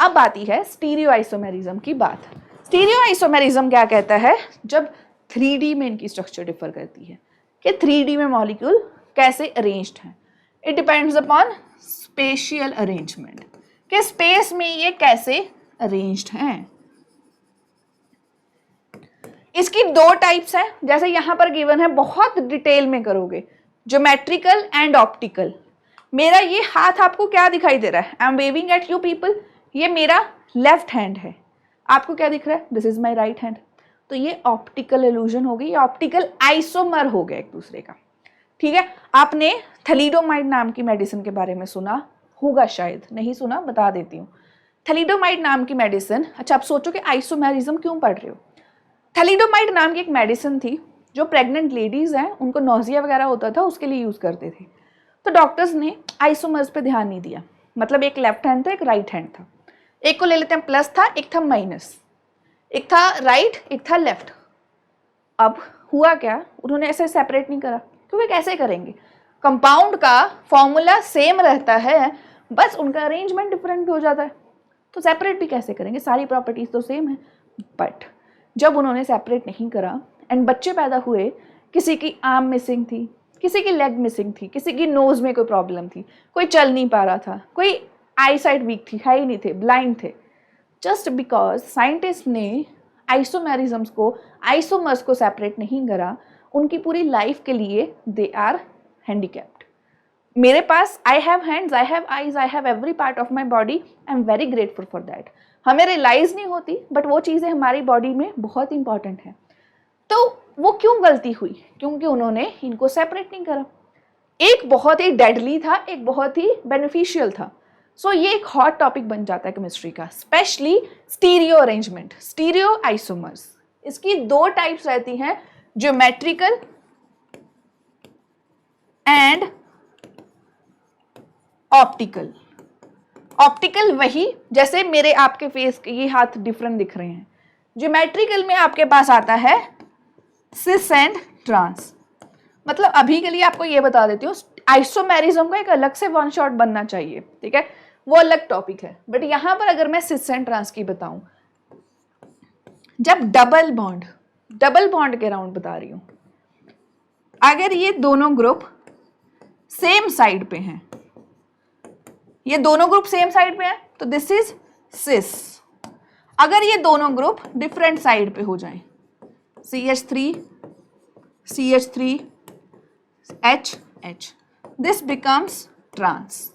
अब आती है स्टीरियो आइसोमेरिज्म की बात। स्टीरियो आइसोमेरिज्म क्या कहता है, जब 3D में इनकी स्ट्रक्चर डिफर करती है कि 3D में मॉलिक्यूल कैसे अरेंज्ड हैं। It depends upon spatial arrangement, कि स्पेस में ये कैसे अरेंज्ड हैं। इसकी 2 टाइप्स हैं, जैसे यहां पर गिवन है, बहुत डिटेल में करोगे, ज्योमेट्रिकल एंड ऑप्टिकल। मेरा ये हाथ आपको क्या दिखाई दे रहा है, I am waving at you people, ये मेरा लेफ्ट हैंड है, आपको क्या दिख रहा है, this is my right hand. तो ये ऑप्टिकल इल्यूजन हो गई, ऑप्टिकल आइसोमर हो गया एक दूसरे का। ठीक है, आपने थैलिडोमाइड नाम की मेडिसिन के बारे में सुना होगा, शायद नहीं सुना, बता देती हूँ। थैलिडोमाइड नाम की मेडिसिन, अच्छा आप सोचो कि आइसोमेरिज्म क्यों पढ़ रहे हो। थैलिडोमाइड नाम की एक मेडिसिन थी जो प्रेग्नेंट लेडीज हैं उनको नोजिया वगैरह होता था उसके लिए यूज करते थे। तो डॉक्टर्स ने आइसोमर्स पे ध्यान नहीं दिया, मतलब एक लेफ्ट हैंड था एक राइट हैंड था, एक को ले लेते हैं प्लस था एक था माइनस, एक था राइट एक था लेफ्ट। अब हुआ क्या, उन्होंने ऐसे सेपरेट नहीं करा, क्योंकि कैसे करेंगे, कंपाउंड का फॉर्मूला सेम रहता है, बस उनका अरेंजमेंट डिफरेंट हो जाता है, तो सेपरेट भी कैसे करेंगे, सारी प्रॉपर्टीज तो सेम है। बट जब उन्होंने सेपरेट नहीं करा एंड बच्चे पैदा हुए, किसी की आर्म मिसिंग थी, किसी की लेग मिसिंग थी, किसी की नोज में कोई प्रॉब्लम थी, कोई चल नहीं पा रहा था, कोई आई साइट वीक थी, है ही नहीं थे, ब्लाइंड थे, जस्ट बिकॉज साइंटिस्ट ने आइसोमेरिज्म्स को, आइसोमर्स को सेपरेट नहीं करा, उनकी पूरी लाइफ के लिए दे आर हैंडीकैप्ड। मेरे पास I have hands, I have eyes, I have every part of my body, I am very grateful for that. हमें रियलाइज नहीं होती, बट वो चीज़ें हमारी बॉडी में बहुत इंपॉर्टेंट है। तो वो क्यों गलती हुई, क्योंकि उन्होंने इनको सेपरेट नहीं करा। एक बहुत ही डेडली था, एक बहुत ही बेनिफिशियल था। सो ये एक हॉट टॉपिक बन जाता है केमिस्ट्री का, specially stereo arrangement, stereo isomers. इसकी 2 टाइप्स रहती हैं, ज्योमेट्रिकल एंड ऑप्टिकल। ऑप्टिकल वही, जैसे मेरे आपके फेस के ये हाथ डिफरेंट दिख रहे हैं। ज्योमेट्रिकल में आपके पास आता है सिस एंड ट्रांस। मतलब अभी के लिए आपको ये बता देती हूँ, आइसोमेरिज्म का एक अलग से 1 शॉट बनना चाहिए, ठीक है, वो अलग टॉपिक है। बट यहां पर अगर मैं सिस एंड ट्रांस की बताऊं, जब डबल बॉन्ड के राउंड बता रही हूं, अगर ये दोनों ग्रुप सेम साइड पे हैं, ये दोनों ग्रुप सेम साइड पे हैं, तो दिस इज सिस। अगर ये दोनों ग्रुप डिफरेंट साइड पे हो जाएं, CH3 CH3 HH, this becomes trans.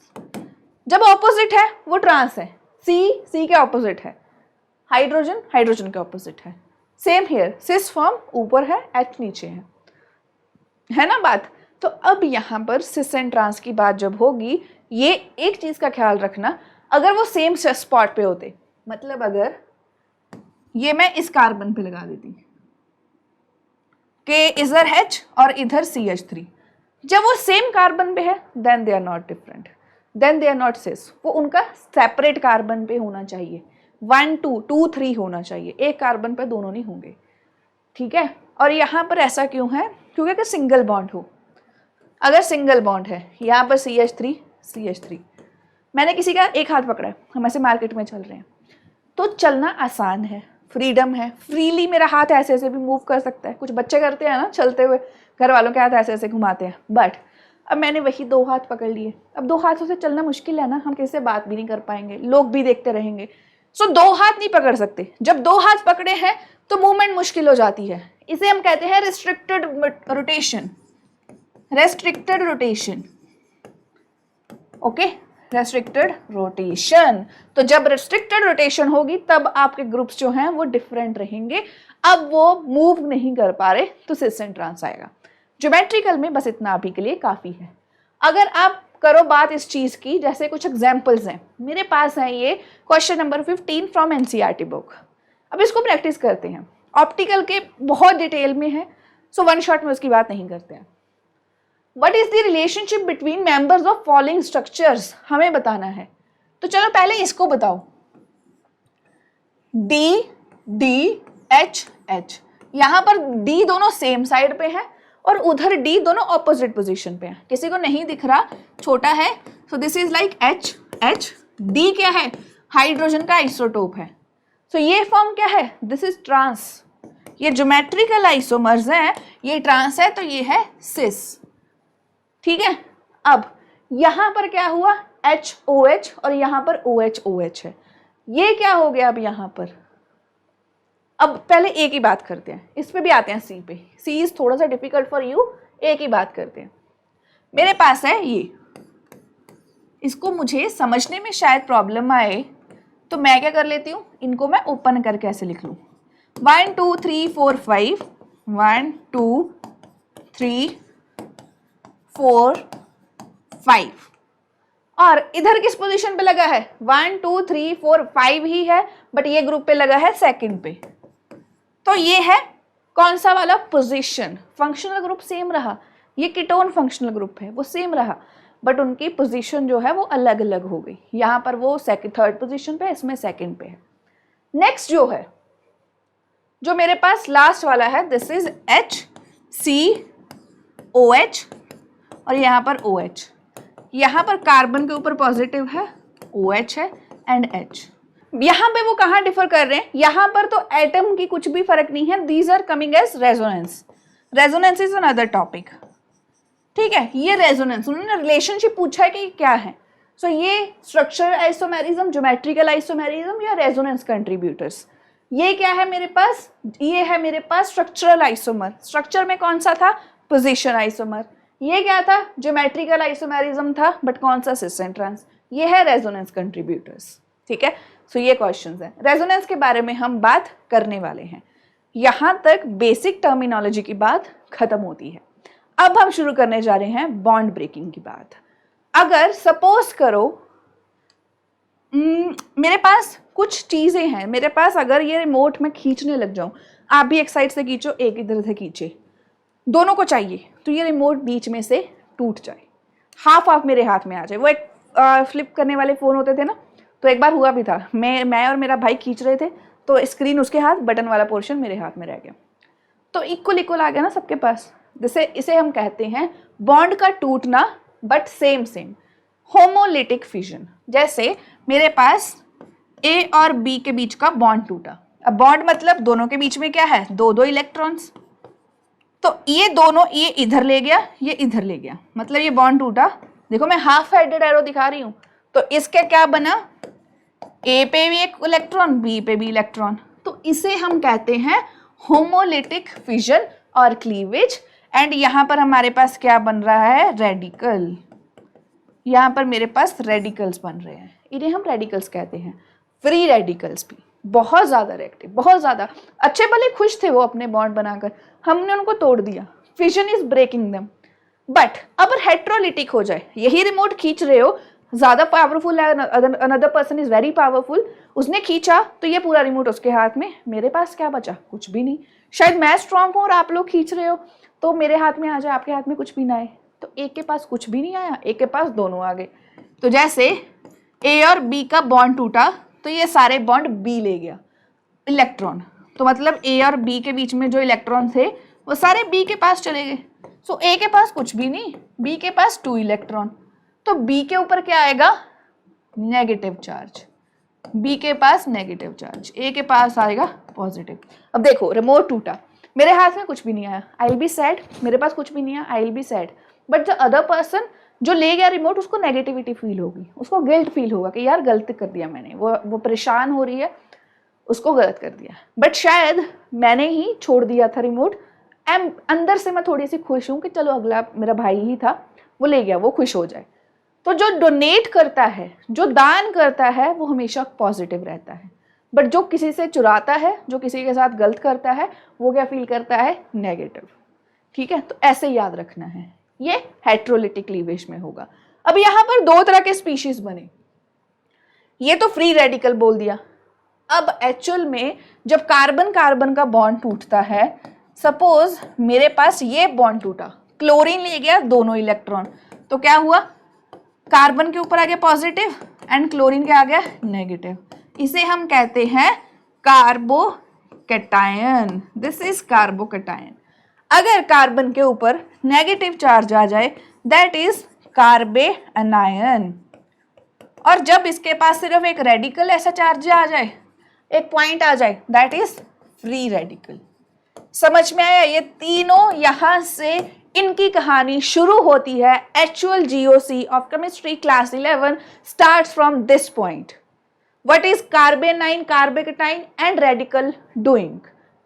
जब ऑपोजिट है वो ट्रांस है, C के ऑपोजिट है, हाइड्रोजन के ऑपोजिट है। सेम हियर, सिस फॉर्म ऊपर है, H नीचे है ना बात। तो अब यहाँ पर सिस एंड ट्रांस की बात जब होगी, ये एक चीज का ख्याल रखना, अगर वो सेम स्पॉट पे होते, मतलब अगर ये मैं इस कार्बन पे लगा देती कि इधर H और इधर CH3, जब वो सेम कार्बन पे है, then they are not different, then they are not cis. वो उनका सेपरेट कार्बन पे होना चाहिए, 1 2 2 3 होना चाहिए, एक कार्बन पे दोनों नहीं होंगे, ठीक है। और यहाँ पर ऐसा क्यों है, क्योंकि अगर सिंगल बॉन्ड हो, अगर सिंगल बॉन्ड है यहाँ पर CH3, मैंने किसी का एक हाथ पकड़ा है, हम ऐसे मार्केट में चल रहे हैं, तो चलना आसान है, फ्रीडम है, फ्रीली मेरा हाथ ऐसे ऐसे भी मूव कर सकता है। कुछ बच्चे करते हैं ना, चलते हुए घर वालों के हाथ ऐसे ऐसे घुमाते हैं, बट अब मैंने वही 2 हाथ पकड़ लिए, अब 2 हाथों से चलना मुश्किल है ना, हम किसी से बात भी नहीं कर पाएंगे, लोग भी देखते रहेंगे। सो 2 हाथ नहीं पकड़ सकते, जब 2 हाथ पकड़े हैं तो मूवमेंट मुश्किल हो जाती है, इसे हम कहते हैं restricted rotation, restricted rotation, okay, restricted rotation. तो जब रेस्ट्रिक्टेड रोटेशन होगी तब आपके ग्रुप्स जो हैं वो डिफरेंट रहेंगे, अब वो मूव नहीं कर पा रहे, तो सिस एंड ट्रांस आएगा। ज्योमेट्रिकल में बस इतना अभी के लिए काफी है। अगर आप करो बात इस चीज की, जैसे कुछ एग्जांपल्स हैं मेरे पास है, ये question number 15 from NCERT book. अब इसको प्रैक्टिस करते हैं। ऑप्टिकल के बहुत डिटेल में है, सो वन शॉट में उसकी बात नहीं करते हैं। What is the relationship between members of following structures? हमें बताना है। तो चलो पहले इसको बताओ। D, D, H, H। यहाँ पर D दोनों सेम साइड पे है और उधर D दोनों ऑपोजिट पोजीशन पे है। किसी को नहीं दिख रहा, छोटा है, सो this is like H, H। D क्या है? हाइड्रोजन का आइसोटोप है। सो ये फॉर्म क्या है? This is trans. ये ज्योमेट्रिकल आइसोमर्स है, ये ट्रांस है, तो ये है सिस। ठीक है। अब यहां पर क्या हुआ? HOH और यहां पर OH है। ये क्या हो गया अब यहां पर? अब पहले ए की बात करते हैं, इस पे भी आते हैं सी पे। सी इज थोड़ा सा डिफिकल्ट फॉर यू, ए की बात करते हैं। मेरे पास है ये, इसको मुझे समझने में शायद प्रॉब्लम आए, तो मैं क्या कर लेती हूँ, इनको मैं ओपन करके ऐसे लिख लूँ 1 2 3 4 5 1 2 3 4 5 और इधर किस पोजीशन पे लगा है? 1 2 3 4 5 ही है, बट ये ग्रुप पे लगा है सेकंड पे। तो ये है कौन सा वाला? पोजीशन। फंक्शनल ग्रुप सेम रहा, ये कीटोन फंक्शनल ग्रुप है, वो सेम रहा, बट उनकी पोजीशन जो है वो अलग अलग हो गई। यहाँ पर वो थर्ड पोजीशन पे है, इसमें सेकंड पे है। नेक्स्ट जो है, जो मेरे पास लास्ट वाला है, दिस इज HCOH और यहाँ पर OH। यहाँ पर कार्बन के ऊपर पॉजिटिव है, OH है एंड H। यहाँ पे वो कहाँ डिफर कर रहे हैं? यहाँ पर तो एटम की कुछ भी फर्क नहीं है, these are coming as resonance. Resonance is another topic. ठीक है, ये रेजोनेंस, उन्होंने रिलेशनशिप पूछा है कि क्या है। सो ये स्ट्रक्चरल आइसोमेरिज्म, ज्योमेट्रिकल आइसोमेरिज्म या रेजोनेंस कंट्रीब्यूटर्स। ये क्या है मेरे पास? ये है मेरे पास स्ट्रक्चरल आइसोमर। स्ट्रक्चर में कौन सा था? Position isomer. ये क्या था? ज्योमेट्रिकल आइसोमेरिज्म था, बट कौन सा? Cis and trans. ये है रेजोनेंस कंट्रीब्यूटर्स। ठीक है, सो ये क्वेश्चंस हैं। रेजोनेंस के बारे में हम बात करने वाले हैं। यहां तक बेसिक टर्मिनोलॉजी की बात खत्म होती है। अब हम शुरू करने जा रहे हैं बॉन्ड ब्रेकिंग की बात। अगर सपोज करो मेरे पास कुछ चीजें हैं, मेरे पास अगर ये रिमोट में खींचने लग जाऊं, आप भी एक साइड से खींचो, एक इधर से खींचे, दोनों को चाहिए, तो ये रिमोट बीच में से टूट जाए, हाफ मेरे हाथ में आ जाए। वो एक फ्लिप करने वाले फोन होते थे ना, तो एक बार हुआ भी था, मैं और मेरा भाई खींच रहे थे, तो स्क्रीन उसके हाथ, बटन वाला पोर्शन मेरे हाथ में रह गया। तो इक्वल आ गया ना सबके पास। जैसे इसे हम कहते हैं बॉन्ड का टूटना, बट सेम होमोलिटिक फिजन। जैसे मेरे पास ए और बी के बीच का बॉन्ड टूटा। अब बॉन्ड मतलब दोनों के बीच में क्या है? दो इलेक्ट्रॉन्स। तो ये दोनों, ये इधर ले गया, ये इधर ले गया, मतलब ये बॉन्ड टूटा। देखो मैं हाफ हेडेड एरो दिखा रही हूं, तो इसका क्या बना? ए पे भी एक इलेक्ट्रॉन, बी पे भी इलेक्ट्रॉन। तो इसे हम कहते हैं होमोलिटिक फिजन और क्लीवेज। एंड यहां पर हमारे पास क्या बन रहा है? रेडिकल। यहां पर मेरे पास रेडिकल्स बन रहे हैं, इन्हें हम रेडिकल्स कहते हैं। फ्री रेडिकल्स भी बहुत ज्यादा रिएक्टिव, बहुत ज्यादा अच्छे, भले खुश थे वो अपने बॉन्ड बनाकर, हमने उनको तोड़ दिया। Fission is breaking them. But अब हेट्रोलिटिक हो जाए, यही रिमोट खींच रहे हो, ज्यादा पावरफुल है, another person is very powerful, उसने खींचा तो ये पूरा रिमोट उसके हाथ में, मेरे पास क्या बचा? कुछ भी नहीं। शायद मैं स्ट्रांग हूं और आप लोग खींच रहे हो, तो मेरे हाथ में आ जाए, आपके हाथ में कुछ भी ना आए, तो एक के पास कुछ भी नहीं आया, एक के पास दोनों आ गए। तो जैसे ए और बी का बॉन्ड टूटा, तो ये सारे बॉन्ड बी ले गया इलेक्ट्रॉन, तो मतलब ए और बी के बीच में जो इलेक्ट्रॉन थे वो सारे बी के पास चले गए। सो ए के पास कुछ भी नहीं, बी के पास 2 इलेक्ट्रॉन, तो बी के ऊपर क्या आएगा? Negative charge. बी के पास नेगेटिव चार्ज, ए के पास आएगा पॉजिटिव। अब देखो रिमोट टूटा, मेरे हाथ में कुछ भी नहीं आया, आई विल बी सैड। मेरे पास कुछ भी नहीं आया, I will be sad. But the other person जो ले गया रिमोट, उसको नेगेटिविटी फील होगी, उसको गिल्ट फील होगा कि यार गलत कर दिया मैंने, वो परेशान हो रही है, उसको गलत कर दिया। बट शायद मैंने ही छोड़ दिया था रिमोट, अंदर से मैं थोड़ी सी खुश हूँ कि चलो अगला मेरा भाई ही था, वो ले गया, वो खुश हो जाए। तो जो डोनेट करता है, जो दान करता है, वो हमेशा पॉजिटिव रहता है। बट जो किसी से चुराता है, जो किसी के साथ गलत करता है, वो क्या फील करता है? नेगेटिव। ठीक है, तो ऐसे याद रखना है, ये हेट्रोलिटिक क्लीवेज में होगा। अब यहाँ पर 2 तरह के स्पीशीज बने। ये तो फ्री रेडिकल बोल दिया, अब एक्चुअल में जब कार्बन कार्बन का बॉन्ड टूटता है, सपोज मेरे पास ये बॉन्ड टूटा, क्लोरीन ले गया दोनों इलेक्ट्रॉन, तो क्या हुआ, कार्बन के ऊपर आ गया पॉजिटिव एंड क्लोरीन के आ गया नेगेटिव। इसे हम कहते हैं कार्बोकैटायन। This is carbocation. अगर कार्बन के ऊपर नेगेटिव चार्ज आ जाए दैट इज कार्बेअनायन। और जब इसके पास सिर्फ एक रेडिकल ऐसा चार्ज आ जाए, एक पॉइंट आ जाए, दैट इज फ्री रेडिकल। समझ में आया? ये तीनों यहां से इनकी कहानी शुरू होती है। Actual GOC of chemistry class 11 starts from this point. What is कार्बेनाइन, carbocation and radical doing,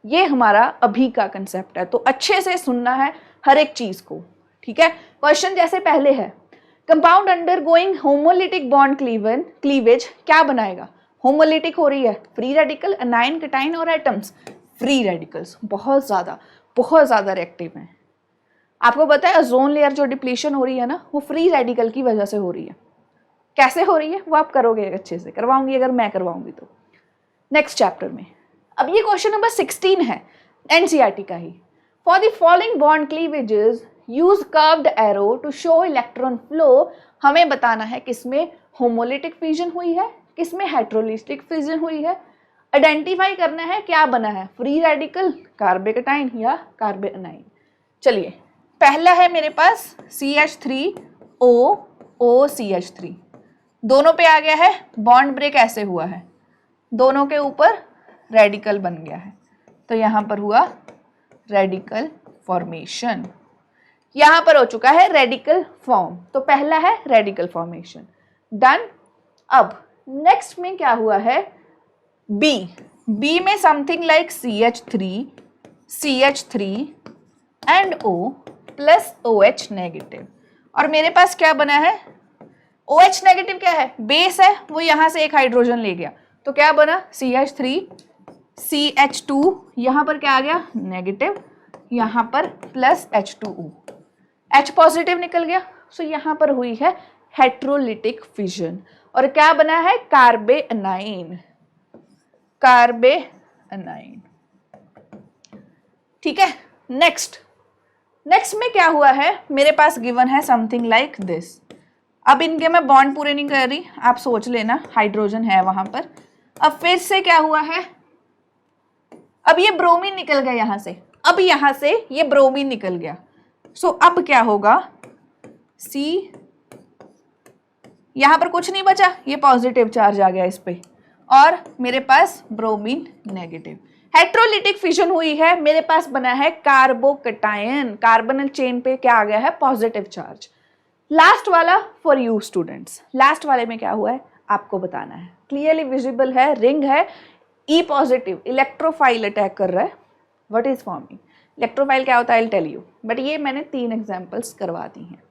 ये हमारा अभी का कंसेप्ट है। तो अच्छे से सुनना है हर एक चीज को, ठीक है। क्वेश्चन जैसे पहले है, compound undergoing homolytic bond cleavage क्या बनाएगा? होमोलिटिक हो रही है, फ्री रेडिकल, अनायन, कैटायन और एटम्स फ्री रेडिकल्स बहुत ज्यादा रिएक्टिव हैं। आपको पता है ओजोन लेयर जो डिप्लीशन हो रही है ना, वो फ्री रेडिकल की वजह से हो रही है। कैसे हो रही है वो आप करोगे अच्छे से, करवाऊंगी अगर मैं करवाऊंगी तो नेक्स्ट चैप्टर में। अब ये क्वेश्चन नंबर 16 है, एनसीईआरटी का ही। For the following bond cleavages use curved arrow to show electron flow. हमें बताना है किसमें होमोलिटिक फ्यूजन हुई है, किसमें हेटेरोलिटिक फ्यूजन हुई है। आइडेंटिफाई करना है क्या बना है, फ्री रेडिकल, कार्बोकैटायन या कार्बेअनायन। चलिए, पहला है मेरे पास CH3OOCH3, दोनों पे आ गया है, बॉन्ड ब्रेक ऐसे हुआ है, दोनों के ऊपर रेडिकल बन गया है, तो यहां पर हुआ रेडिकल फॉर्मेशन। यहां पर हो चुका है रेडिकल फॉर्म, तो पहला है रेडिकल फॉर्मेशन, डन। अब नेक्स्ट में क्या हुआ है, बी में something like CH3 and O plus OH negative, और मेरे पास क्या बना है, OH नेगेटिव क्या है, बेस है, वो यहां से एक हाइड्रोजन ले गया, तो क्या बना CH3 CH2, यहां पर क्या आ गया नेगेटिव, यहां पर प्लस H2O, H पॉजिटिव निकल गया, सो यहां पर हुई है हेटेरोलिटिक फिजन, और क्या बना है कार्बेअनाइन, ठीक है। नेक्स्ट में क्या हुआ है, मेरे पास गिवन है समथिंग लाइक दिस। अब इनके मैं बॉन्ड पूरे नहीं कर रही, आप सोच लेना, हाइड्रोजन है वहां पर। अब फिर से क्या हुआ है, अब ये ब्रोमीन निकल गया यहां से, अब यहां से ये ब्रोमीन निकल गया, सो अब क्या होगा, C, यहां पर कुछ नहीं बचा, ये पॉजिटिव चार्ज आ गया इस पे, और मेरे पास ब्रोमीन नेगेटिव, हेटेरोलिटिक फिजन हुई है, मेरे पास बना है कार्बोकैटायन, कार्बोनिल चेन पे क्या आ गया है पॉजिटिव चार्ज। लास्ट वाला फॉर यू स्टूडेंट्स, लास्ट वाले में क्या हुआ है आपको बताना है, क्लियरली विजिबल है, रिंग है, E पॉजिटिव, इलेक्ट्रोफाइल अटैक कर रहा है। व्हाट इज फॉर्मिंग, इलेक्ट्रोफाइल क्या होता है, I will tell you, but ये मैंने 3 एग्जांपल्स करवा दी हैं,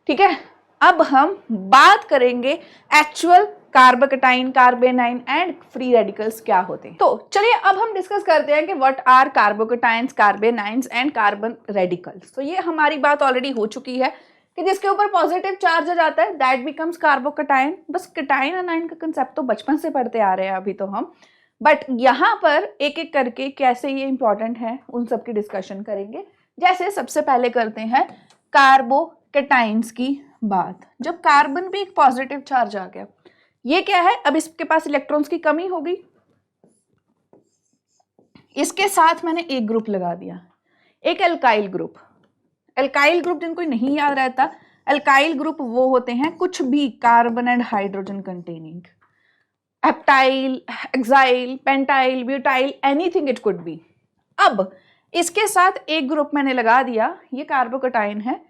ठीक है। अब हम बात करेंगे actual carbocation, कार्बेनाइन and free radicals क्या होते हैं। तो चलिए अब हम डिस्कस करते हैं कि what are carbocations, carbanions and carbon radicals. तो ये हमारी बात ऑलरेडी हो चुकी है कि जिसके ऊपर पॉजिटिव चार्ज आ जाता है दैट बिकम्स कार्बोकैटायन। बस कैटायन अनायन का कंसेप्ट तो बचपन से पढ़ते आ रहे हैं अभी तो हम, बट यहाँ पर एक एक करके कैसे ये इंपॉर्टेंट है उन सब की डिस्कशन करेंगे। जैसे सबसे पहले करते हैं कार्बोकैटायंस की बात। जब कार्बन पे एक पॉजिटिव चार्ज आ गया, ये क्या है, अब इसके पास इलेक्ट्रॉन्स की कमी हो गई, इसके साथ मैंने एक ग्रुप लगा दिया, एक एल्काइल ग्रुप। एल्काइल ग्रुप जिनको नहीं याद रहता, एल्काइल ग्रुप वो होते हैं कुछ भी carbon and hydrogen containing, heptyl, hexyl, pentyl, butyl, anything it could be. अब इसके साथ एक ग्रुप मैंने लगा दिया, ये कार्बोकैटायन है,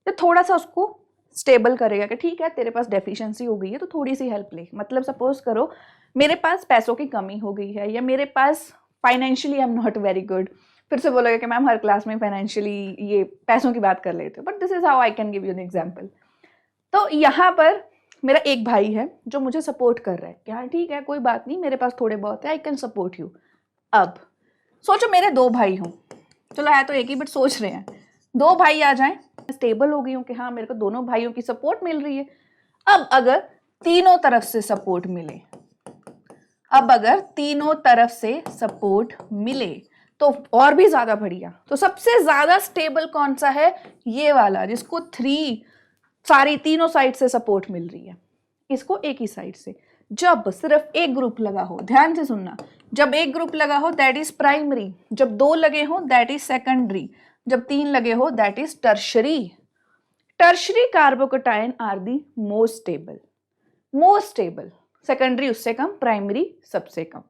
तो थोड़ा सा उसको स्टेबल करेगा कि ठीक है तेरे पास डेफिशिएंसी हो गई है तो थोड़ी सी हेल्प ले। मतलब सपोज करो मेरे पास पैसों की कमी हो गई है, या मेरे पास financially I am not very good, फिर से बोलोगे कि मैम हर क्लास में फाइनेंशियली ये पैसों की बात कर लेते हो, but this is how I can give you an example. तो यहाँ पर मेरा एक भाई है जो मुझे सपोर्ट कर रहा है कि हाँ ठीक है कोई बात नहीं, मेरे पास थोड़े बहुत है, आई कैन सपोर्ट यू। अब सोचो मेरे 2 भाई हों, चलो है तो एक ही, बट सोच रहे हैं 2 भाई आ जाएं, स्टेबल हो गई हूँ कि हाँ मेरे को दोनों भाइयों की सपोर्ट मिल रही है। अब अगर तीनों तरफ से सपोर्ट मिले, अब अगर तीनों तरफ से सपोर्ट मिले तो और भी ज्यादा बढ़िया। तो सबसे ज्यादा स्टेबल कौन सा है? ये वाला, जिसको सारी तीनों साइड से सपोर्ट मिल रही है। इसको एक ही साइड से। जब सिर्फ एक ग्रुप लगा हो, ध्यान से सुनना, जब एक ग्रुप लगा हो दैट इज प्राइमरी, जब दो लगे हो दैट इज सेकेंडरी, जब तीन लगे हो that is tertiary. Tertiary carbocation are the most stable, most stable. Secondary उससे कम, प्राइमरी सबसे कम।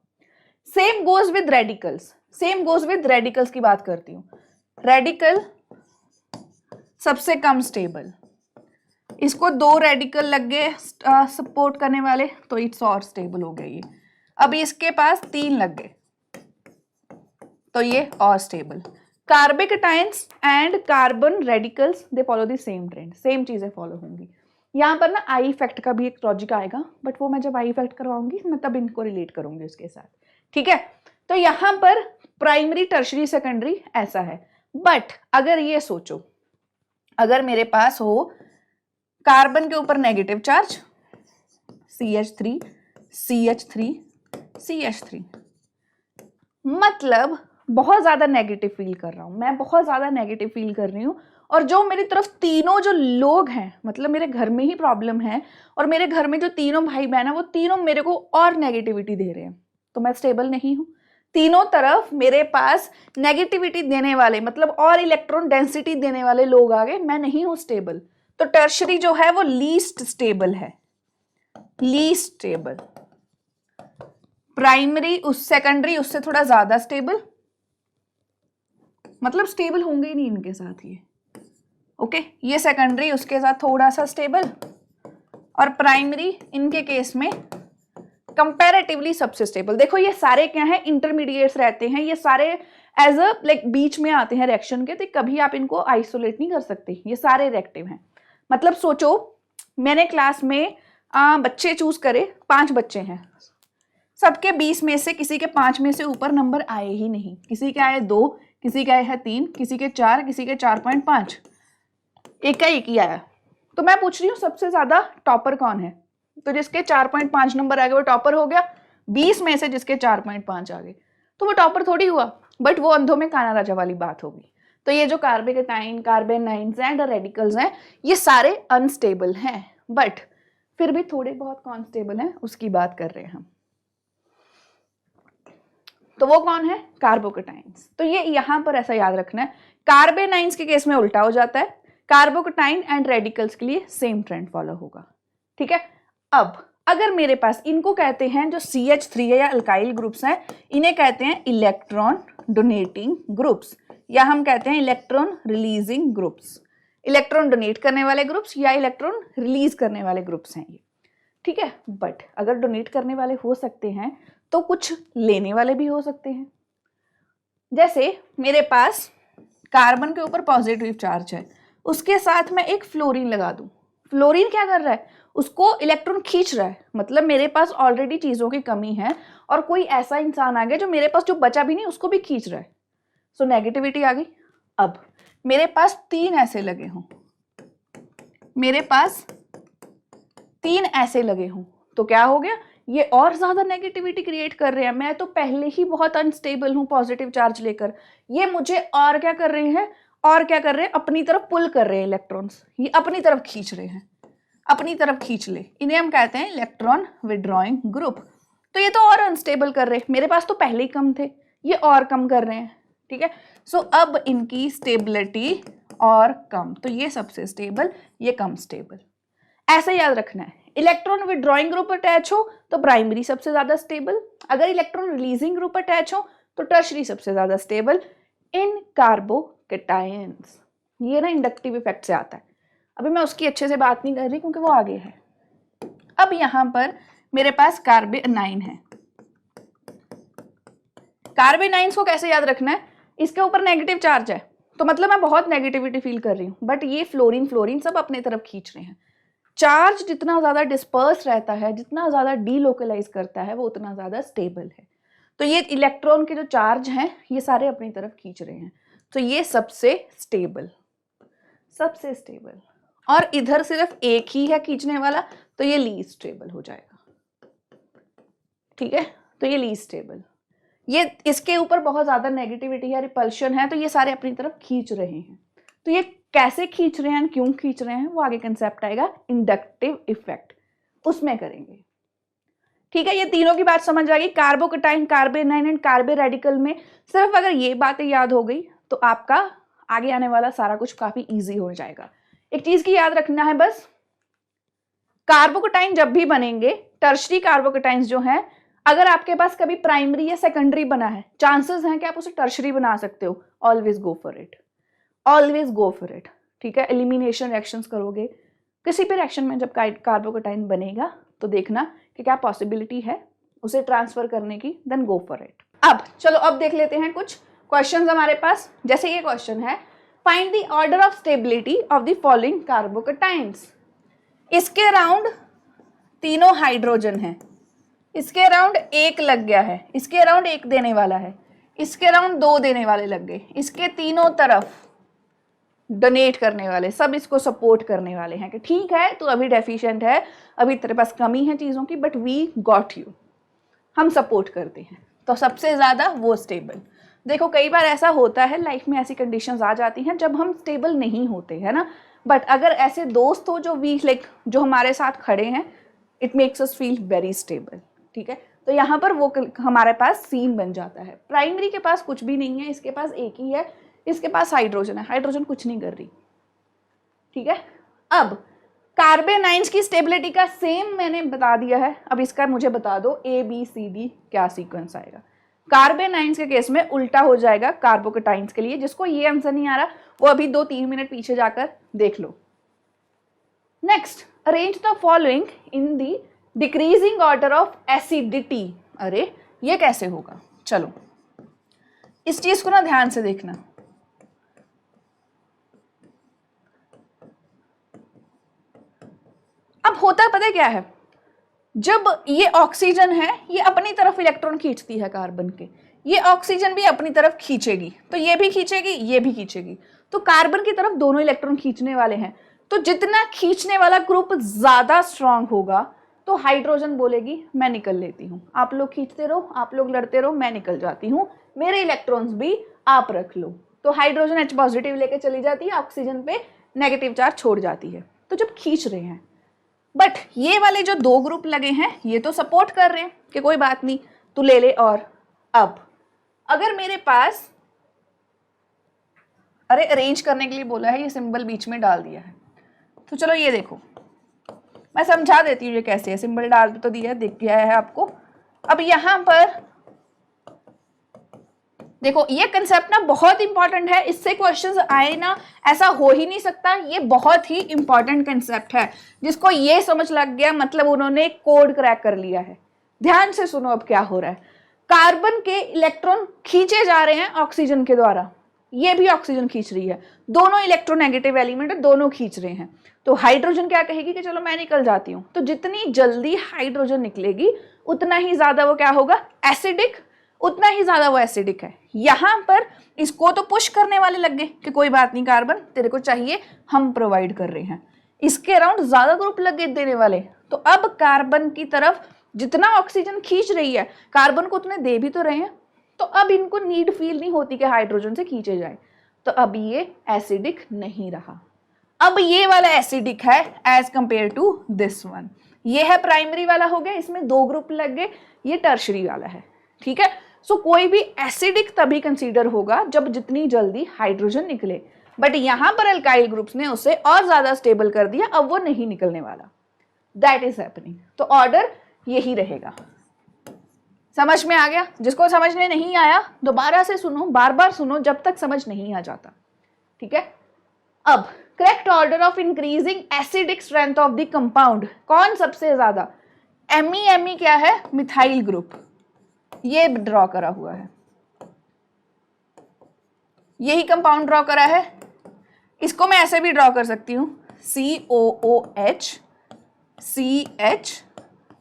Same goes with radicals, same goes with radicals की बात करती हूं। रेडिकल सबसे कम स्टेबल, इसको दो रेडिकल लग गए सपोर्ट करने वाले तो इट्स और स्टेबल हो गया ये। अब इसके पास तीन लग गए तो ये और stable. Carbocations and carbon radicals they follow the same trend, same चीजें फॉलो होंगी। यहाँ पर ना आई इफेक्ट का भी एक लॉजिक आएगा, बट वो मैं जब आई इफेक्ट करवाऊंगी मैं तब इनको रिलेट करूंगी उसके साथ, ठीक है। तो यहाँ पर प्राइमरी, टर्शरी, सेकेंडरी ऐसा है। बट अगर ये सोचो, अगर मेरे पास हो कार्बन के ऊपर negative charge CH3, CH3, CH3, मतलब बहुत ज्यादा नेगेटिव फील कर रहा हूं मैं, बहुत ज्यादा नेगेटिव फील कर रही हूं, और जो मेरी तरफ तीनों जो लोग हैं, मतलब मेरे घर में ही प्रॉब्लम है और मेरे घर में जो तीनों भाई बहन है वो तीनों मेरे को और नेगेटिविटी दे रहे हैं, तो मैं स्टेबल नहीं हूं। तीनों तरफ मेरे पास नेगेटिविटी देने वाले, मतलब और इलेक्ट्रॉन डेंसिटी देने वाले लोग आ गए, मैं नहीं हूं स्टेबल। तो टर्शरी जो है वो लीस्ट स्टेबल है, लीस्ट स्टेबल। प्राइमरी उस सेकेंडरी उससे थोड़ा ज्यादा स्टेबल, मतलब स्टेबल होंगे ही नहीं इनके साथ ये, ओके। ये सेकेंडरी उसके साथ थोड़ा सा स्टेबल, और प्राइमरी इनके केस में कंपैरेटिवली सबसे स्टेबल। देखो ये सारे क्या है, इंटरमीडिएट्स रहते हैं, ये सारे एज अ लाइक बीच में आते हैं रिएक्शन के, तो कभी आप इनको आइसोलेट नहीं कर सकते, ये सारे रिएक्टिव हैं। मतलब सोचो मैंने क्लास में बच्चे चूज करे, 5 बच्चे हैं, सबके 20 में से किसी के 5 में से ऊपर नंबर आए ही नहीं, किसी के आए 2, किसी के आए है 3, किसी के 4, किसी के 4.5, एक का एक ही आया। तो मैं पूछ रही हूँ सबसे ज्यादा टॉपर कौन है? तो जिसके 4.5 नंबर आ गए वो टॉपर हो गया, 20 में से जिसके 4.5 आ गए तो वो टॉपर थोड़ी हुआ, बट वो अंधों में काना राजा वाली बात होगी। तो ये जो कार्बोकटाइन, कार्बेनाइंस एंड रेडिकल्स हैं ये सारे अनस्टेबल हैं, बट फिर भी थोड़े बहुत कौन स्टेबल हैं उसकी बात कर रहे हैं हम। तो वो कौन है? कार्बोकटाइंस। तो ये यहां पर ऐसा याद रखना है, कार्बेनाइंस के केस में उल्टा हो जाता है, कार्बोकटाइन एंड रेडिकल्स के लिए सेम ट्रेंड फॉलो होगा, ठीक है। अब अगर मेरे पास, इनको कहते हैं जो CH3 है या अल्काइल ग्रुप्स हैं, इन्हें कहते हैं इलेक्ट्रॉन डोनेटिंग ग्रुप्स, या हम कहते हैं electron releasing groups. Electron donate करने वाले ग्रुप्स या इलेक्ट्रॉन रिलीज करने वाले ग्रुप्स हैं ये, ठीक है। बट अगर डोनेट करने वाले हो सकते हैं तो कुछ लेने वाले भी हो सकते हैं। जैसे मेरे पास कार्बन के ऊपर पॉजिटिव चार्ज है, उसके साथ मैं एक फ्लोरीन लगा दूं, फ्लोरीन क्या कर रहा है? उसको इलेक्ट्रॉन खींच रहा है, मतलब मेरे पास ऑलरेडी चीजों की कमी है और कोई ऐसा इंसान आ गया जो मेरे पास जो बचा भी नहीं उसको भी खींच रहा है, सो नेगेटिविटी आ गई। अब मेरे पास 3 ऐसे लगे हों, मेरे पास 3 ऐसे लगे हों, तो क्या हो गया? ये और ज्यादा नेगेटिविटी क्रिएट कर रहे हैं। मैं तो पहले ही बहुत अनस्टेबल हूं पॉजिटिव चार्ज लेकर, ये मुझे और क्या कर रहे हैं, और क्या कर रहे हैं, अपनी तरफ पुल कर रहे हैं इलेक्ट्रॉन्स, ये अपनी तरफ खींच रहे हैं, अपनी तरफ खींच ले, इन्हें हम कहते हैं इलेक्ट्रॉन विड्रॉइंग ग्रुप। तो ये तो और अनस्टेबल कर रहे हैं, मेरे पास तो पहले ही कम थे, ये और कम कर रहे हैं, ठीक है। सो अब इनकी स्टेबिलिटी और कम, तो ये सबसे स्टेबल, ये कम स्टेबल, ऐसा याद रखना है। इलेक्ट्रॉन विड्रॉइंग ग्रुप अटैच हो तो प्राइमरी सबसे ज्यादा स्टेबल, अगर इलेक्ट्रॉन रिलीजिंग ग्रुप अटैच हो तो टर्शरी सबसे ज्यादा स्टेबल इन कार्बोकटायंस। ये ना इंडक्टिव इफेक्ट से आता है, अभी मैं उसकी अच्छे से बात नहीं कर रही क्योंकि वो आगे है। अब यहां पर मेरे पास कार्बेनाइन है, कार्बेनाइंस को कैसे याद रखना है? इसके ऊपर नेगेटिव चार्ज है तो मतलब मैं बहुत नेगेटिविटी फील कर रही हूँ, बट ये फ्लोरीन फ्लोरीन सब अपने तरफ खींच रहे हैं। चार्ज जितना ज्यादा डिस्पर्स रहता है, जितना ज्यादा डीलोकलाइज करता है, वो उतना ज्यादा स्टेबल है। तो ये इलेक्ट्रॉन के जो चार्ज हैं ये सारे अपनी तरफ खींच रहे हैं, तो ये सबसे स्टेबल, सबसे स्टेबल। और इधर सिर्फ एक ही है खींचने वाला, तो ये लीस्ट स्टेबल हो जाएगा, ठीक है। तो तो ये लीस्ट स्टेबल, ये इसके ऊपर बहुत ज्यादा नेगेटिविटी है, रिपल्शन है, तो ये सारे अपनी तरफ खींच रहे हैं। तो ये कैसे खींच रहे हैं, क्यों खींच रहे हैं, वो आगे कंसेप्ट आएगा इंडक्टिव इफेक्ट, उसमें करेंगे। ठीक है, ये तीनों की बात समझ आ गई। कार्बोकेटाइन, कार्बेनाइन एंड कार्बे रेडिकल में सिर्फ अगर ये बातें याद हो गई तो आपका आगे आने वाला सारा कुछ काफी इजी हो जाएगा। एक चीज की याद रखना है बस, कार्बोकेटाइन जब भी बनेंगे, टर्शरी कार्बोकेटाइंस जो हैं, अगर आपके पास कभी प्राइमरी या सेकेंडरी बना है, चांसेस हैं कि आप उसे टर्शरी बना सकते हो। Always go for it, always go for it. ठीक है, एलिमिनेशन रिएक्शंस करोगे, किसी भी रिएक्शन में जब कार्बोकेटाइन बनेगा तो देखना कि क्या पॉसिबिलिटी है उसे ट्रांसफर करने की, देन गो फॉर इट। अब चलो, अब देख लेते हैं कुछ क्वेश्चंस हमारे पास। जैसे ये क्वेश्चन है, find the order of stability of the following carbocations. इसके अराउंड तीनों हाइड्रोजन है, इसके अराउंड एक लग गया है, इसके अराउंड एक देने वाला है, इसके अराउंड दो देने वाले लग गए, इसके तीनों तरफ डोनेट करने वाले, सब इसको सपोर्ट करने वाले हैं कि ठीक है तू अभी डेफिशिएंट है, अभी तेरे पास कमी है चीज़ों की, बट वी गॉट यू, हम सपोर्ट करते हैं। तो सबसे ज़्यादा वो स्टेबल। देखो कई बार ऐसा होता है लाइफ में, ऐसी कंडीशंस आ जाती हैं जब हम स्टेबल नहीं होते, है ना, बट अगर ऐसे दोस्त हो जो वी लाइक जो हमारे साथ खड़े हैं, it makes us feel very stable. ठीक है, तो यहाँ पर वो हमारे पास सीन बन जाता है। प्राइमरी के पास कुछ भी नहीं है, इसके पास एक ही है, इसके पास हाइड्रोजन है, हाइड्रोजन कुछ नहीं कर रही। ठीक है, अब कार्बेनाइंस की स्टेबिलिटी का सेम मैंने बता दिया है। अब इसका मुझे बता दो ABCD क्या सीक्वेंस आएगा। कार्बेनाइंस के केस में उल्टा हो जाएगा कार्बोकेटाइंस के लिए। जिसको ये आंसर नहीं आ रहा वो अभी 2-3 मिनट पीछे जाकर देख लो। Next, arrange the following in the decreasing order of acidity. अरे ये कैसे होगा, चलो इस चीज को ना ध्यान से देखना। अब होता पता क्या है, जब ये ऑक्सीजन है ये अपनी तरफ इलेक्ट्रॉन खींचती है कार्बन के, ये ऑक्सीजन भी अपनी तरफ खींचेगी, तो ये भी खींचेगी ये भी खींचेगी, तो कार्बन की तरफ दोनों इलेक्ट्रॉन खींचने वाले हैं। तो जितना खींचने वाला ग्रुप ज्यादा स्ट्रांग होगा तो हाइड्रोजन बोलेगी मैं निकल लेती हूँ, आप लोग खींचते रहो, आप लोग लड़ते रहो, मैं निकल जाती हूँ, मेरे इलेक्ट्रॉन्स भी आप रख लो। तो हाइड्रोजन H पॉजिटिव लेके चली जाती है, ऑक्सीजन पे नेगेटिव चार्ज छोड़ जाती है। तो जब खींच रहे हैं, बट ये वाले जो दो ग्रुप लगे हैं ये तो सपोर्ट कर रहे हैं कि कोई बात नहीं तू ले ले। और अब अगर मेरे पास, अरे अरेंज करने के लिए बोला है, ये सिंबल बीच में डाल दिया है, तो चलो ये देखो मैं समझा देती हूँ ये कैसे है। सिंबल डाल तो दिया है, दिख गया है आपको। अब यहां पर देखो ये कंसेप्ट ना बहुत इंपॉर्टेंट है, इससे क्वेश्चंस आए ना ऐसा हो ही नहीं सकता। ये बहुत ही इंपॉर्टेंट कंसेप्ट है, जिसको ये समझ लग गया मतलब उन्होंने कोड क्रैक कर लिया है। ध्यान से सुनो अब क्या हो रहा है। कार्बन के इलेक्ट्रॉन खींचे जा रहे हैं ऑक्सीजन के द्वारा, ये भी ऑक्सीजन खींच रही है, दोनों इलेक्ट्रोनेगेटिव एलिमेंट दोनों खींच रहे हैं। तो हाइड्रोजन क्या कहेगी कि चलो मैं निकल जाती हूँ। तो जितनी जल्दी हाइड्रोजन निकलेगी उतना ही ज्यादा वो क्या होगा, एसिडिक, उतना ही ज्यादा वो एसिडिक है। यहां पर इसको तो पुश करने वाले लग गए कि कोई बात नहीं कार्बन तेरे को चाहिए, हम प्रोवाइड कर रहे हैं। इसके अराउंड ज्यादा ग्रुप लग गए देने वाले, तो अब कार्बन की तरफ जितना ऑक्सीजन खींच रही है कार्बन को उतने दे भी तो रहे हैं, तो अब इनको नीड फील नहीं होती कि हाइड्रोजन से खींचे जाए। तो अब ये एसिडिक नहीं रहा, अब ये वाला एसिडिक है as compare to this one. ये है प्राइमरी वाला हो गया, इसमें दो ग्रुप लग गए, ये टर्शरी वाला है। ठीक है, सो कोई भी एसिडिक तभी कंसीडर होगा जब जितनी जल्दी हाइड्रोजन निकले, बट यहां पर अल्काइल ग्रुप्स ने उसे और ज्यादा स्टेबल कर दिया, अब वो नहीं निकलने वाला। That is happening. तो ऑर्डर यही रहेगा। समझ में आ गया? जिसको समझ में नहीं आया दोबारा से सुनो, बार बार सुनो जब तक समझ नहीं आ जाता। ठीक है, अब correct order of increasing acidic strength of the compound, कौन सबसे ज्यादा? एमी क्या है, मिथाइल ग्रुप, ये ड्रॉ करा हुआ है, यही कंपाउंड ड्रॉ करा है। इसको मैं ऐसे भी ड्रॉ कर सकती हूं, COOH CH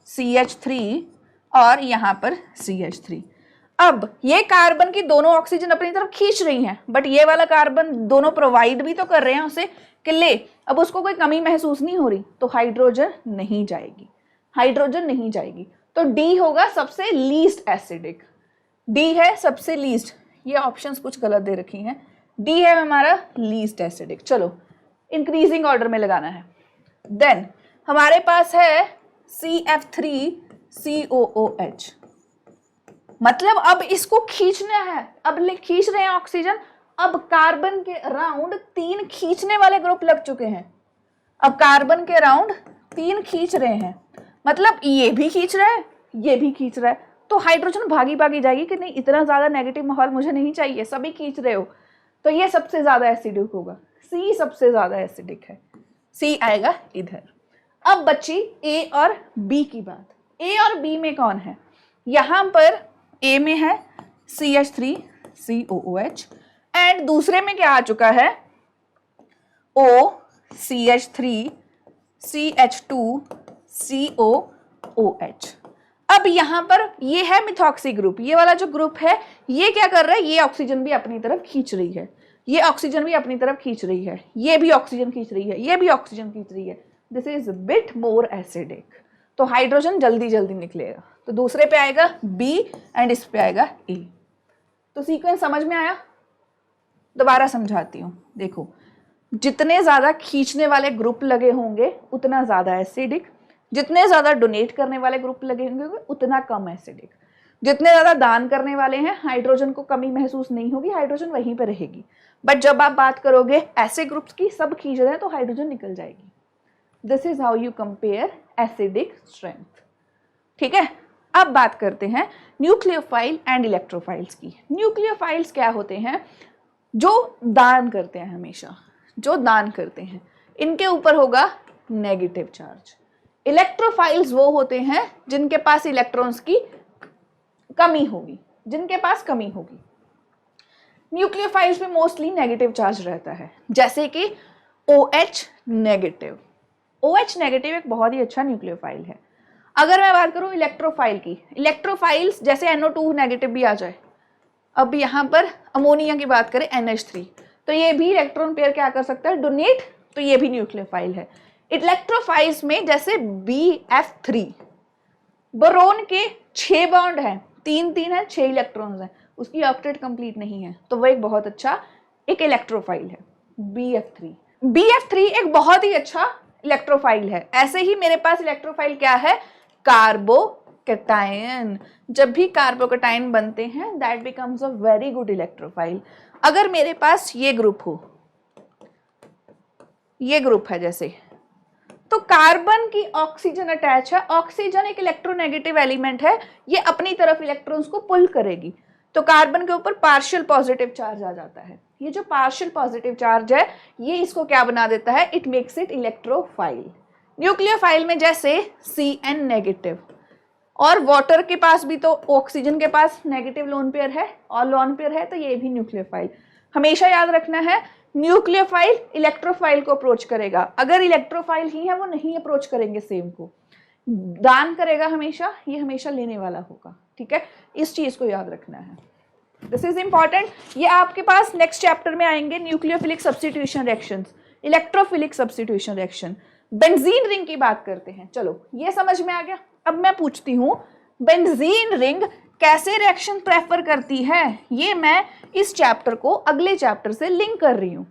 CH3 और यहां पर CH3। अब ये कार्बन की दोनों ऑक्सीजन अपनी तरफ खींच रही हैं, बट ये वाला कार्बन दोनों प्रोवाइड भी तो कर रहे हैं उसे कि ले, अब उसको कोई कमी महसूस नहीं हो रही, तो हाइड्रोजन नहीं जाएगी, हाइड्रोजन नहीं जाएगी। तो डी होगा सबसे लीस्ट एसिडिक, डी है सबसे लीस्ट, ये ऑप्शंस कुछ गलत दे रखी हैं, डी है हमारा लीस्ट एसिडिक। चलो इंक्रीजिंग ऑर्डर में लगाना है। देन हमारे पास है CF3COOH, मतलब अब इसको खींचना है, अब खींच रहे हैं ऑक्सीजन, अब कार्बन के अराउंड 3 खींचने वाले ग्रुप लग चुके हैं, अब कार्बन के अराउंड 3 खींच रहे हैं, मतलब ये भी खींच रहा है, ये भी खींच रहा है, तो हाइड्रोजन भागी भागी जाएगी कि नहीं, इतना ज्यादा नेगेटिव माहौल मुझे नहीं चाहिए, सभी खींच रहे हो, तो ये सबसे ज्यादा एसिडिक होगा, सी सबसे ज्यादा एसिडिक है, सी आएगा इधर। अब बची ए और बी की बात। ए और बी में कौन है, यहां पर ए में है CH3COOH एंड दूसरे में क्या आ चुका है OCH3CH2COOH। अब यहां पर ये है मिथॉक्सी ग्रुप, ये वाला जो ग्रुप है ये क्या कर रहा है, ये ऑक्सीजन भी अपनी तरफ खींच रही है, ये ऑक्सीजन भी अपनी तरफ खींच रही है, ये भी ऑक्सीजन खींच रही है, ये भी ऑक्सीजन खींच रही है, this is bit more acidic, तो हाइड्रोजन जल्दी जल्दी निकलेगा, तो दूसरे पे आएगा बी एंड इस पे आएगा ए। तो सीक्वेंस समझ में आया, दोबारा समझाती हूँ, देखो जितने ज्यादा खींचने वाले ग्रुप लगे होंगे उतना ज्यादा एसिडिक, जितने ज्यादा डोनेट करने वाले ग्रुप लगे होंगे उतना कम एसिडिक, जितने ज्यादा दान करने वाले हैं हाइड्रोजन को कमी महसूस नहीं होगी, हाइड्रोजन वहीं पर रहेगी, बट जब आप बात करोगे ऐसे ग्रुप्स की सब खींच रहे हैं तो हाइड्रोजन निकल जाएगी। This is how you compare acidic strength. ठीक है, अब बात करते हैं न्यूक्लियोफाइल एंड इलेक्ट्रोफाइल्स की। न्यूक्लियोफाइल्स क्या होते हैं, जो दान करते हैं, हमेशा जो दान करते हैं, इनके ऊपर होगा नेगेटिव चार्ज। इलेक्ट्रोफाइल्स वो होते हैं जिनके पास इलेक्ट्रॉन्स की कमी होगी, जिनके पास कमी होगी। न्यूक्लियोफाइल्स में मोस्टली नेगेटिव चार्ज रहता है, जैसे कि OH नेगेटिव। OH नेगेटिव एक बहुत ही अच्छा न्यूक्लियोफाइल है। अगर मैं बात करूं इलेक्ट्रोफाइल की, इलेक्ट्रोफाइल्स जैसे NO2 नेगेटिव भी आ जाए, अब यहां पर अमोनिया की बात करें NH3, तो ये भी इलेक्ट्रॉन पेयर क्या कर सकता है, डोनेट, तो ये भी न्यूक्लियोफाइल है। इलेक्ट्रोफाइल्स में जैसे BF3, बोरोन के 6 बॉन्ड हैं, 3 है, 6 इलेक्ट्रॉन्स हैं, उसकी ऑक्टेट कंप्लीट नहीं है, तो वो एक बहुत अच्छा एक इलेक्ट्रोफाइल है BF3। BF3 एक बहुत ही अच्छा इलेक्ट्रोफाइल है। ऐसे ही मेरे पास इलेक्ट्रोफाइल क्या है, कार्बोकैटायन। जब भी कार्बोकैटायन बनते हैं that becomes a very good electrophile. अगर मेरे पास ये ग्रुप हो, ये ग्रुप है जैसे, तो कार्बन की ऑक्सीजन अटैच है, ऑक्सीजन एक इलेक्ट्रोनेगेटिव एलिमेंट है, ये अपनी तरफ इलेक्ट्रॉन्स को पुल करेगी, तो कार्बन के ऊपर पार्शियल पॉजिटिव चार्ज आ जाता है। ये जो पार्शियल पॉजिटिव चार्ज है ये इसको क्या बना देता है, it makes it electrophile. Nucleophile में जैसे Cn नेगेटिव, और वाटर के पास भी तो ऑक्सीजन के पास नेगेटिव लोन पेयर है और लोन पेयर है, तो ये भी न्यूक्लियोफाइल। हमेशा याद रखना है न्यूक्लियोफाइल इलेक्ट्रोफाइल को अप्रोच करेगा, अगर इलेक्ट्रोफाइल ही है वो नहीं अप्रोच करेंगे सेम को, दान करेगा हमेशा, ये हमेशा लेने वाला होगा। ठीक है, इस चीज को याद रखना है, दिस इज इंपॉर्टेंट। ये आपके पास नेक्स्ट चैप्टर में आएंगे, nucleophilic substitution reactions, electrophilic substitution reaction. Benzene ring की बात करते हैं, चलो ये समझ में आ गया। अब मैं पूछती हूँ बेंजीन रिंग कैसे रिएक्शन प्रेफर करती है, ये मैं इस चैप्टर को अगले चैप्टर से लिंक कर रही हूं।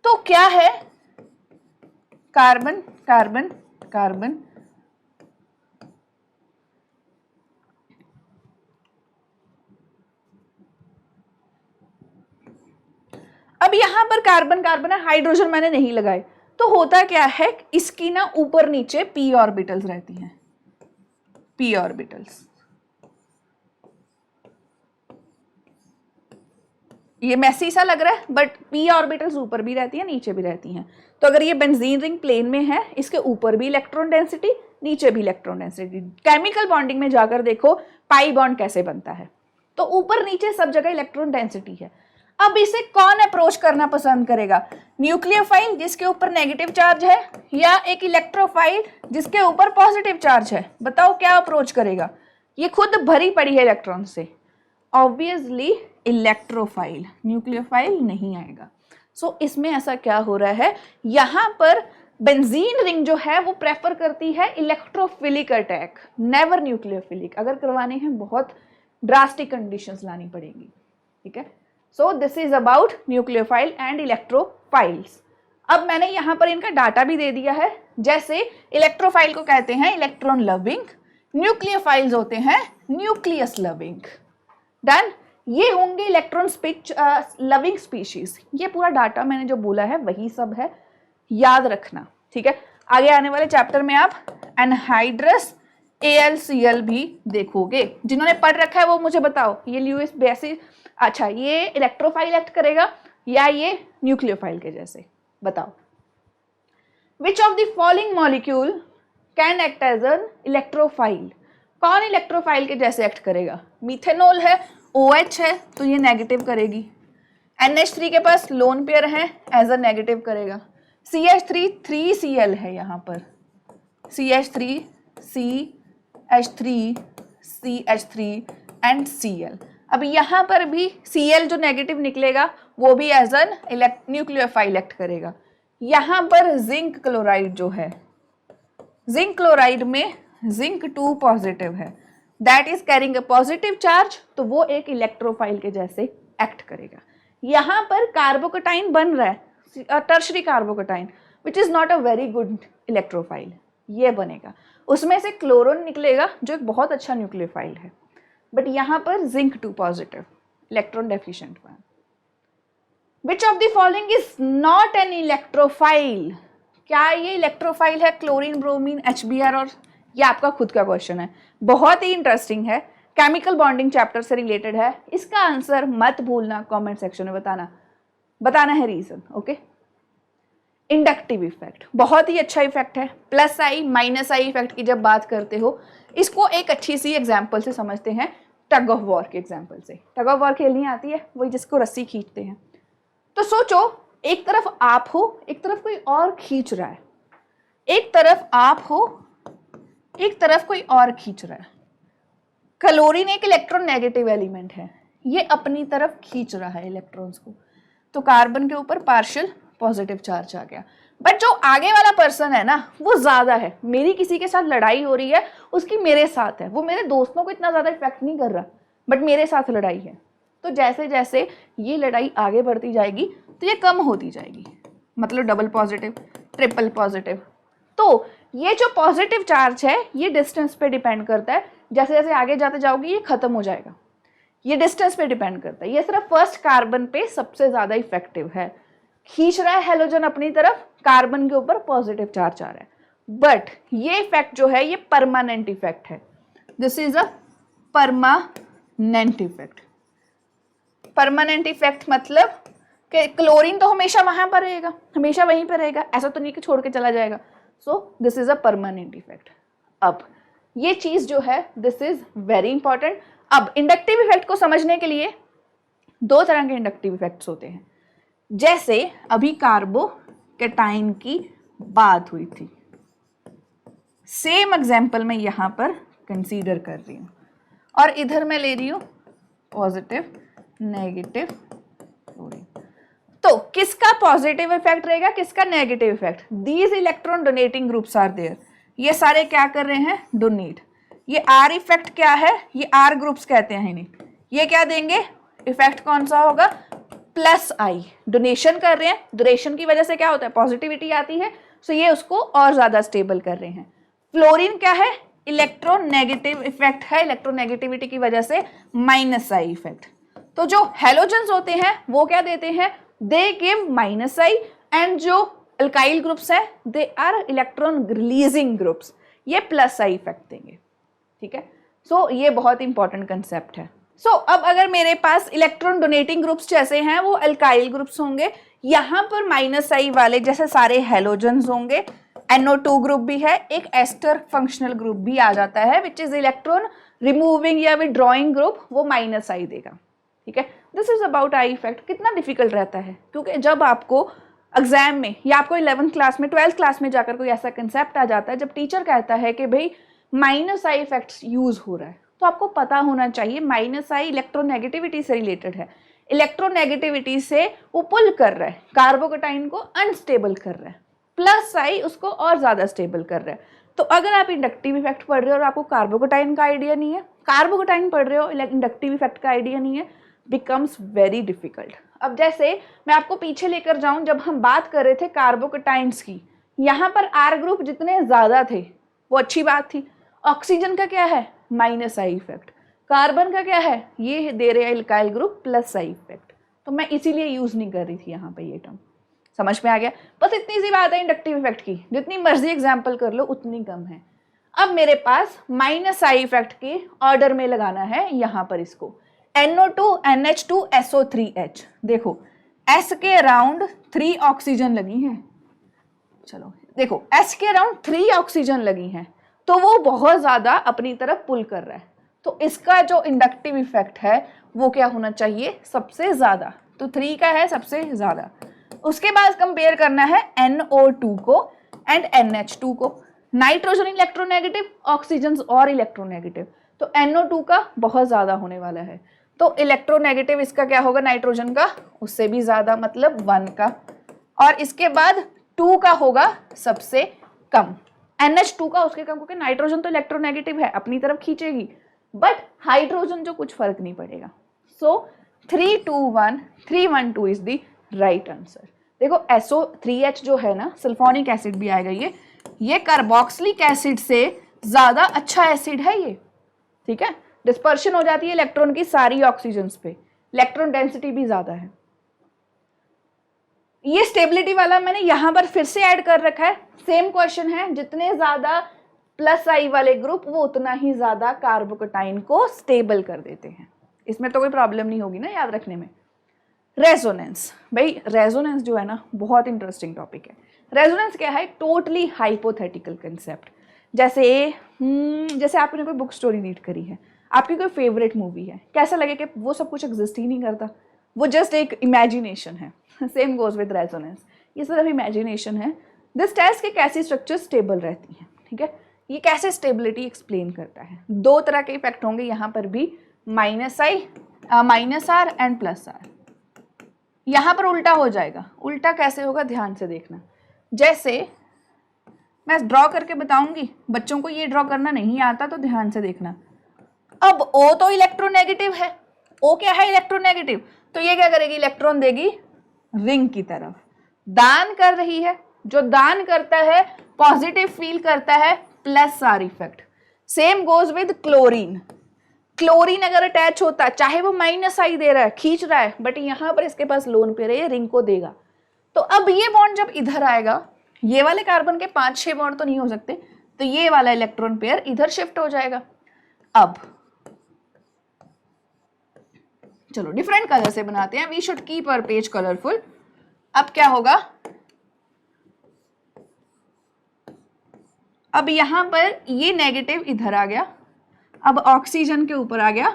तो क्या है, कार्बन कार्बन कार्बन, अब यहां पर कार्बन कार्बन है, हाइड्रोजन मैंने नहीं लगाए, तो होता क्या है, इसकी ना ऊपर नीचे p ऑर्बिटल्स रहती हैं, p ऑर्बिटल्स। ये मैसी सा लग रहा है बट p ऑर्बिटल्स ऊपर भी रहती हैं नीचे भी रहती हैं। तो अगर ये बेंजीन रिंग प्लेन में है, इसके ऊपर भी इलेक्ट्रॉन डेंसिटी नीचे भी इलेक्ट्रॉन डेंसिटी। केमिकल बॉन्डिंग में जाकर देखो पाई बॉन्ड कैसे बनता है, तो ऊपर नीचे सब जगह इलेक्ट्रॉन डेंसिटी है। अब इसे कौन अप्रोच करना पसंद करेगा, न्यूक्लियोफाइल जिसके ऊपर नेगेटिव चार्ज है या एक इलेक्ट्रोफाइल जिसके ऊपर पॉजिटिव चार्ज है, बताओ क्या अप्रोच करेगा। ये खुद भरी पड़ी है इलेक्ट्रॉन से, ऑब्वियसली इलेक्ट्रोफाइल, न्यूक्लियोफाइल नहीं आएगा। सो इसमें ऐसा क्या हो रहा है, यहां पर बेंजीन रिंग जो है वो प्रेफर करती है इलेक्ट्रोफिलिक अटैक, नेवर न्यूक्लियोफिलिक। अगर करवाने हैं बहुत ड्रास्टिक कंडीशंस लानी पड़ेगी, ठीक है। सो this is about nucleophile and electrophiles. अब मैंने यहाँ पर इनका डाटा भी दे दिया है। जैसे इलेक्ट्रोफाइल को कहते हैं इलेक्ट्रॉन लविंग, न्यूक्लियोफाइल्स होते हैं न्यूक्लियस लविंग। डन। ये होंगे इलेक्ट्रॉन लविंग स्पीशीज। ये पूरा डाटा मैंने जो बोला है वही सब है, याद रखना, ठीक है। आगे आने वाले चैप्टर में आप एनहाइड्रस AlCl भी देखोगे। जिन्होंने पढ़ रखा है वो मुझे बताओ, ये ल्यूइस बेसिस, अच्छा ये इलेक्ट्रोफाइल एक्ट करेगा या ये न्यूक्लियोफाइल के जैसे, बताओ। Which of the following molecule can act as an electrophile? कौन इलेक्ट्रोफाइल के जैसे एक्ट करेगा? मीथेनॉल है, OH है तो ये नेगेटिव करेगी। NH3 के पास लोन पेयर है, एज अ नेगेटिव करेगा। CH3 3Cl है यहाँ पर, CH3 CH3 CH3 and Cl। अब यहाँ पर भी Cl जो नेगेटिव निकलेगा वो भी एज एन न्यूक्लियोफाइल एक्ट करेगा। यहाँ पर जिंक क्लोराइड जो है, जिंक क्लोराइड में जिंक 2 पॉजिटिव है, that is carrying a positive charge, तो वो एक इलेक्ट्रोफाइल के जैसे एक्ट करेगा। यहाँ पर कार्बोकेटाइन बन रहा है, tertiary carbocation, which is not a very good electrophile, ये बनेगा। उसमें से क्लोरोन निकलेगा जो एक बहुत अच्छा न्यूक्लियोफाइल है, बट यहाँ पर zinc 2 positive, electron deficient one. Which of the following is not an electrophile? क्या ये इलेक्ट्रोफाइल है? क्लोरीन, ब्रोमीन, HBr, और ये आपका खुद का क्वेश्चन है, बहुत ही इंटरेस्टिंग है, केमिकल बॉन्डिंग चैप्टर से रिलेटेड है। इसका आंसर मत भूलना, कमेंट सेक्शन में बताना है रीजन, ओके। इंडक्टिव इफेक्ट बहुत ही अच्छा इफेक्ट है। Plus I minus I effect की जब बात करते हो, इसको एक अच्छी सी एग्जाम्पल से समझते हैं, टग ऑफ वॉर के एग्जाम्पल से। टग ऑफ वॉर खेलनी आती है, वही जिसको रस्सी खींचते हैं। तो सोचो, एक तरफ आप हो, एक तरफ कोई और खींच रहा है, एक तरफ आप हो, एक तरफ कोई और खींच रहा है। क्लोरीन एक इलेक्ट्रॉन नेगेटिव एलिमेंट है, ये अपनी तरफ खींच रहा है इलेक्ट्रॉन्स को, तो कार्बन के ऊपर पार्शियल पॉजिटिव चार्ज आ गया। बट जो आगे वाला पर्सन है ना, वो ज्यादा है। मेरी किसी के साथ लड़ाई हो रही है, उसकी मेरे साथ है, वो मेरे दोस्तों को इतना ज्यादा इफेक्ट नहीं कर रहा, बट मेरे साथ लड़ाई है। तो जैसे जैसे ये लड़ाई आगे बढ़ती जाएगी तो ये कम होती जाएगी, मतलब डबल पॉजिटिव, ट्रिपल पॉजिटिव। तो ये जो पॉजिटिव चार्ज है ये डिस्टेंस पे डिपेंड करता है, जैसे जैसे आगे जाते जाओगे ये खत्म हो जाएगा, ये डिस्टेंस पे डिपेंड करता है। ये सिर्फ फर्स्ट कार्बन पे सबसे ज्यादा इफेक्टिव है, खींच रहा है हेलोजन अपनी तरफ, कार्बन के ऊपर पॉजिटिव चार्ज आ रहा है। बट ये इफेक्ट जो है ये परमानेंट इफेक्ट है, this is a permanent effect. Permanent effect मतलब कि क्लोरीन तो हमेशा वहां पर रहेगा, हमेशा वहीं पर रहेगा, ऐसा तो नहीं कि छोड़ के चला जाएगा। सो this is a permanent effect. अब ये चीज जो है दिस इज वेरी इंपॉर्टेंट। अब इंडक्टिव इफेक्ट को समझने के लिए दो तरह के इंडक्टिव इफेक्ट्स होते हैं। जैसे अभी कार्बोकेटाइन की बात हुई थी, सेम एग्जाम्पल मैं यहां पर कंसीडर कर रही हूं, और इधर मैं ले रही हूं पॉजिटिव नेगेटिव क्लोरीन। तो किसका पॉजिटिव इफेक्ट रहेगा, किसका negative effect? These electron donating groups are there, ये सारे क्या कर रहे हैं, डोनेट। ये आर इफेक्ट क्या है, ये आर ग्रुप्स कहते हैं इन्हें। ये क्या देंगे, इफेक्ट कौन सा होगा, प्लस आई, डोनेशन कर रहे हैं, डोनेशन की वजह से क्या होता है, पॉजिटिविटी आती है, सो ये उसको और ज्यादा स्टेबल कर रहे हैं। फ्लोरीन क्या है, इलेक्ट्रॉन नेगेटिव इफेक्ट है, इलेक्ट्रोनेगेटिविटी की वजह से माइनस आई इफेक्ट। तो जो हेलोजन्स होते हैं वो क्या देते हैं, they give minus I, and जो अल्काइल ग्रुप्स हैं they are electron releasing groups, ये प्लस आई इफेक्ट देंगे, ठीक है। सो ये बहुत इंपॉर्टेंट कंसेप्ट है। सो अब अगर मेरे पास इलेक्ट्रॉन डोनेटिंग ग्रुप्स जैसे हैं वो अल्काइल ग्रुप्स होंगे, यहाँ पर माइनस आई वाले जैसे सारे हेलोजन्स होंगे, NO2 ग्रुप भी है, एक एस्टर फंक्शनल ग्रुप भी आ जाता है विच इज इलेक्ट्रॉन रिमूविंग या विड्रॉइंग ग्रुप, वो माइनस आई देगा, ठीक है। This is about I effect. कितना डिफिकल्ट रहता है, क्योंकि जब आपको एग्जाम में या आपको 11th क्लास में 12th क्लास में जाकर कोई ऐसा कंसेप्ट आ जाता है, जब टीचर कहता है कि भाई माइनस आई इफेक्ट यूज हो रहा है, तो आपको पता होना चाहिए माइनस आई इलेक्ट्रोनेगेटिविटी से रिलेटेड है। इलेक्ट्रोनेगेटिविटी से वो पुल कर रहा है, कार्बोकेटाइन को अनस्टेबल कर रहा है, प्लस आई उसको और ज़्यादा स्टेबल कर रहा है। तो अगर आप इंडक्टिव इफेक्ट पढ़ रहे हो और आपको कार्बोकेटाइन का आइडिया नहीं है, कार्बोकेटाइन पढ़ रहे हो इंडक्टिव इफेक्ट का आइडिया नहीं है, बिकम्स वेरी डिफिकल्ट। अब जैसे मैं आपको पीछे लेकर जाऊं, जब हम बात कर रहे थे कार्बोकेटाइन्स की, यहाँ पर आर ग्रुप जितने ज़्यादा थे वो अच्छी बात थी। ऑक्सीजन का क्या है, माइनस आई इफेक्ट। कार्बन का क्या है, ये दे रहे हैं alkyl group plus I effect. तो मैं इसीलिए यूज़ नहीं कर रही थी यहाँ पे ये टर्म। समझ में आ गया? बस इतनी सी बात है इंडक्टिव इफेक्ट की, जितनी मर्जी एग्जाम्पल कर लो उतनी कम है। अब मेरे पास माइनस आई इफेक्ट के ऑर्डर में लगाना है यहाँ पर इसको, NO2 NH2 SO3H। देखो S के अराउंड 3 ऑक्सीजन लगी हैं, चलो देखो S के अराउंड 3 ऑक्सीजन लगी हैं, तो वो बहुत ज़्यादा अपनी तरफ पुल कर रहा है। तो इसका जो इंडक्टिव इफेक्ट है वो क्या होना चाहिए, सबसे ज़्यादा। तो 3 का है सबसे ज़्यादा। उसके बाद कंपेयर करना है NO2 को एंड NH2 को। नाइट्रोजन इलेक्ट्रोनेगेटिव, ऑक्सीजन और इलेक्ट्रोनेगेटिव, तो NO2 का बहुत ज़्यादा होने वाला है। तो इलेक्ट्रोनेगेटिव इसका क्या होगा, नाइट्रोजन का उससे भी ज़्यादा, मतलब 1 का। और इसके बाद 2 का होगा सबसे कम, NH2 का उसके कम, क्योंकि नाइट्रोजन तो इलेक्ट्रोनेगेटिव है, अपनी तरफ खींचेगी, बट हाइड्रोजन जो कुछ फर्क नहीं पड़ेगा। सो 3 2 1 3 1 2 इज द राइट आंसर। देखो SO3H जो है ना, सल्फोनिक एसिड भी आएगा, ये कार्बोक्सिलिक एसिड से ज्यादा अच्छा एसिड है ये, ठीक है। डिस्पर्शन हो जाती है इलेक्ट्रॉन की सारी ऑक्सीजन्स पे, इलेक्ट्रॉन डेंसिटी भी ज्यादा है। ये स्टेबिलिटी वाला मैंने यहां पर फिर से ऐड कर रखा है। सेम क्वेश्चन है, जितने ज्यादा प्लस आई वाले ग्रुप वो उतना ही ज्यादा कार्बोकेटाइन को स्टेबल कर देते हैं। इसमें तो कोई प्रॉब्लम नहीं होगी ना याद रखने में। रेजोनेंस, भाई रेजोनेंस जो है ना बहुत इंटरेस्टिंग टॉपिक है। रेजोनेंस क्या है, टोटली हाइपोथेटिकल कंसेप्ट। जैसे आपने कोई बुक स्टोरी रीड करी है, आपकी कोई फेवरेट मूवी है, कैसा लगे कि वो सब कुछ एग्जिस्ट ही नहीं करता, वो जस्ट एक इमेजिनेशन है। सेम गोज विद रेजोनेंस, ये सिर्फ इमेजिनेशन है। दिस टेस्ट के कैसी स्ट्रक्चर स्टेबल रहती हैं, ठीक है। ये कैसे स्टेबिलिटी एक्सप्लेन करता है। 2 तरह के इफेक्ट होंगे यहाँ पर भी, minus R and plus R. यहाँ पर उल्टा हो जाएगा। उल्टा कैसे होगा ध्यान से देखना। जैसे मैं ड्रॉ करके बताऊंगी, बच्चों को ये ड्रॉ करना नहीं आता तो ध्यान से देखना। अब O तो इलेक्ट्रोनेगेटिव है, O क्या है, इलेक्ट्रोनेगेटिव, तो ये क्या करेगी, इलेक्ट्रॉन देगी रिंग की तरफ, दान कर रही है। जो दान करता है पॉजिटिव फील करता है, plus are effect. Same goes with chlorine. Chlorine अगर अटैच होता, चाहे वो माइनस आई दे रहा है, खींच रहा है, बट यहाँ पर इसके पास लोन पे रहे, रिंग को देगा। तो अब ये बॉन्ड जब इधर आएगा, ये वाले कार्बन के 5-6 बॉन्ड तो नहीं हो सकते, तो ये वाला इलेक्ट्रॉन पेयर इधर शिफ्ट हो जाएगा। अब चलो डिफरेंट कलर से बनाते हैं, we should keep our page colourful. अब क्या होगा, अब यहां पर ये नेगेटिव इधर आ गया, अब ऑक्सीजन के ऊपर आ गया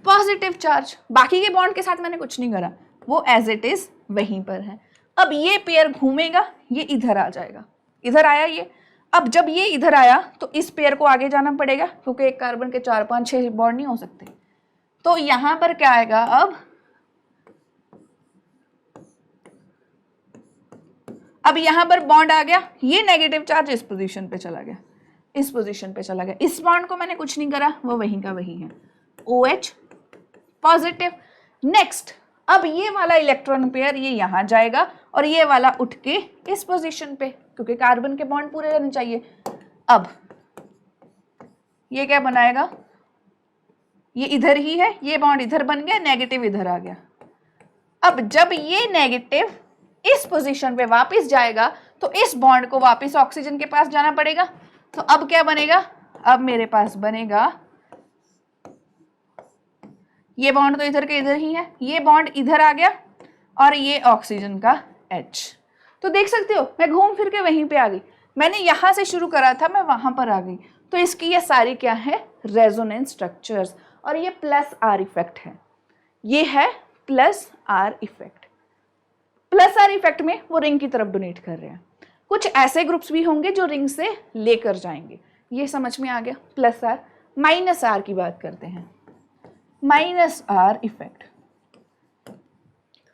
पॉजिटिव चार्ज। बाकी के बॉन्ड के साथ मैंने कुछ नहीं करा, वो एज इट इज वहीं पर है। अब ये पेयर घूमेगा, ये इधर आ जाएगा, इधर आया ये। अब जब ये इधर आया तो इस पेयर को आगे जाना पड़ेगा, क्योंकि एक कार्बन के 4 5 6 बॉन्ड नहीं हो सकते। तो यहां पर क्या आएगा, अब यहां पर बॉन्ड आ गया, ये नेगेटिव चार्ज इस पोजीशन पे चला गया, इस पोजीशन पे चला गया। इस बॉन्ड को मैंने कुछ नहीं करा, वो वहीं का वहीं है, OH पॉजिटिव। नेक्स्ट, अब ये वाला इलेक्ट्रॉन पेयर ये यहां जाएगा और ये वाला उठ के इस पोजीशन पे, क्योंकि कार्बन के बॉन्ड पूरे रहने चाहिए। अब ये क्या बनाएगा, ये इधर ही है, ये बॉन्ड इधर बन गया, नेगेटिव इधर आ गया। अब जब ये नेगेटिव इस पोजीशन पे वापस जाएगा तो इस बॉन्ड को वापस ऑक्सीजन के पास जाना पड़ेगा। तो अब क्या बनेगा, अब मेरे पास बनेगा, ये बॉन्ड तो इधर के इधर ही है, ये बॉन्ड इधर आ गया और ये ऑक्सीजन का H। तो देख सकते हो मैं घूम फिर के वहीं पे आ गई, मैंने यहां से शुरू करा था, मैं वहां पर आ गई। तो इसकी ये सारी क्या है, रेजोनेंस स्ट्रक्चर्स। और ये प्लस आर इफेक्ट है, ये है plus are effect. Plus are effect में वो रिंग की तरफ डोनेट कर रहे हैं। कुछ ऐसे ग्रुप्स भी होंगे जो रिंग से लेकर जाएंगे, ये समझ में आ गया। प्लस आर, माइनस आर की बात करते हैं, minus R effect.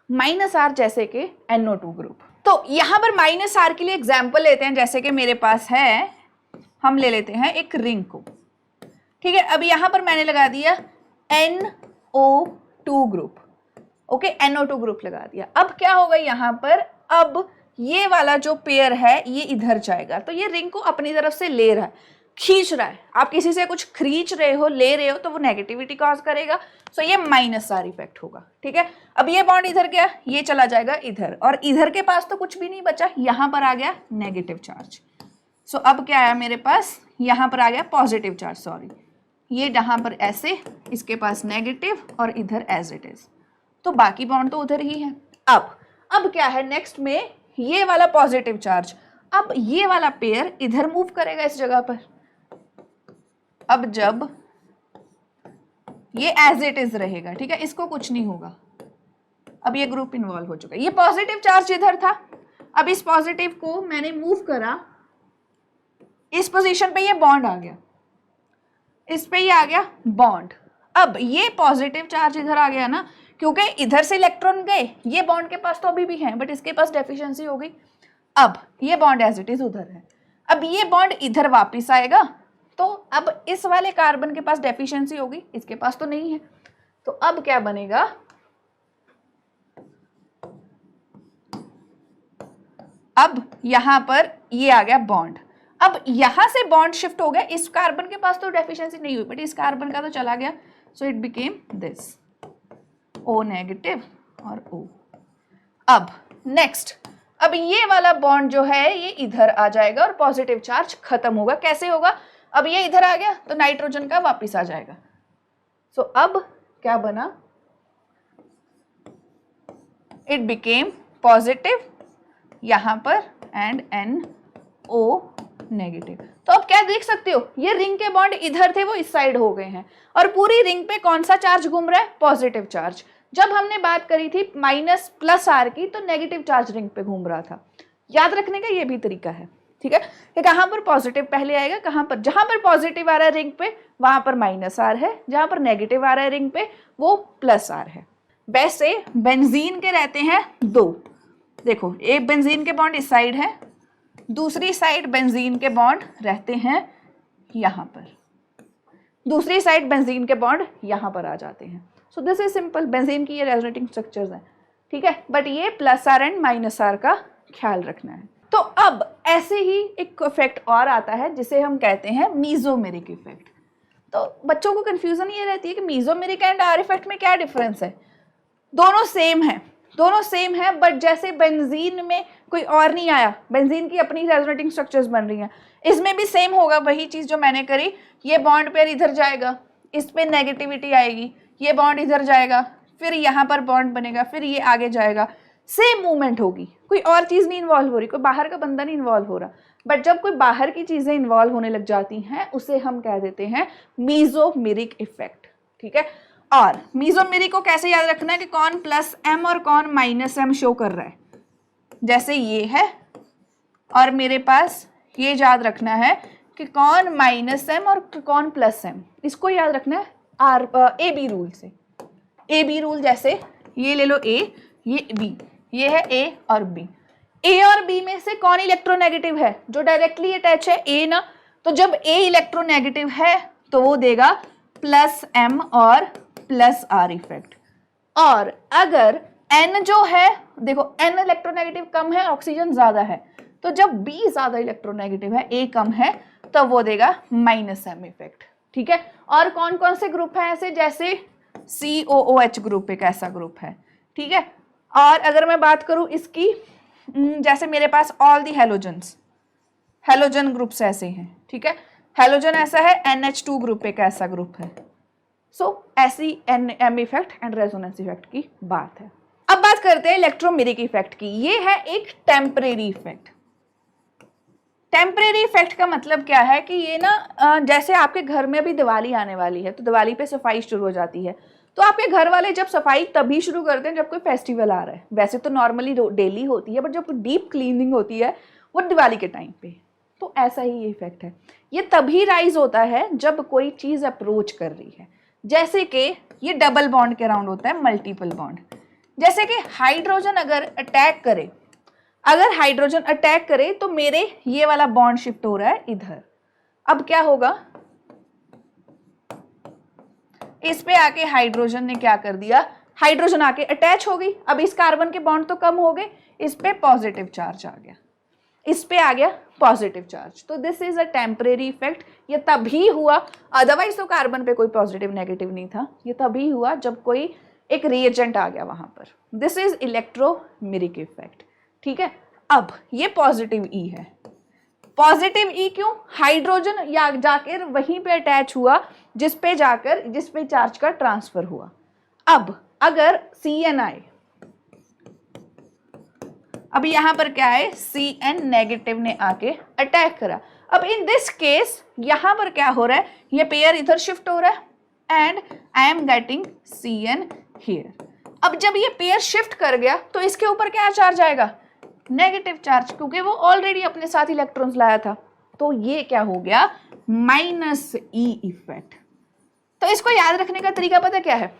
Minus R जैसे कि NO2 ग्रुप। तो यहां पर माइनस आर के लिए एग्जाम्पल लेते हैं, जैसे कि मेरे पास है, हम ले लेते हैं एक रिंग को, ठीक है। अब यहां पर मैंने लगा दिया NO2 group, okay, NO2 group लगा दिया। अब क्या होगा यहाँ पर, अब ये वाला जो पेयर है ये इधर जाएगा, तो ये रिंग को अपनी तरफ से ले रहा है, खींच रहा है। आप किसी से कुछ खींच रहे हो, ले रहे हो, तो वो नेगेटिविटी कॉज करेगा, सो ये माइनस आर इफेक्ट होगा, ठीक है। अब ये बॉन्ड इधर गया, ये चला जाएगा इधर, और इधर के पास तो कुछ भी नहीं बचा, यहाँ पर आ गया नेगेटिव चार्ज। सो अब क्या आया मेरे पास, यहाँ पर आ गया पॉजिटिव चार्ज, सॉरी, ये यहाँ पर ऐसे, इसके पास नेगेटिव और इधर एज इट इज, तो बाकी बॉन्ड तो उधर ही है। अब क्या है नेक्स्ट में, ये वाला पॉजिटिव चार्ज, अब ये वाला पेयर इधर मूव करेगा इस जगह पर। अब जब ये एज इट इज रहेगा, ठीक है, इसको कुछ नहीं होगा, अब ये ग्रुप इन्वॉल्व हो चुका है। ये पॉजिटिव चार्ज इधर था, अब इस पॉजिटिव को मैंने मूव करा, इस पोजीशन पे ये बॉन्ड आ गया, इस पे ये आ गया बॉन्ड। अब ये पॉजिटिव चार्ज इधर आ गया ना, क्योंकि इधर से इलेक्ट्रॉन गए, ये बॉन्ड के पास तो अभी भी है, बट इसके पास डेफिशिएंसी हो गई। अब ये बॉन्ड एज इट इज उधर है, अब ये बॉन्ड इधर वापस आएगा, तो अब इस वाले कार्बन के पास डेफिशिएंसी होगी, इसके पास तो नहीं है, तो अब क्या बनेगा, अब यहां पर ये आ गया बॉन्ड। अब यहां से बॉन्ड शिफ्ट हो गया, इस कार्बन के पास तो डेफिशिएंसी नहीं हुई, बट इस कार्बन का तो चला गया, so it became this O negative और O। अब नेक्स्ट, अब ये वाला बॉन्ड जो है ये इधर आ जाएगा और पॉजिटिव चार्ज खत्म होगा। कैसे होगा, अब ये इधर आ गया तो नाइट्रोजन का वापस आ जाएगा। सो अब क्या बना, इट बिकेम पॉजिटिव यहां पर एंड NO नेगेटिव। तो अब क्या देख सकते हो, ये रिंग के बॉन्ड इधर थे, वो इस साइड हो गए हैं, और पूरी रिंग पे कौन सा चार्ज घूम रहा है, पॉजिटिव चार्ज। जब हमने बात करी थी माइनस प्लस आर की, तो नेगेटिव चार्ज रिंग पे घूम रहा था। याद रखने का ये भी तरीका है, ठीक है, कि कहाँ पर पॉजिटिव पहले आएगा, कहाँ पर, जहां पर पॉजिटिव आ रहा है रिंग पे वहां पर माइनस आर है, जहां पर नेगेटिव आ रहा है रिंग पे वो प्लस आर है। वैसे बेंजीन के रहते हैं दो, देखो एक बेंजीन के बॉन्ड इस साइड है, दूसरी साइड बेंजीन के बॉन्ड रहते हैं यहां पर, दूसरी साइड बेंजीन के बॉन्ड यहां पर आ जाते हैं। So this is simple, benzene की ये रेजोनेटिंग स्ट्रक्चर्स हैं, ठीक है, बट ये plus R and minus R का ख्याल रखना है। तो अब ऐसे ही एक इफेक्ट और आता है जिसे हम कहते हैं मीजोमेरिक इफेक्ट। तो बच्चों को कंफ्यूजन ये रहती है कि मीजोमेरिक एंड आर इफेक्ट में क्या डिफरेंस है। दोनों सेम है, दोनों सेम है, बट जैसे बेंजीन में कोई और नहीं आया, बेंजीन की अपनी रेजोनेटिंग स्ट्रक्चर्स बन रही हैं, इसमें भी सेम होगा वही चीज़ जो मैंने करी। ये बॉन्ड पेयर इधर जाएगा, इस पे नेगेटिविटी आएगी, ये बॉन्ड इधर जाएगा, फिर यहाँ पर बॉन्ड बनेगा, फिर ये आगे जाएगा, सेम मूवमेंट होगी, कोई और चीज़ नहीं इन्वॉल्व हो रही, कोई बाहर का बंदा नहीं इन्वॉल्व हो रहा। बट जब कोई बाहर की चीज़ें इन्वॉल्व होने लग जाती हैं उसे हम कह देते हैं मीजोमेरिक इफेक्ट, ठीक है। और मीजोमेरिक को कैसे याद रखना है कि कौन प्लस एम और कौन माइनस एम शो कर रहा है। जैसे ये है और मेरे पास ये याद रखना है कि कौन माइनस एम और कौन प्लस एम, इसको याद रखना है ए बी रूल से। ए बी रूल जैसे ये ले लो ए, ये बी, ये है ए और बी। ए और बी में से कौन इलेक्ट्रोनेगेटिव है, जो डायरेक्टली अटैच है ए ना, तो जब ए इलेक्ट्रोनेगेटिव है तो वो देगा प्लस एम और प्लस आर इफेक्ट। और अगर एन जो है, देखो एन इलेक्ट्रोनेगेटिव कम है, ऑक्सीजन ज्यादा है, तो जब बी ज्यादा इलेक्ट्रोनेगेटिव है, ए कम है, तब वो देगा माइनस एम इफेक्ट, ठीक है। और कौन कौन से ग्रुप हैं ऐसे, जैसे COOH ग्रुप एक ऐसा ग्रुप है, ठीक है। और अगर मैं बात करूं इसकी, जैसे मेरे पास all the halogens, halogen groups ऐसे हैं, ठीक है। हेलोजन ऐसा है, NH2 ग्रुप एक ऐसा ग्रुप है। सो ऐसी M effect and resonance effect की बात है। अब बात करते हैं इलेक्ट्रोमेरिक इफेक्ट की। ये है एक टेम्परेरी इफेक्ट। टेम्परेरी इफेक्ट का मतलब क्या है कि ये ना, जैसे आपके घर में अभी दिवाली आने वाली है, तो दिवाली पे सफाई शुरू हो जाती है, तो आपके घर वाले जब सफाई तभी शुरू करते हैं जब कोई फेस्टिवल आ रहा है। वैसे तो नॉर्मली डेली होती है, बट जब डीप क्लीनिंग होती है वो दिवाली के टाइम पे। तो ऐसा ही ये इफेक्ट है, ये तभी राइज होता है जब कोई चीज़ अप्रोच कर रही है। जैसे कि ये डबल बॉन्ड के अराउंड होता है मल्टीपल बॉन्ड। जैसे कि हाइड्रोजन अगर अटैक करे अगर हाइड्रोजन अटैक करे तो मेरे ये वाला बॉन्ड शिफ्ट हो रहा है इधर। अब क्या होगा, इस पे आके हाइड्रोजन ने क्या कर दिया, हाइड्रोजन आके अटैच हो गई। अब इस कार्बन के बॉन्ड तो कम हो गए, इस पे पॉजिटिव चार्ज आ गया, इस पे आ गया पॉजिटिव चार्ज। तो this is a temporary effect. ये तभी हुआ, अदरवाइज तो कार्बन पे कोई पॉजिटिव नेगेटिव नहीं था। ये तभी हुआ जब कोई एक रिएजेंट आ गया वहां पर। This is electromeric effect. ठीक है, अब ये पॉजिटिव ई है। पॉजिटिव ई क्यों, हाइड्रोजन या जाकर वहीं पे अटैच हुआ जिस पे चार्ज का ट्रांसफर हुआ। अब अगर Cn आए, अब यहां पर क्या है, Cn नेगेटिव ने आके अटैक करा। अब इन दिस केस यहां पर क्या हो रहा है, ये पेयर इधर शिफ्ट हो रहा है and I am getting Cn here. अब जब ये पेयर शिफ्ट कर गया तो इसके ऊपर क्या चार्ज आएगा, नेगेटिव चार्ज, क्योंकि वो ऑलरेडी अपने साथ इलेक्ट्रॉन्स लाया था। तो ये क्या हो गया, माइनस ई इफेक्ट। तो इसको याद रखने का तरीका पता क्या है,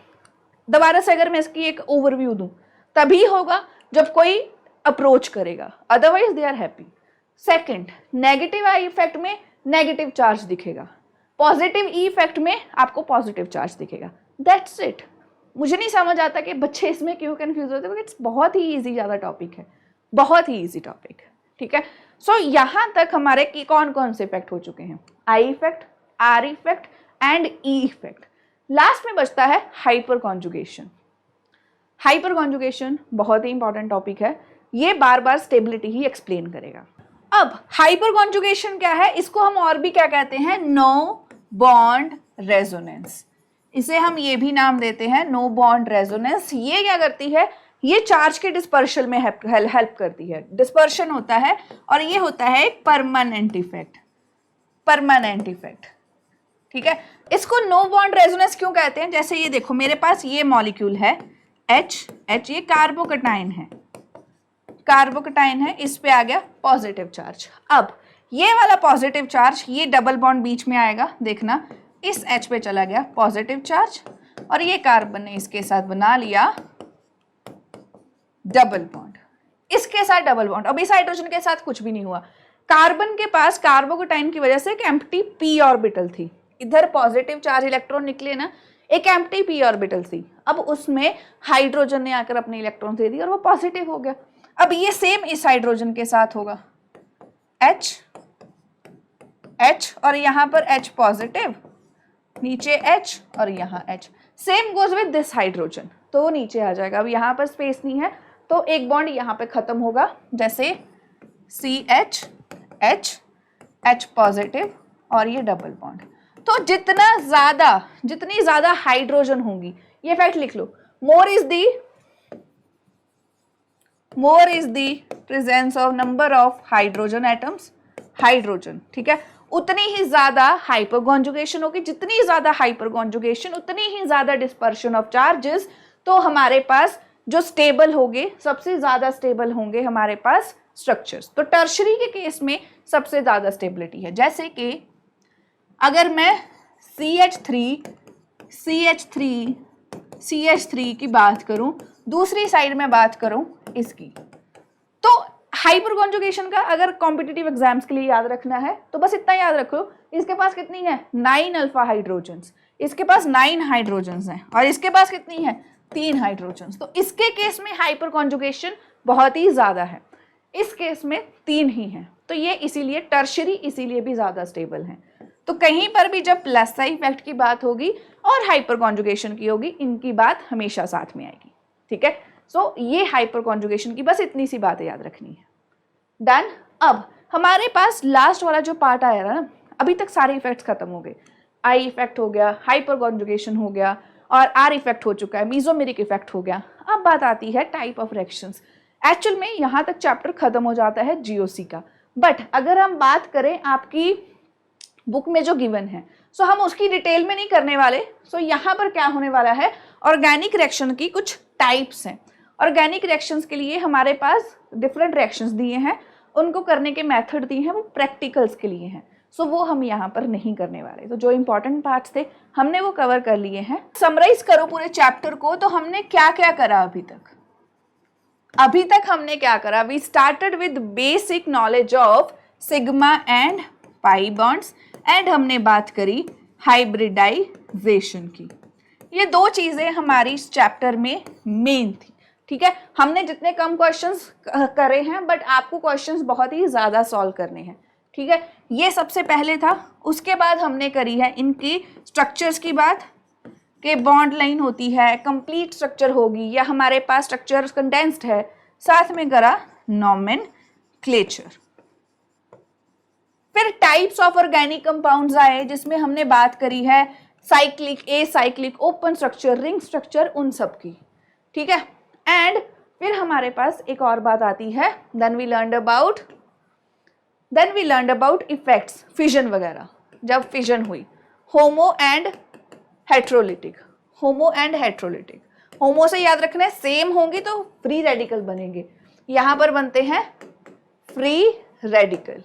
दोबारा से अगर मैं इसकी एक ओवरव्यू दूं, तभी होगा जब कोई अप्रोच करेगा, otherwise they are happy. Second, negative I effect में नेगेटिव चार्ज दिखेगा, पॉजिटिव ई इफेक्ट में आपको पॉजिटिव चार्ज दिखेगा। That's it. मुझे नहीं समझ आता कि बच्चे इसमें क्यों कंफ्यूज होते हैं, इट्स बहुत ही इजी ज़्यादा टॉपिक है, बहुत ही इजी टॉपिक। ठीक है, सो यहां तक हमारे की कौन कौन से इफेक्ट हो चुके हैं, I effect, are effect and E effect. Last में बचता है हाइपर कॉन्जुगेशन। हाइपर कॉन्जुगेशन बहुत ही इंपॉर्टेंट टॉपिक है, ये बार बार स्टेबिलिटी ही एक्सप्लेन करेगा। अब हाइपर कॉन्जुगेशन क्या है, इसको हम और भी क्या कहते हैं, नो बॉन्ड रेजोनेंस। इसे हम ये भी नाम देते हैं नो बॉन्ड रेजोनेंस। ये क्या करती है, ये चार्ज के डिस्पर्शन में हेल्प करती है। डिस्पर्शन होता है और ये होता है एक परमानेंट इफेक्ट, परमानेंट इफेक्ट। ठीक है, इसको नो बॉन्ड रेजोनेंस क्यों कहते हैं, जैसे ये देखो मेरे पास ये मॉलिक्यूल है H, ये कार्बोकटाइन है, कार्बोकटाइन है, इस पे आ गया पॉजिटिव चार्ज। अब ये वाला पॉजिटिव चार्ज, ये डबल बॉन्ड बीच में आएगा, देखना इस H पे चला गया पॉजिटिव चार्ज और ये कार्बन ने इसके साथ बना लिया डबल बॉन्ड, इसके साथ डबल बॉन्ड। अब इस हाइड्रोजन के साथ कुछ भी नहीं हुआ, कार्बन के पास कार्बोकटाइन की वजह से एक एम्प्टी पी ऑर्बिटल थी, इधर पॉजिटिव चार्ज इलेक्ट्रॉन निकले ना, एक एम्प्टी पी ऑर्बिटल थी। अब उसमें हाइड्रोजन ने आकर अपने इलेक्ट्रॉन दे दिए और वो पॉजिटिव हो गया। अब ये सेम इस हाइड्रोजन के साथ होगा, H और यहाँ पर H पॉजिटिव, नीचे H और यहाँ H। Same goes with this hydrogen, तो नीचे आ जाएगा। अब यहाँ पर स्पेस नहीं है तो एक बॉन्ड यहाँ पे खत्म होगा, जैसे CH H पॉजिटिव और ये डबल बॉन्ड। तो जितनी ज्यादा हाइड्रोजन होंगी, ये फैक्ट लिख लो, more is the presence of number of hydrogen atoms, hydrogen, ठीक है, उतनी ही ज्यादा हाइपर कॉन्जुगेशन होगी। जितनी ज्यादा हाइपर कॉन्जुगेशन उतनी ही ज्यादा डिस्पर्शन ऑफ चार्जेस। तो हमारे पास जो स्टेबल होंगे, सबसे ज्यादा स्टेबल होंगे हमारे पास स्ट्रक्चर्स। तो टर्शरी के केस में सबसे ज्यादा स्टेबिलिटी है। जैसे कि अगर मैं CH3 की बात करूं, दूसरी साइड में बात करूं इसकी, तो हाइपर कॉन्जुगेशन का अगर कॉम्पिटिटिव एग्जाम्स के लिए याद रखना है तो बस इतना याद रखो, इसके पास कितनी है 9 अल्फा हाइड्रोजन्स, इसके पास 9 हाइड्रोजन्स हैं और इसके पास कितनी है 3 हाइड्रोजन्स। तो इसके केस में हाइपर कॉन्जुगेशन बहुत ही ज्यादा है, इस केस में 3 ही हैं। तो ये इसीलिए टर्शरी इसीलिए भी ज्यादा स्टेबल है। तो कहीं पर भी जब प्लस इफेक्ट की बात होगी और हाइपर कॉन्जुगेशन की होगी, इनकी बात हमेशा साथ में आएगी। ठीक है, सो ये हाइपर कॉन्जुगेशन की बस इतनी सी बातें याद रखनी है। डन। अब हमारे पास लास्ट वाला जो पार्ट आया ना, अभी तक सारे इफेक्ट्स खत्म हो गए, आई इफेक्ट हो गया, हाइपर कॉन्जुगेशन हो गया और आर इफेक्ट हो चुका है, मीजोमेरिक इफेक्ट हो गया। अब बात आती है टाइप ऑफ रिएक्शंस। एक्चुअल में यहाँ तक चैप्टर खत्म हो जाता है जीओसी का, बट अगर हम बात करें आपकी बुक में जो गिवन है, सो हम उसकी डिटेल में नहीं करने वाले। सो यहाँ पर क्या होने वाला है, ऑर्गेनिक रिएक्शन की कुछ टाइप्स हैं। ऑर्गेनिक रिएक्शंस के लिए हमारे पास डिफरेंट रिएक्शंस दिए हैं, उनको करने के मेथड दिए हैं, वो प्रैक्टिकल्स के लिए हैं। सो वो हम यहाँ पर नहीं करने वाले। तो जो इंपॉर्टेंट पार्ट्स थे हमने वो कवर कर लिए हैं। समराइज करो पूरे चैप्टर को, तो हमने क्या क्या करा अभी तक। अभी तक हमने क्या करा, we started with basic knowledge of sigma and pi bonds and हमने बात करी हाइब्रिडाइजेशन की। ये दो चीजें हमारी इस चैप्टर में मेन थी, ठीक है। हमने जितने कम क्वेश्चंस करे हैं बट आपको क्वेश्चंस बहुत ही ज्यादा सॉल्व करने हैं, ठीक है। ये सबसे पहले था। उसके बाद हमने करी है इनकी स्ट्रक्चर्स की बात, कि बॉन्ड लाइन होती है, कंप्लीट स्ट्रक्चर होगी या हमारे पास स्ट्रक्चर कंडेंस्ड है, साथ में करा नॉमेनक्लेचर। फिर टाइप्स ऑफ ऑर्गेनिक कंपाउंड्स आए जिसमें हमने बात करी है cyclic, a cyclic, open structure, ring structure, उन सब की, ठीक है। एंड फिर हमारे पास एक और बात आती है, then we learned about effects, fission वगैरह, जब फिजन हुई, होमो एंड हेट्रोलिटिक। होमो से याद रखना है सेम होंगी तो फ्री रेडिकल बनेंगे, यहां पर बनते हैं फ्री रेडिकल।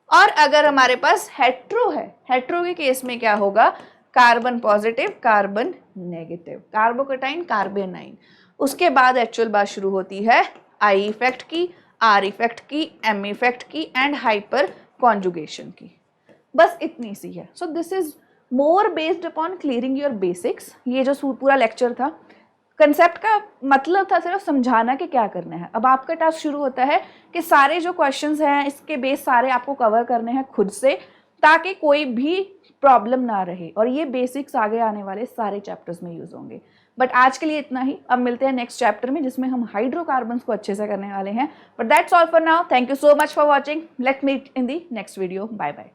और अगर हमारे पास हेट्रो है, हेट्रो के केस में क्या होगा, carbon positive, carbon negative, carbocation, कार्बेनाइन। उसके बाद एक्चुअल बात शुरू होती है आई इफेक्ट की, आर इफेक्ट की, एम इफेक्ट की एंड हाइपर कॉन्जुगेशन की। बस इतनी सी है। सो this is more based upon clearing your basics. ये जो पूरा लेक्चर था, कंसेप्ट का मतलब था सिर्फ समझाना कि क्या करना है। अब आपका टास्क शुरू होता है कि सारे जो क्वेश्चंस हैं इसके बेस सारे आपको कवर करने हैं खुद से, ताकि कोई भी प्रॉब्लम ना रहे, और ये बेसिक्स आगे आने वाले सारे चैप्टर्स में यूज होंगे। बट आज के लिए इतना ही। अब मिलते हैं नेक्स्ट चैप्टर में जिसमें हम हाइड्रोकार्बन्स को अच्छे से करने वाले हैं। But that's all for now. Thank you so much for watching. Let meet in the next video. Bye bye.